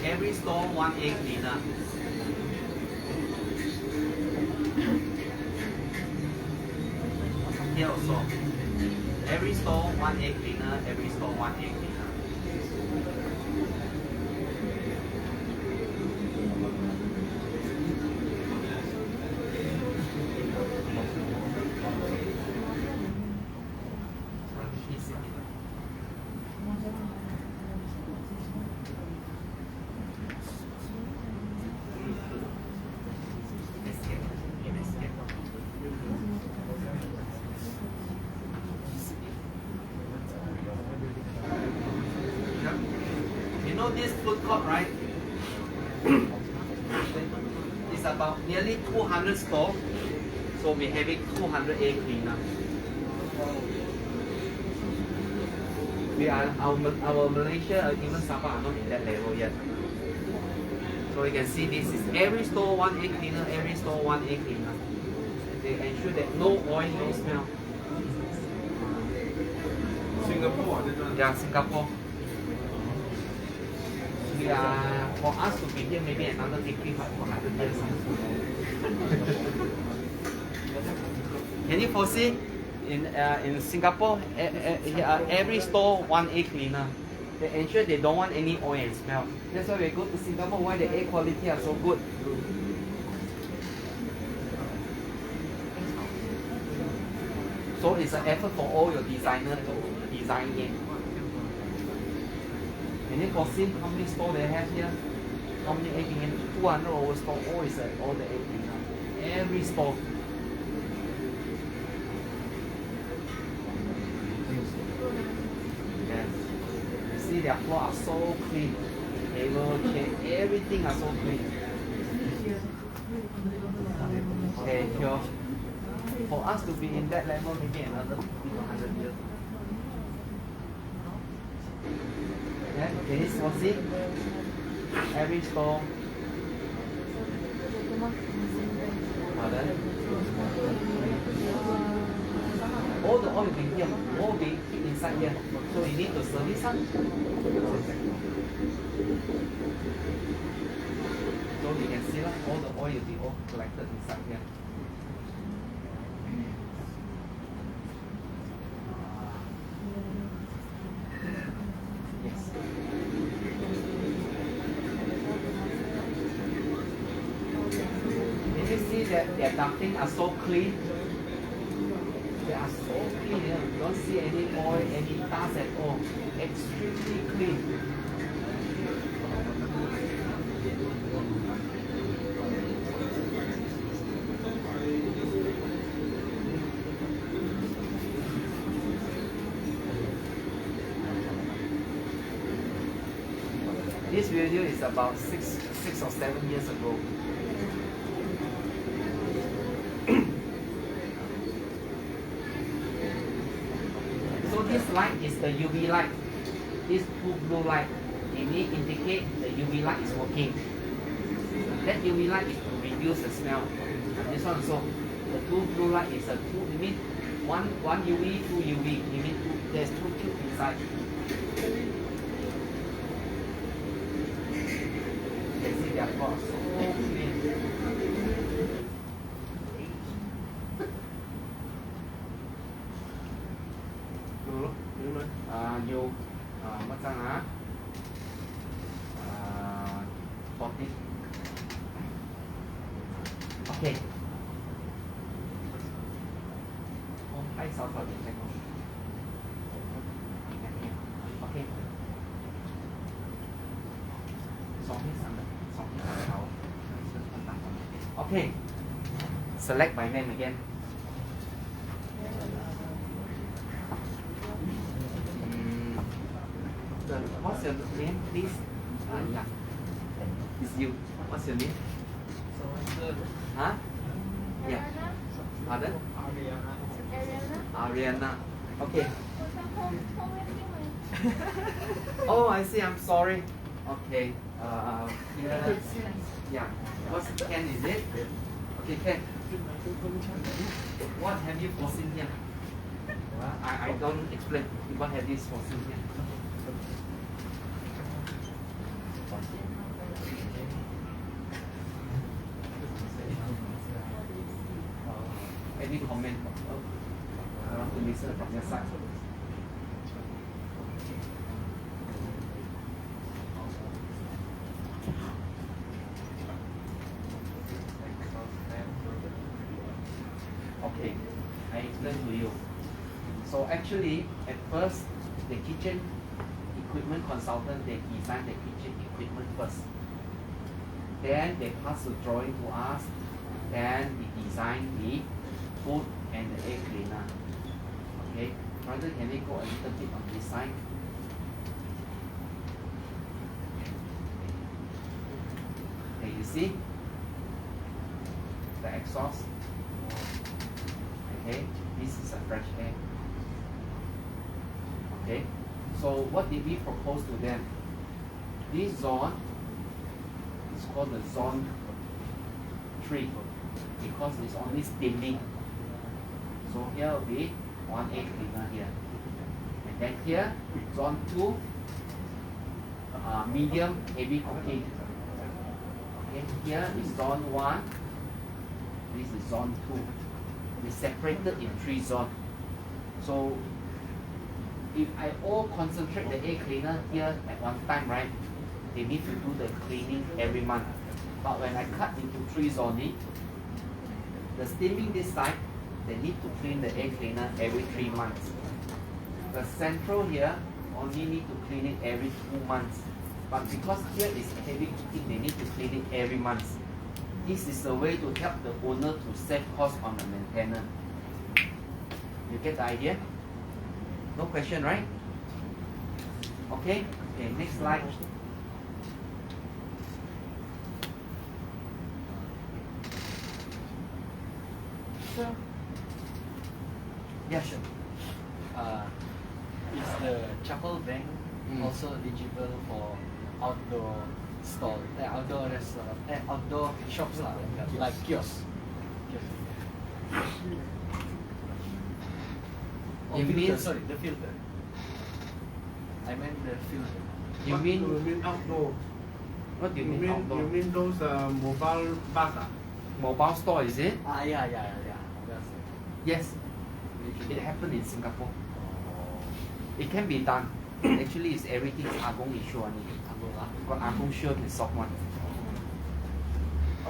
every store one air cleaner. Here also, every store one air cleaner, every store one air cleaner. You know this food court, right? It's about nearly 200 stores, so we're having 200 air cleaner. We are our Malaysia, even Sabah are not in that level yet. So you can see this is every store one air cleaner, every store one air cleaner. They ensure that no oil, no smell. Singapore, Yeah, Singapore. We are, for us to be here maybe another 50 for 100 years. Can you foresee in Singapore, every store one air cleaner. They ensure they don't want any oil and smell. That's why we go to Singapore, why the air quality are so good. So it's an effort for all your designers to design it. Can you foresee how many stores they have here? How many air cleaner? 200 over store, all is all the air cleaner. Every store. Yes. You see their floor are so clean. Table, chair, everything are so clean. Okay, here. For us to be in that level, maybe another 50 to 100 years. Yeah, can you foresee? Every store. Pardon? All the oil will be here, all will be inside here. So you need to service some. So you can see all the oil will be all collected inside here. Yes. Can you see that their ducting are so clean? They are so clean, you don't see any oil, any dust at all. Extremely clean. This video is about six or 7 years ago. So this light is the UV light. This two blue light, it may indicate the UV light is working. That UV light is to reduce the smell. This one also, the two blue light is a two. You mean one UV, two UV. You mean there's two tubes inside. You can see their floor so clean. Nhiều mất răng á 40. Okay. Hãy sau thời điểm tranh. Okay. Okay. Select my name again. What's your name, please? Yeah. It's you. What's your name? Huh? Yeah. Pardon? Ariana. Okay. Oh, I see. I'm sorry. Okay. Yeah. What's Ken? Is it? Okay, Ken. What have you foreseen here? I don't explain. What have you foreseen here? any comment? I want to listen from your side. Okay, I explain to you. So actually, at first, the kitchen equipment consultant, they design the kitchen equipment first. Then they pass the drawing to us. Then we design the food and the air cleaner. Okay, brother, can we go a little bit on this side? Okay, you see the exhaust. Okay, this is a fresh air. Okay, so what did we propose to them? This zone is called the zone 3 because it's only steaming. So here will be one air cleaner here, and then here zone 2, medium heavy cooking. Okay, here is zone 1. This is zone 2. It's separated in 3 zones. So if I all concentrate the air cleaner here at one time, right, they need to do the cleaning every month. But when I cut into 3 zones, the steaming this side, they need to clean the air cleaner every 3 months. The central here only need to clean it every 2 months. But because here is heavy cooking, they need to clean it every month. This is a way to help the owner to save cost on the maintenance. You get the idea? No question, right? Okay? Okay, next slide. So, Yeah, sure. is the chapel bank also eligible for outdoor stall, outdoor restaurant, outdoor shops lah, like kiosks? Oh, You filter, mean- sorry, the filter. I meant the filter. You mean, outdoor? what do you mean outdoor? You mean those mobile bus? Mobile store, is it? Yeah. That's it. Yes. It happened in Singapore. It can be done. Actually, it's everything is Agong issue only. Got Agong sure can solve one.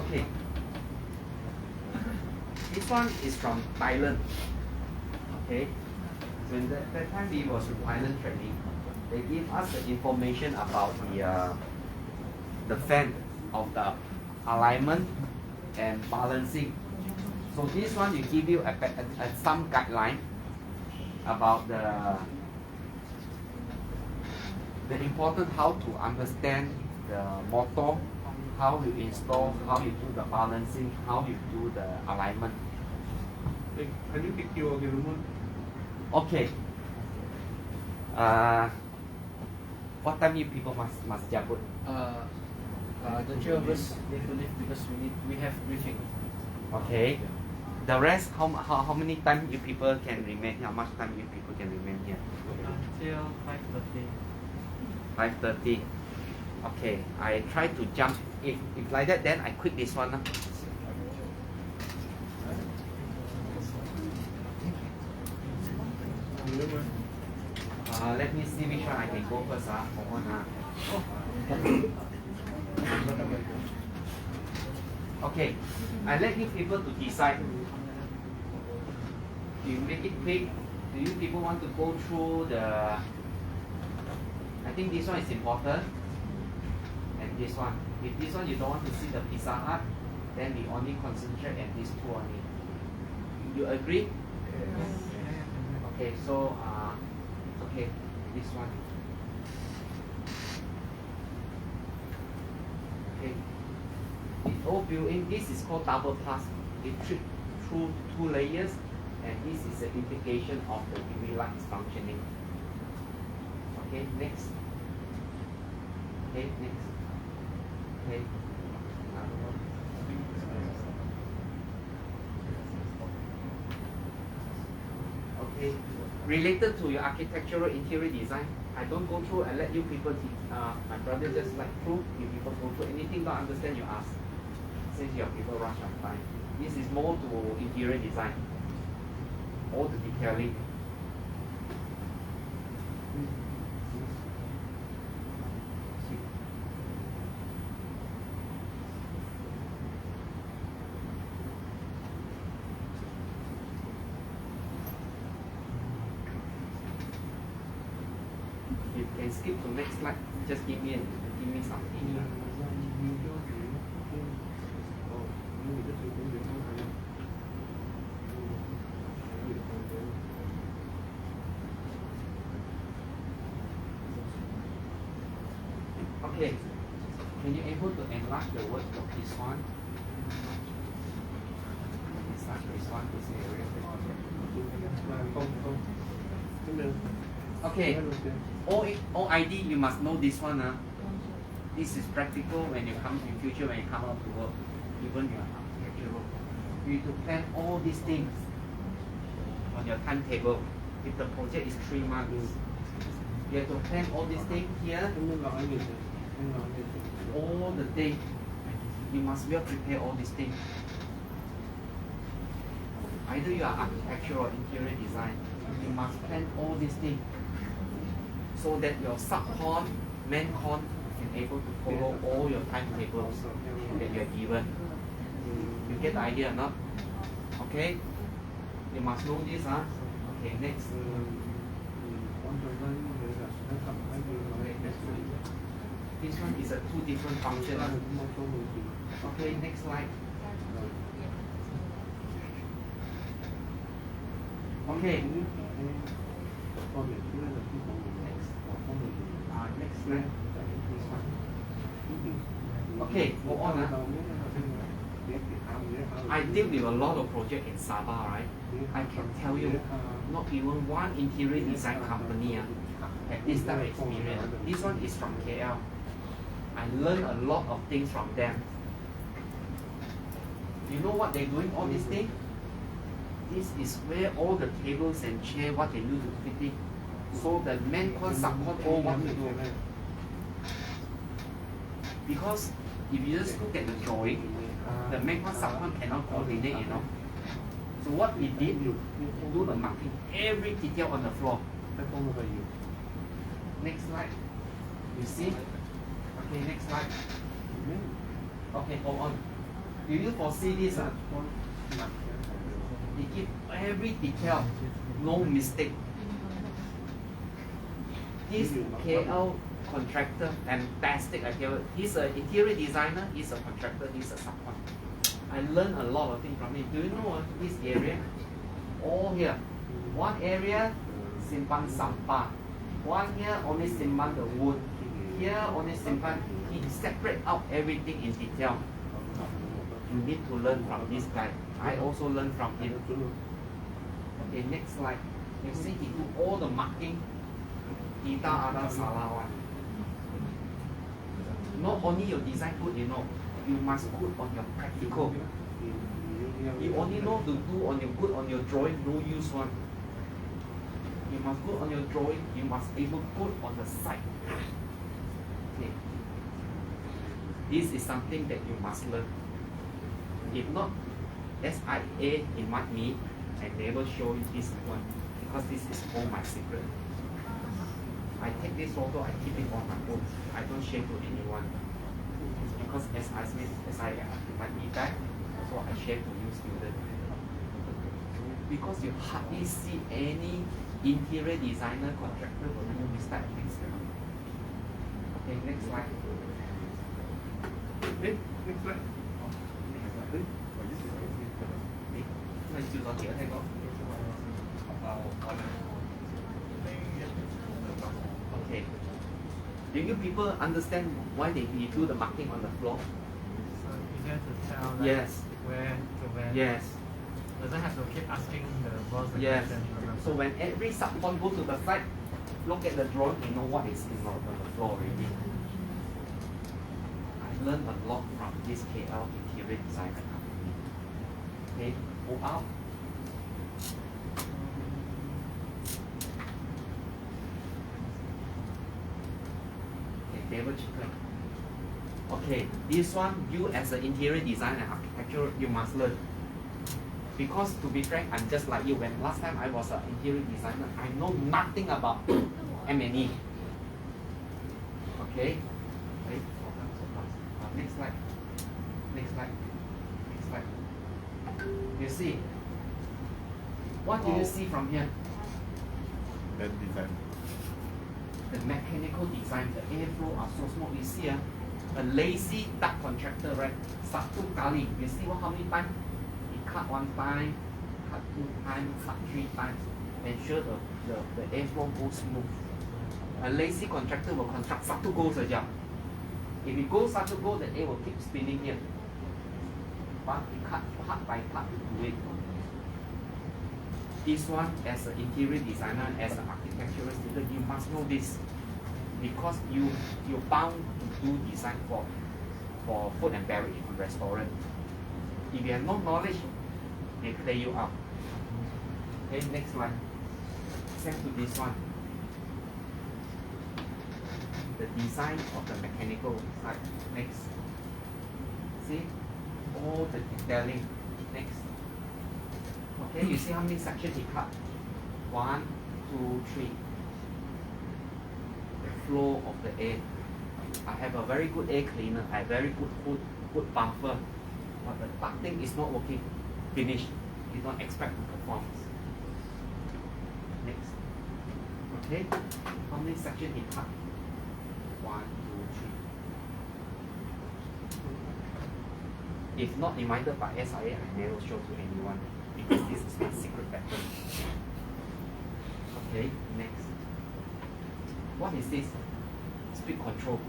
Okay. This one is from Thailand. Okay. When that time we was with Thailand training, they give us the information about the fan of the alignment and balancing. So this one will give you some guideline about the important how to understand the motor, how you install, how you do the balancing, how you do the alignment. Can you pick your remote? Okay. What time you people must jabut? The 3 of us need to leave because we have briefing. Okay. The rest, how many time you people can remain? How much time you people can remain here? Until 5:30. 5:30. Okay. I try to jump. If like that, then I quit this one. Let me see which one I can go first. Hold on. Okay. I let you people to decide. Do you make it quick? Do you people want to go through the? I think this one is important. And this one. If this one you don't want to see the Pizza Hut, then we only concentrate on these two only. You agree? Okay, so okay, this one. Okay. The old building, this is called double pass. It treat through 2 layers, and this is the indication of the UV light is functioning. Okay, next. Okay, next. Okay. Another one. Okay. Related to your architectural interior design, I don't go through and let you people, my brother just like through, you people go through anything don't understand you ask. Since your people rush on time. This is more to interior design. all the detailing. You can skip to next slide. Just give me something. Okay, can you able to enlarge the word of this one? Enlarge this one, this area. Okay, OID, you must know this one. This is practical when you come in future, when you come out to work, even your architectural. You need to plan all these things on your timetable. If the project is 3 months, you have to plan all these things here. All the day, you must well prepare all these things. Either you are architecture or interior design, you must plan all these things so that your subcon, main con can able to follow all your timetables that you are given. You get the idea or not? Okay? You must know this, huh? Okay, next. This one is a 2 different functions. Okay, next slide. Okay. Next slide. Okay, go on. I deal with a lot of projects in Sabah, right? I can tell you, not even one interior design company had this type of experience. This one is from KL. I learned a lot of things from them. You know what they're doing, all these things? This is where all the tables and chairs, what they do to fit it. So the main con, subcon, all what to do. Because if you just look at the drawing, the main con, subcon cannot coordinate, you know. So what we did, do the marking, every detail on the floor. Next slide. You see? Okay, next slide. Okay, hold on. Do you foresee this? They give every detail, no mistake. This KL contractor, fantastic. I tell you, he's an interior designer, he's a contractor, he's a subcon. I learned a lot of things from him. Do you know this area? All here. One area, simpan sampah. One here, only simpan the wood. Here, only simpan. He separate out everything in detail. You need to learn from this guy. I also learned from him. Okay, next slide. You see, he do all the marking. Kita ada salah one. Not only your design good, you know, you must good on your practical. You only know to do on your good on your drawing, no use one. You must good on your drawing, you must able good on the site. Okay. This is something that you must learn. If not, SIA invite me and never show you this one because this is all my secret. I take this photo, I keep it on my own. I don't share to anyone. Because SIA invite me back, so I share to you students. Because you hardly see any interior designer contractor will do this type of things. Okay, next slide. Next slide. Okay. Do you people understand why they do the marking on the floor? So you have to tell like, Yes. where to where. Yes. Doesn't have to keep asking the boss the Yes. question. So when every subcon go to the site, look at the drawing, you know what is on the floor already. I learned a lot from this KL interior designer company. Okay, go out. Okay, table chicken. Okay, this one, you as an interior designer and architecture, you must learn. Because to be frank, I'm just like you. When last time I was an interior designer, I know nothing about M&E. Okay? Wait, next slide. Next slide. Next slide. You see? What do you see from here? Then design. The mechanical design, the airflow are so small. You see, a lazy duct contractor, right? Satu kali. You see how many times? He cut one time, cut two times, cut three times. Ensure the airflow goes smooth. A lazy contractor will construct satu go saja. If it goes satu go, the air will keep spinning here. But he cut part by part to do it. This one, as an interior designer, as an architectural student, you must know this, because you're bound to do design for food and beverage and restaurant. If you have no knowledge, they play you out. Okay, next one. Same to this one. The design of the mechanical side. Next. See? All the detailing. Next. Okay, you see how many sections he cut? 1, 2, 3. The flow of the air. I have a very good air cleaner. I have very good buffer. But the ducting is not working. Finished. You don't expect to perform. Next. Okay, how many sections he cut? 1, 2, 3. If not reminded by SIA, I never show to anyone, because this is my secret pattern. Okay, next. What is this? Speed control.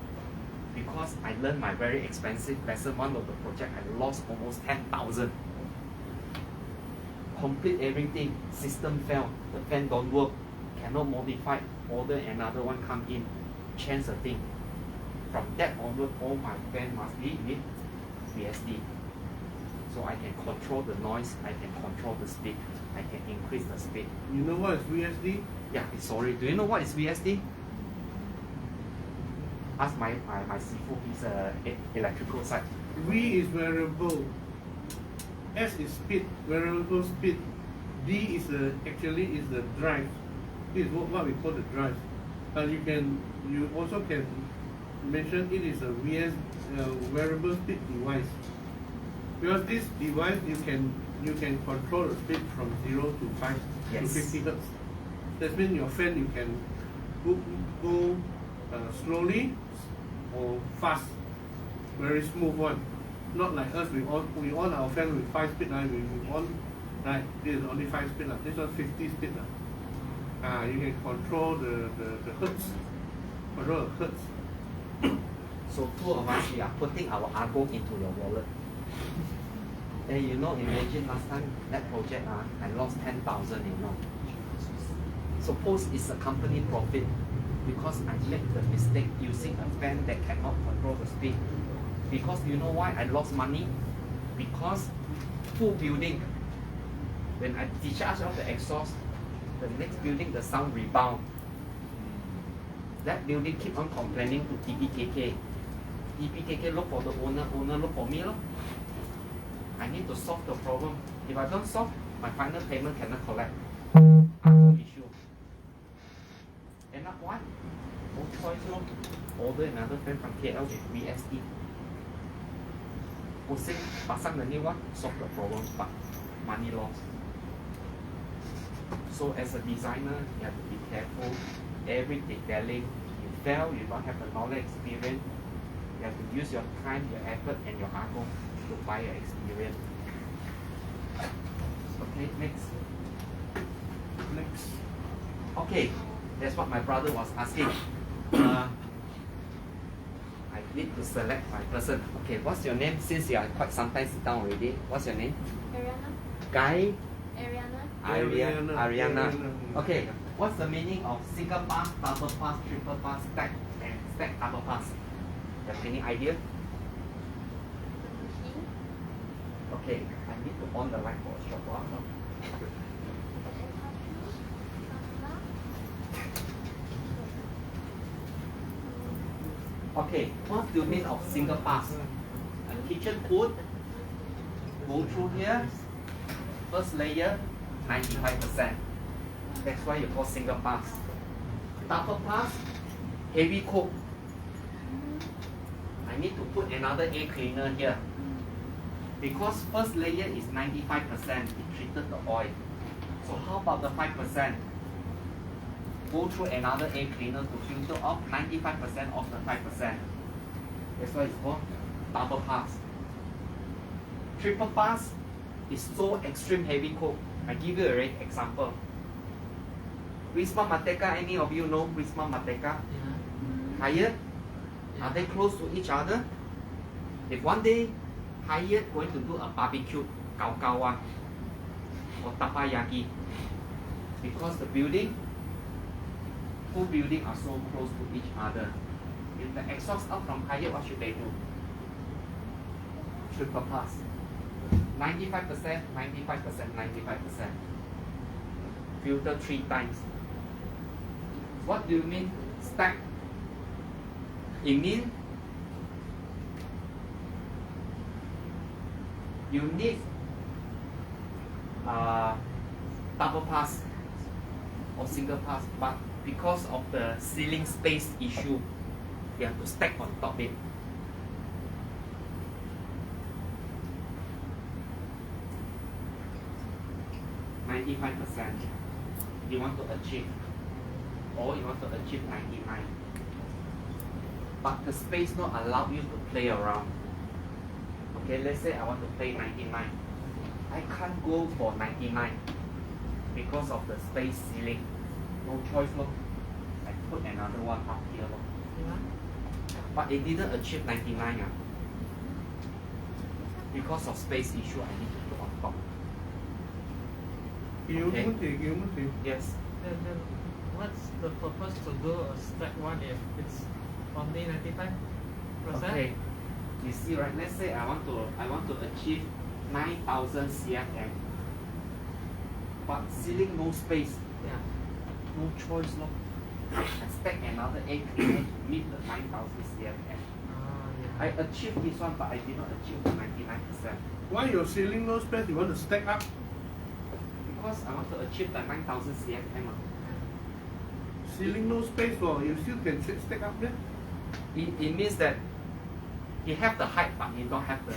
Because I learned my very expensive lesson, one of the project, I lost almost 10,000. Complete everything, system failed, the fan don't work, cannot modify, order another one come in, change the thing. From that onward, all my fan must be with VSD. So I can control the noise, I can control the speed, I can increase the speed. You know what is VSD? Yeah, sorry, do you know what is VSD? Ask my Sifu, he's electrical side. V is variable. S is speed, variable speed. D is actually the drive. This is what we call the drive. But you also can mention it is a variable speed device. Because this device you can control the speed from 0 to 5 to 50 Hz. That means your fan you can go slowly or fast, very smooth one. Not like us, we on our fan with 5 speed, we on, right? This is only 5 speed, this one 50 speed. You can control the hertz, control the hertz. So two of us, we are putting our argo into your wallet. And imagine last time that project, I lost 10,000, Suppose it's a company profit, because I made the mistake using a fan that cannot control the speed. Because you know why I lost money? Because full building, when I discharge out the exhaust, the next building the sound rebound. That building keep on complaining to TPKK. TPKK look for the owner look for me. I need to solve the problem. If I don't solve, my final payment cannot collect. Issue. End up what? No choice, order another fan from KL with VSD. Pusing, pasang the new one, solve the problem, but money loss. So as a designer, you have to be careful. Every detailing, you fail, you don't have the knowledge, experience. You have to use your time, your effort, and your argo to buy your experience. Okay, next. Okay, that's what my brother was asking. I need to select my person. Okay, what's your name? Since you are quite sometimes down already, what's your name? Ariana. Guy? Ariana. Ariana. Okay, what's the meaning of single pass, double pass, triple pass, stack, and stack double pass? You have any idea? Okay, I need to on the light for a short while. Okay, what's the meaning of single pass? A kitchen hood go through here, First layer, 95%. That's why you call single pass. Double pass, heavy coat. I need to put another air cleaner here. Because first layer is 95%, it treated the oil. So how about the 5%? Go through another air cleaner to filter off 95% of the 5%. That's why it's called double pass. Triple pass is so extreme heavy coat. I give you a example. Wisma Mateka, any of you know Wisma Mateka? Hyatt? Are they close to each other? If one day Hyatt going to do a barbecue, gao-gao or tapayaki, because the building, two buildings are so close to each other. If the exhaust out from Hyatt, what should they do? Triple pass. 95%, 95%, 95%. Filter 3 times. What do you mean stack? It means you need double pass or single pass, but because of the ceiling space issue, you have to stack on top it. %. You want to achieve, or you want to achieve 99. But the space not allow you to play around. Okay, let's say I want to play 99. I can't go for 99 because of the space ceiling. No choice, look. I put another one up here, look. But it didn't achieve 99. Because of space issue, I need to put on top. Okay. Yes. Then what's the purpose to do a stack one if it's only 95%? Okay. You see, right? Let's say I want to achieve 9,000 cfm, but ceiling no space. Yeah. No choice, no. I stack another 8 to meet the 9,000 cfm. Yeah. I achieved this one, but I did not achieve the 99%. Why your ceiling no space? You want to stack up? Because I want to achieve the 9,000 cfm. Ceiling no space, or you still can stack up there? It means that you have the height, but you don't have the.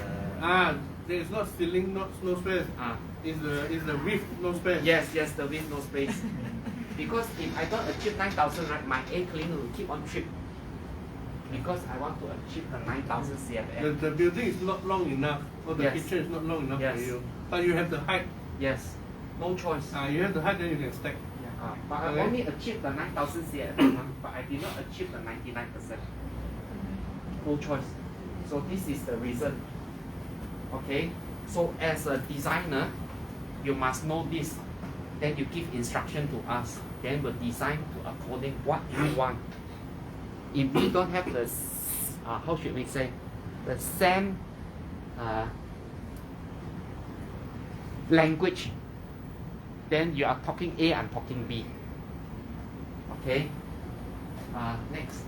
There is not ceiling, no space. Is the width no space? Yes, the width no space. Because if I don't achieve 9,000, right, my air cleaner will keep on trip. Because I want to achieve the 9,000 cfm. The building is not long enough, or the Yes. kitchen is not long enough Yes. for you. But you have the height. Yes, no choice. You have the height, then you can stack. But I only achieved the 9,000 cfm, but I did not achieve the 99%. No choice. So this is the reason. Okay. So as a designer, you must know this. Then you give instruction to us. Then we'll design to according what you want. If we don't have the, how should we say, the same language, then you are talking A, I'm talking B. Okay. Next.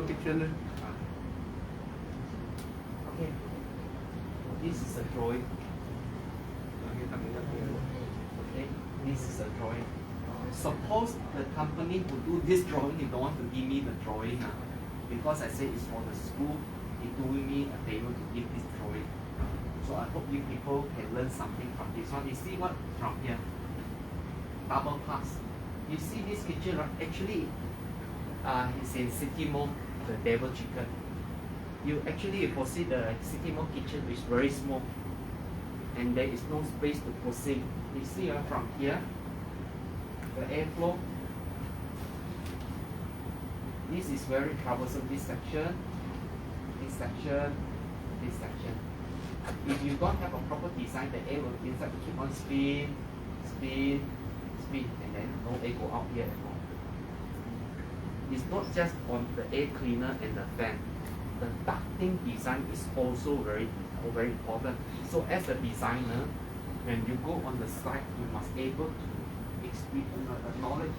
Kitchen. Okay. This is a drawing. Okay. This is a drawing. Suppose the company who do this drawing, they don't want to give me the drawing, because I say it's for the school, they doing me a favor to give this drawing. So I hope you people can learn something from this one. You see what from here? Double pass. You see this kitchen, right? Actually, it's in City Mall, the Devil Chicken. You actually foresee the City Mall kitchen is very small, and there is no space to proceed. You see from here, the airflow. This is very troublesome. This section, this section, this section. If you don't have a proper design, the air will inside to keep on spin, and then no air go out here at all. It's not just on the air cleaner and the fan. The ducting design is also very important. So as a designer, when you go on the site, you must able to knowledge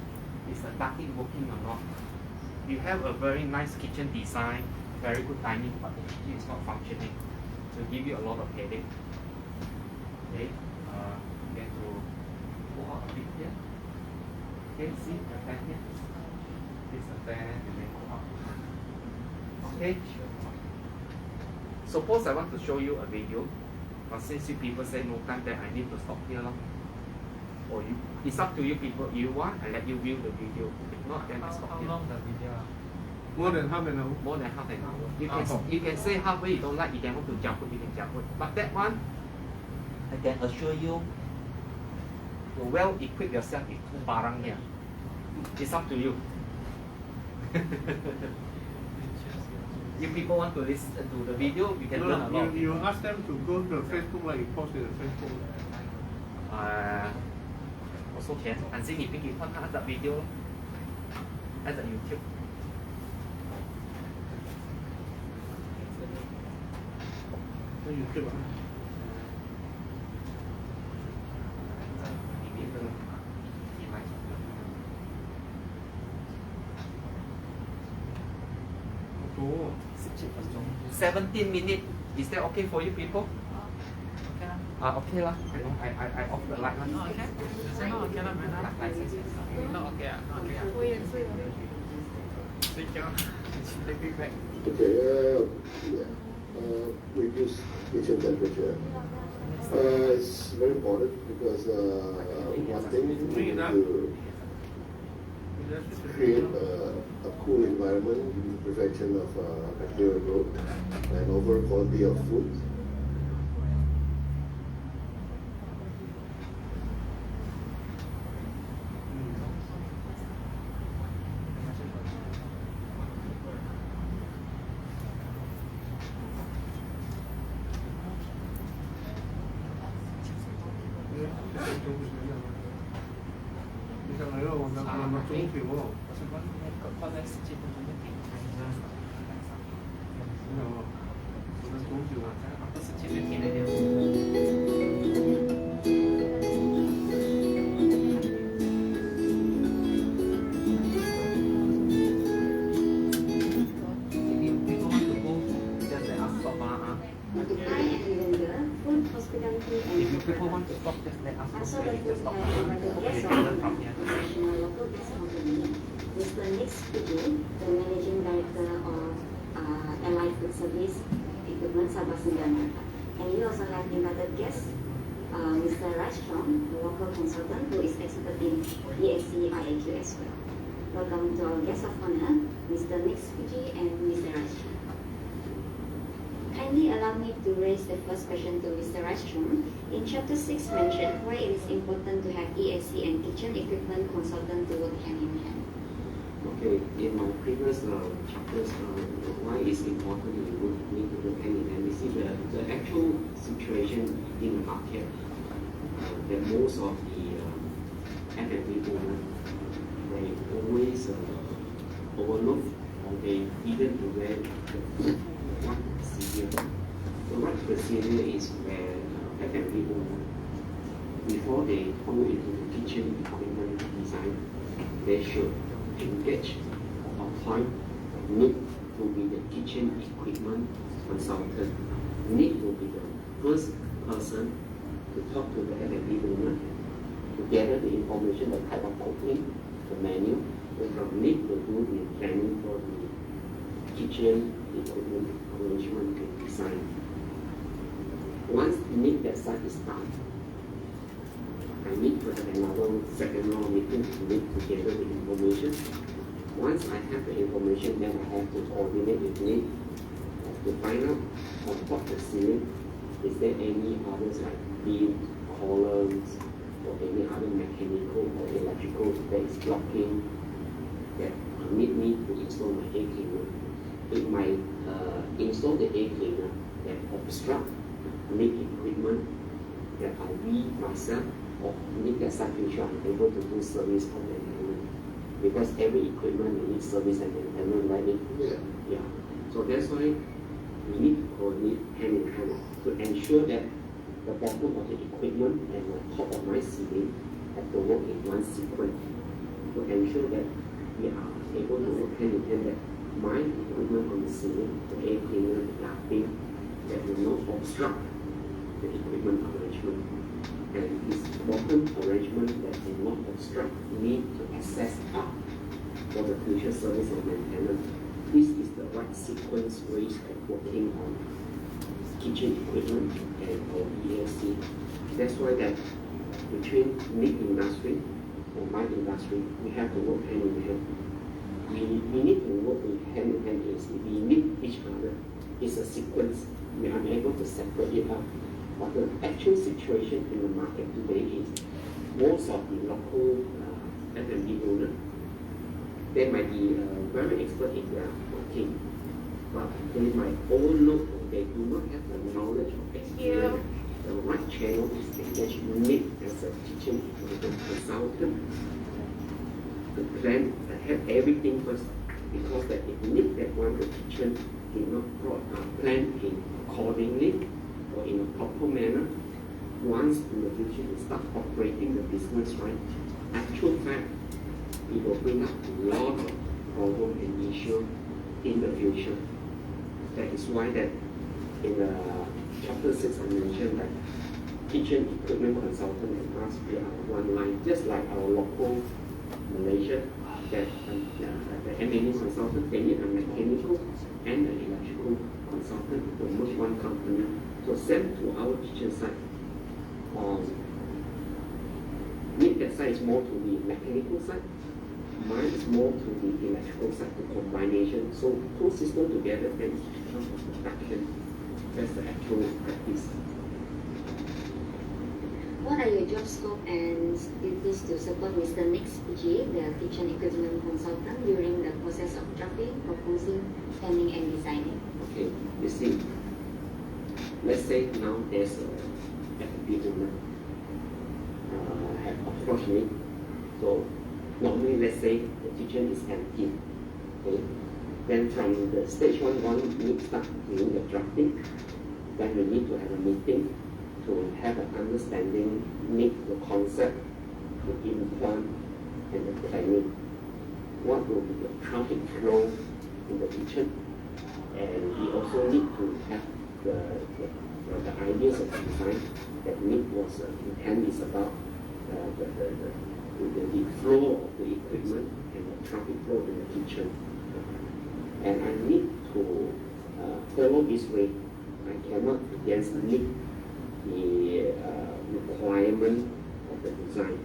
is the ducting working or not. You have a very nice kitchen design, very good dining, but the kitchen is not functioning. So give you a lot of headache. Okay, get to go out a bit here. Okay, see the fan here. This is the fan and then go up. Okay. Suppose I want to show you a video, but since you people say no time, then I need to stop here. Or you, it's up to you people. You want, I let you view the video. If not, then I stop How here. long the video? More than half an hour. More than half an hour. You can say halfway you don't like, you can want to jump it, you can jump it. But that one, I can assure you, you well equip yourself with two barang here. It's up to you. If people want to listen to the video, you can learn a lot. You ask them to go to Facebook, like you post in the Facebook. Also can. 陣時你俾佢分開一集 video 咯，一集 YouTube。So YouTube 啊。哦。17 minutes. Is that okay for you people? Okay lah. I off the light lah. Okay. No, okay lah, man. No, okay, Take it back. Okay, reduce kitchen temperature. It's very important because one thing we need to create a cool environment, prevention of bacterial growth, and overall quality of food. If you people want to stop, just let us know. Just stop. Okay, learn from here. Mr. Nick speaking, the Managing Director of Allied Food Service Equipment Sabah Singapore. And we also have invited guest, Mr. Chong, the local consultant who is expert in ESC IAQ as well. Welcome to our guest of honor, Mr. Nick Speaking and Mr. Chong. Kindly allow me to raise the first question to Mr. Chong. In Chapter 6 mentioned why it is important to have ESC and kitchen equipment consultant to work hand in hand. Okay, in my previous chapters, why it's important we need to look hand in hand. We see the actual situation in the market, that most of the F&B owners, they always overlook or they didn't aware what procedure. The right procedure is where F&B owner, before they go into the kitchen equipment design, they should engage or appoint Nick to be the kitchen equipment consultant. Nick will be the first person to talk to the F&B owner to gather the information, the type of cooking, the menu, and from Nick will do the planning for the kitchen equipment arrangement and design. Once Nick that side is done, I need to have another second round meeting to make together the information. Once I have the information, then I have to coordinate with Nick to find out on top of the ceiling, is there any others like beam, columns, or any other mechanical or electrical that is blocking that need me to install my air cleaner. It might install the air cleaner that obstruct Nick equipment that I myself or need that side future I'm able to do service or maintenance. Because every equipment needs service and maintenance, right? Yeah. So that's why we need to coordinate hand in hand to ensure that the bottom of the equipment and the top of my ceiling have to work in one sequence to ensure that we are able to work hand in hand, that my equipment on the ceiling, the air cleaner, the ducting, that will not obstruct the equipment arrangement. And this bottom arrangement that will not obstruct me to access up for the future service and maintenance. This is the right sequence ways of working on kitchen equipment and our EAC. That's why that between meat industry and my industry, we have to work hand in hand. We need to work hand in hand. Is we need each other. It's a sequence. We are able to separate it out. But the actual situation in the market today is most of the local F&B owners, they might be very expert in their working, but they might overlook or they do not have the knowledge or experience. The right channel is engage me as a kitchen consultant to plan, have everything first, because that if Nick that want the kitchen did not plan in accordingly or in a proper manner, once in the future we start operating the business right, actual fact, it will bring up a lot of problems and issues in the future. That is why that in chapter 6 I mentioned that kitchen equipment consultant and us, we are one line, just like our local Malaysia, that the M&E consultant, they need a mechanical and an electrical consultant to merge one company. So send to our kitchen side. That side is more to the mechanical side. Mine is more to the electrical side, the combination. So two systems together, then it becomes a production. That's the actual practice. What are your job scope and duties to support Mr. Nick G, the kitchen equipment consultant, during the process of drafting, proposing, planning, and designing? Okay, you see, let's say now there's a F&B owner have approached me. So normally, let's say the kitchen is empty. Okay, then from the stage one we start doing the drafting. Then we need to have a meeting to have an understanding, meet the concept, the implant, and the planning. What will be the traffic flow in the kitchen? And we also need to have the ideas of design that Nick was intent is about the flow of the equipment and the traffic flow in the kitchen. And I need to follow this way. I cannot against Nick the requirement of the design.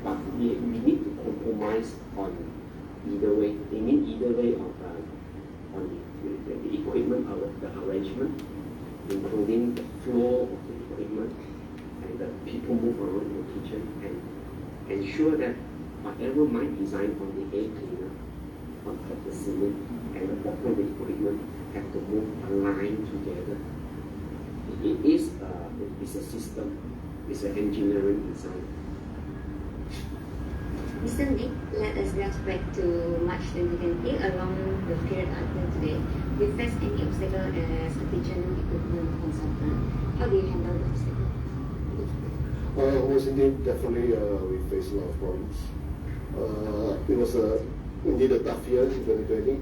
But we need to compromise on either way. We need either way of on the equipment, the arrangement, including the flow of the equipment and the people move around in the kitchen, and ensure that whatever my design on the air cleaner, on the ceiling, and the bottom of the equipment have to move aligned together. It is it's a system, it's an engineering design. Mr. Nick, let us get back to March 2020 along the period until today. Do you face any obstacle as a kitchen equipment consultant? How do you handle the obstacle? Was indeed definitely we faced a lot of problems. It was indeed a tough year in 2020,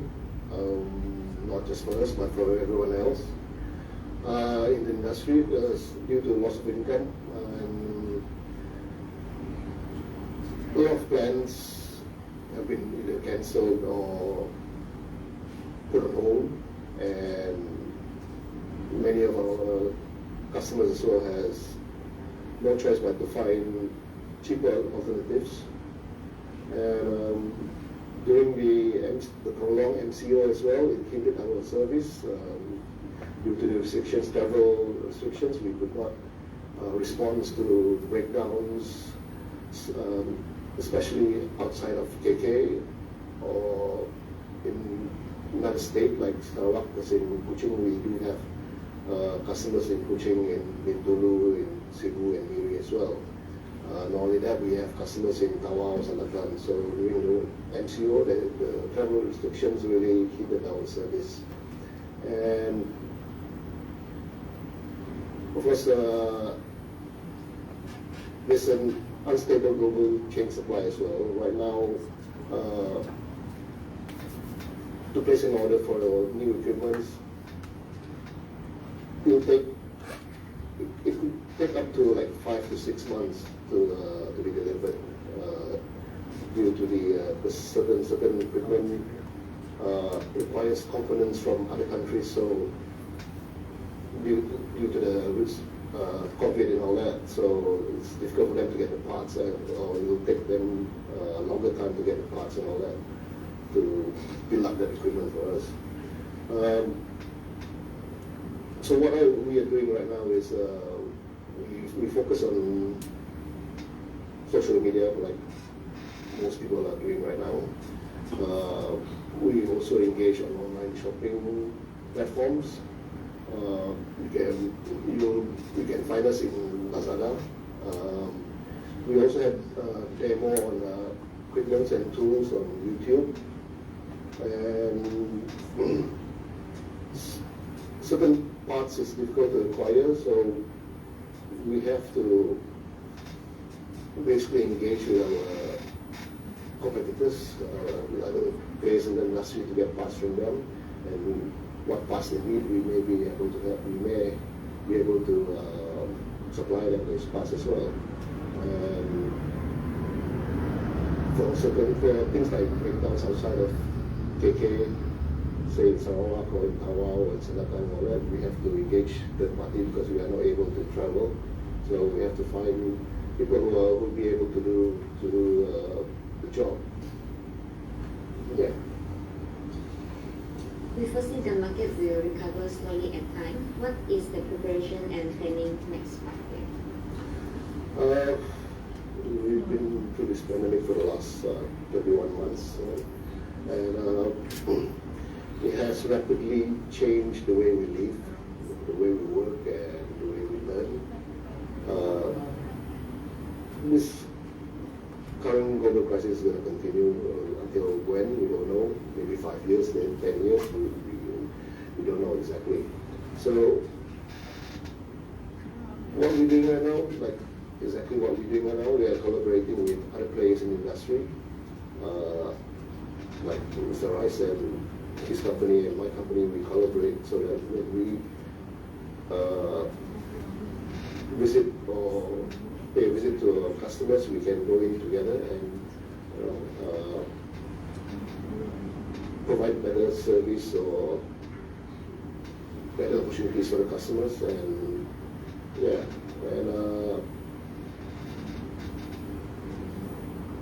not just for us but for everyone else in the industry, due to loss of income. A lot of plans have been either cancelled or put on hold, and many of our customers as well has no choice but to find cheaper alternatives. And during the prolonged MCO as well, it hindered our service due to the restrictions, travel restrictions. We could not respond to breakdowns, especially outside of KK or in another state like Sarawak, because in Kuching we do have customers in Kuching, in Bintulu, in Cebu and Miri as well. Not only that, we have customers in Tawau, Selatan. So during the MCO, the travel restrictions really hindered our service. And of course, there's unstable global chain supply as well. Right now, to place an order for new equipment, it could take up to like 5 to 6 months to be delivered due to the certain equipment requires components from other countries. So due to the COVID and all that, so it's difficult for them to get the parts, or it will take them a longer time to get the parts and all that to build up that equipment for us. So what we are doing right now is we focus on social media, like most people are doing right now. We also engage on online shopping platforms. You can find us in Lazada. We also have demo on equipment and tools on YouTube. And certain parts is difficult to acquire, so we have to basically engage with our competitors, with other players in the industry to get parts from them, and what parts they need, we may be able to help. We may be able to supply them those parts as well. And for things like breakdowns outside of KK, say in Sarawak or in Tawau or in Selatan or that, we have to engage third party because we are not able to travel. So we have to find people who will be able to do the job. Yeah. We foresee the market will recover slowly at time. What is the preparation and planning next 5 years? We've been through this pandemic for the last 21 months, and it has rapidly changed the way we live, the way we work, and the way we learn. This current global crisis is going to continue until when, we don't know. Maybe 5 years, then 10 years, we don't know exactly. So what we're doing right now, like exactly what we're doing right now, we are collaborating with other players in the industry, like Mr. Rice and his company and my company. We collaborate so that when we visit or pay a visit to our customers, we can go in together and provide better service or better opportunities for the customers. And yeah, and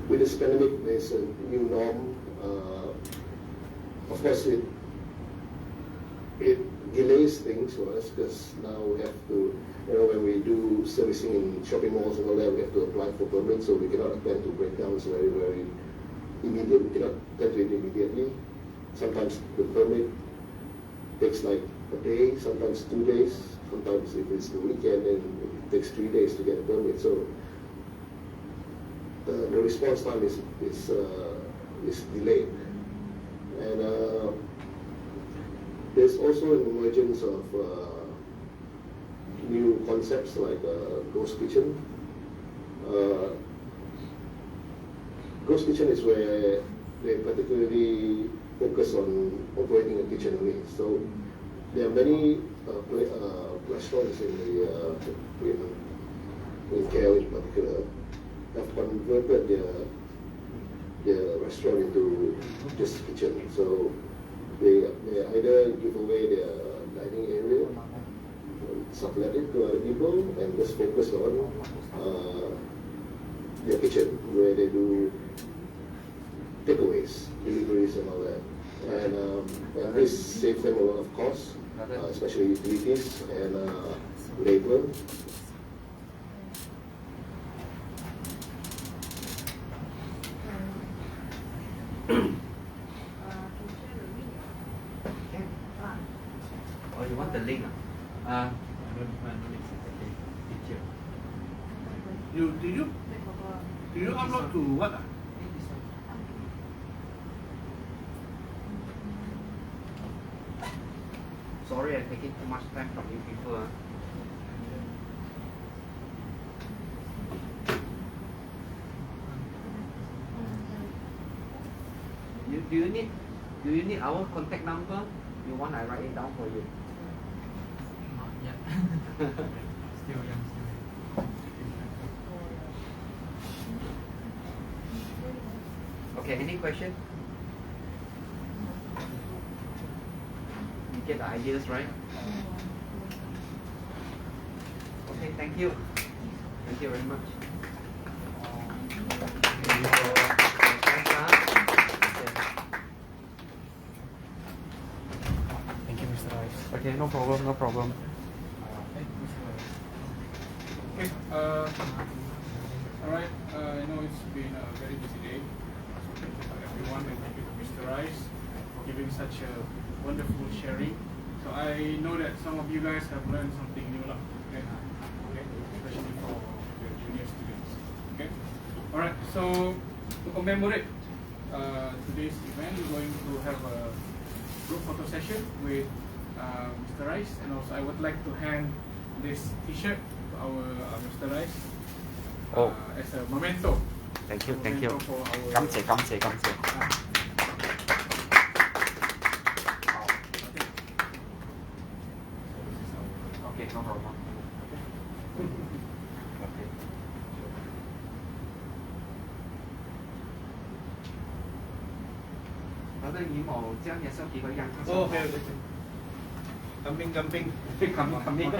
with this pandemic, there's a new norm. Of course, it delays things for us because now we have to, when we do servicing in shopping malls and all that, we have to apply for permits, so we cannot attend to breakdowns very, very immediate. We cannot attend to it immediately. Sometimes the permit takes like a day, sometimes 2 days. Sometimes if it's the weekend, then it takes 3 days to get a permit. So the response time is delayed. And there's also an emergence of new concepts like ghost kitchen. Ghost kitchen is where they particularly focus on operating a kitchen only. So there are many restaurants in KL in particular have converted their restaurant into just kitchen. So they either give away their dining area, sublet it to other people, and just focus on their kitchen, where they do takeaways, deliveries, and all that. And this saves them a lot of costs, especially utilities and labor. Oh, you want the link? Do you upload to what? Sorry, I'm taking too much time from you people. Do you need our contact number? You want I write it down for you? Not yet. Still young, still young. Okay, any question? You get the ideas, right? Okay, thank you. Thank you very much. Thank you, Mr. Rice. Okay, no problem, no problem. Okay, alright, I know it's been a very busy day. So thank you to everyone and thank you to Mr. Rice for giving such a wonderful sharing. So I know that some of you guys have learned something new, okay? Especially for the junior students. Okay? Alright, so to commemorate today's event, we're going to have a group photo session with Mr. Rice, and also I would like to hand this t-shirt to our Mr. Rice as a memento. Thank you, thank you. Memento for our- 感謝，感謝，感謝。 Okay, no problem. Brother, you mau將嘢收幾個人？ Oh, okay, okay. Camping, camping. Coming.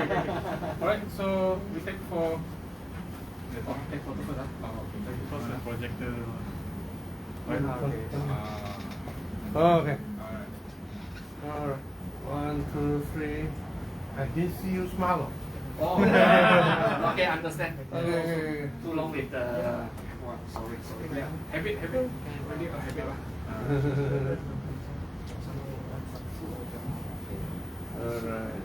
Alright, so we take for take photo first. Because the projector. Oh, okay. Alright. Alright. 1, 2, 3. I didn't see you smile. Oh, okay, understand. Okay. Too long with the. Sorry. Yeah, habit. Really a habit lah. Alright.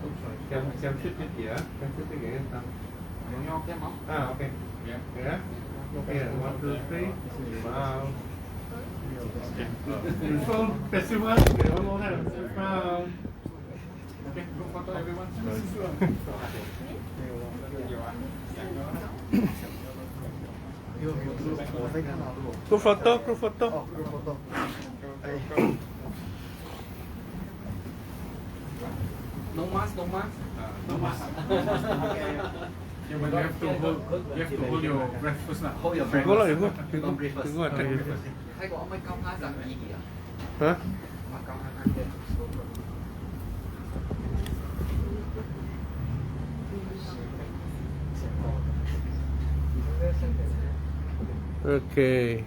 Oops, sorry. Xem shoot cái kìa. Xem shoot cái kìa. Dùng nhau cái móc. Ah, okay. Yeah. Yeah. Okay, 1, 2, 3. Wow. You're so festival. Okay, one more time. Wow. Okay, group photo everyone. Group photo, group photo. No mask. No mask. Yeah, but you have to hold your breath first lah. Hold your breath. Go lah, you go. Don't breathe first. You go attack it first. Thấy có mấy câu hát rằng gì kìa? Huh? Mà câu hát kìa. Okay.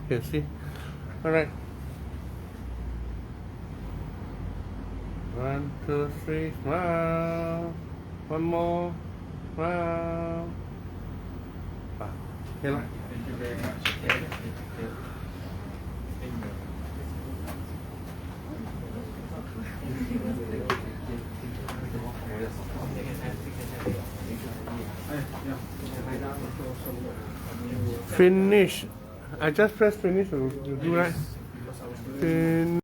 You see? Alright. 1, 2, 3. Smile. One more. Smile. Ah, okay lah. Thank you very much. Finish. I just press finish. You do right. Finish.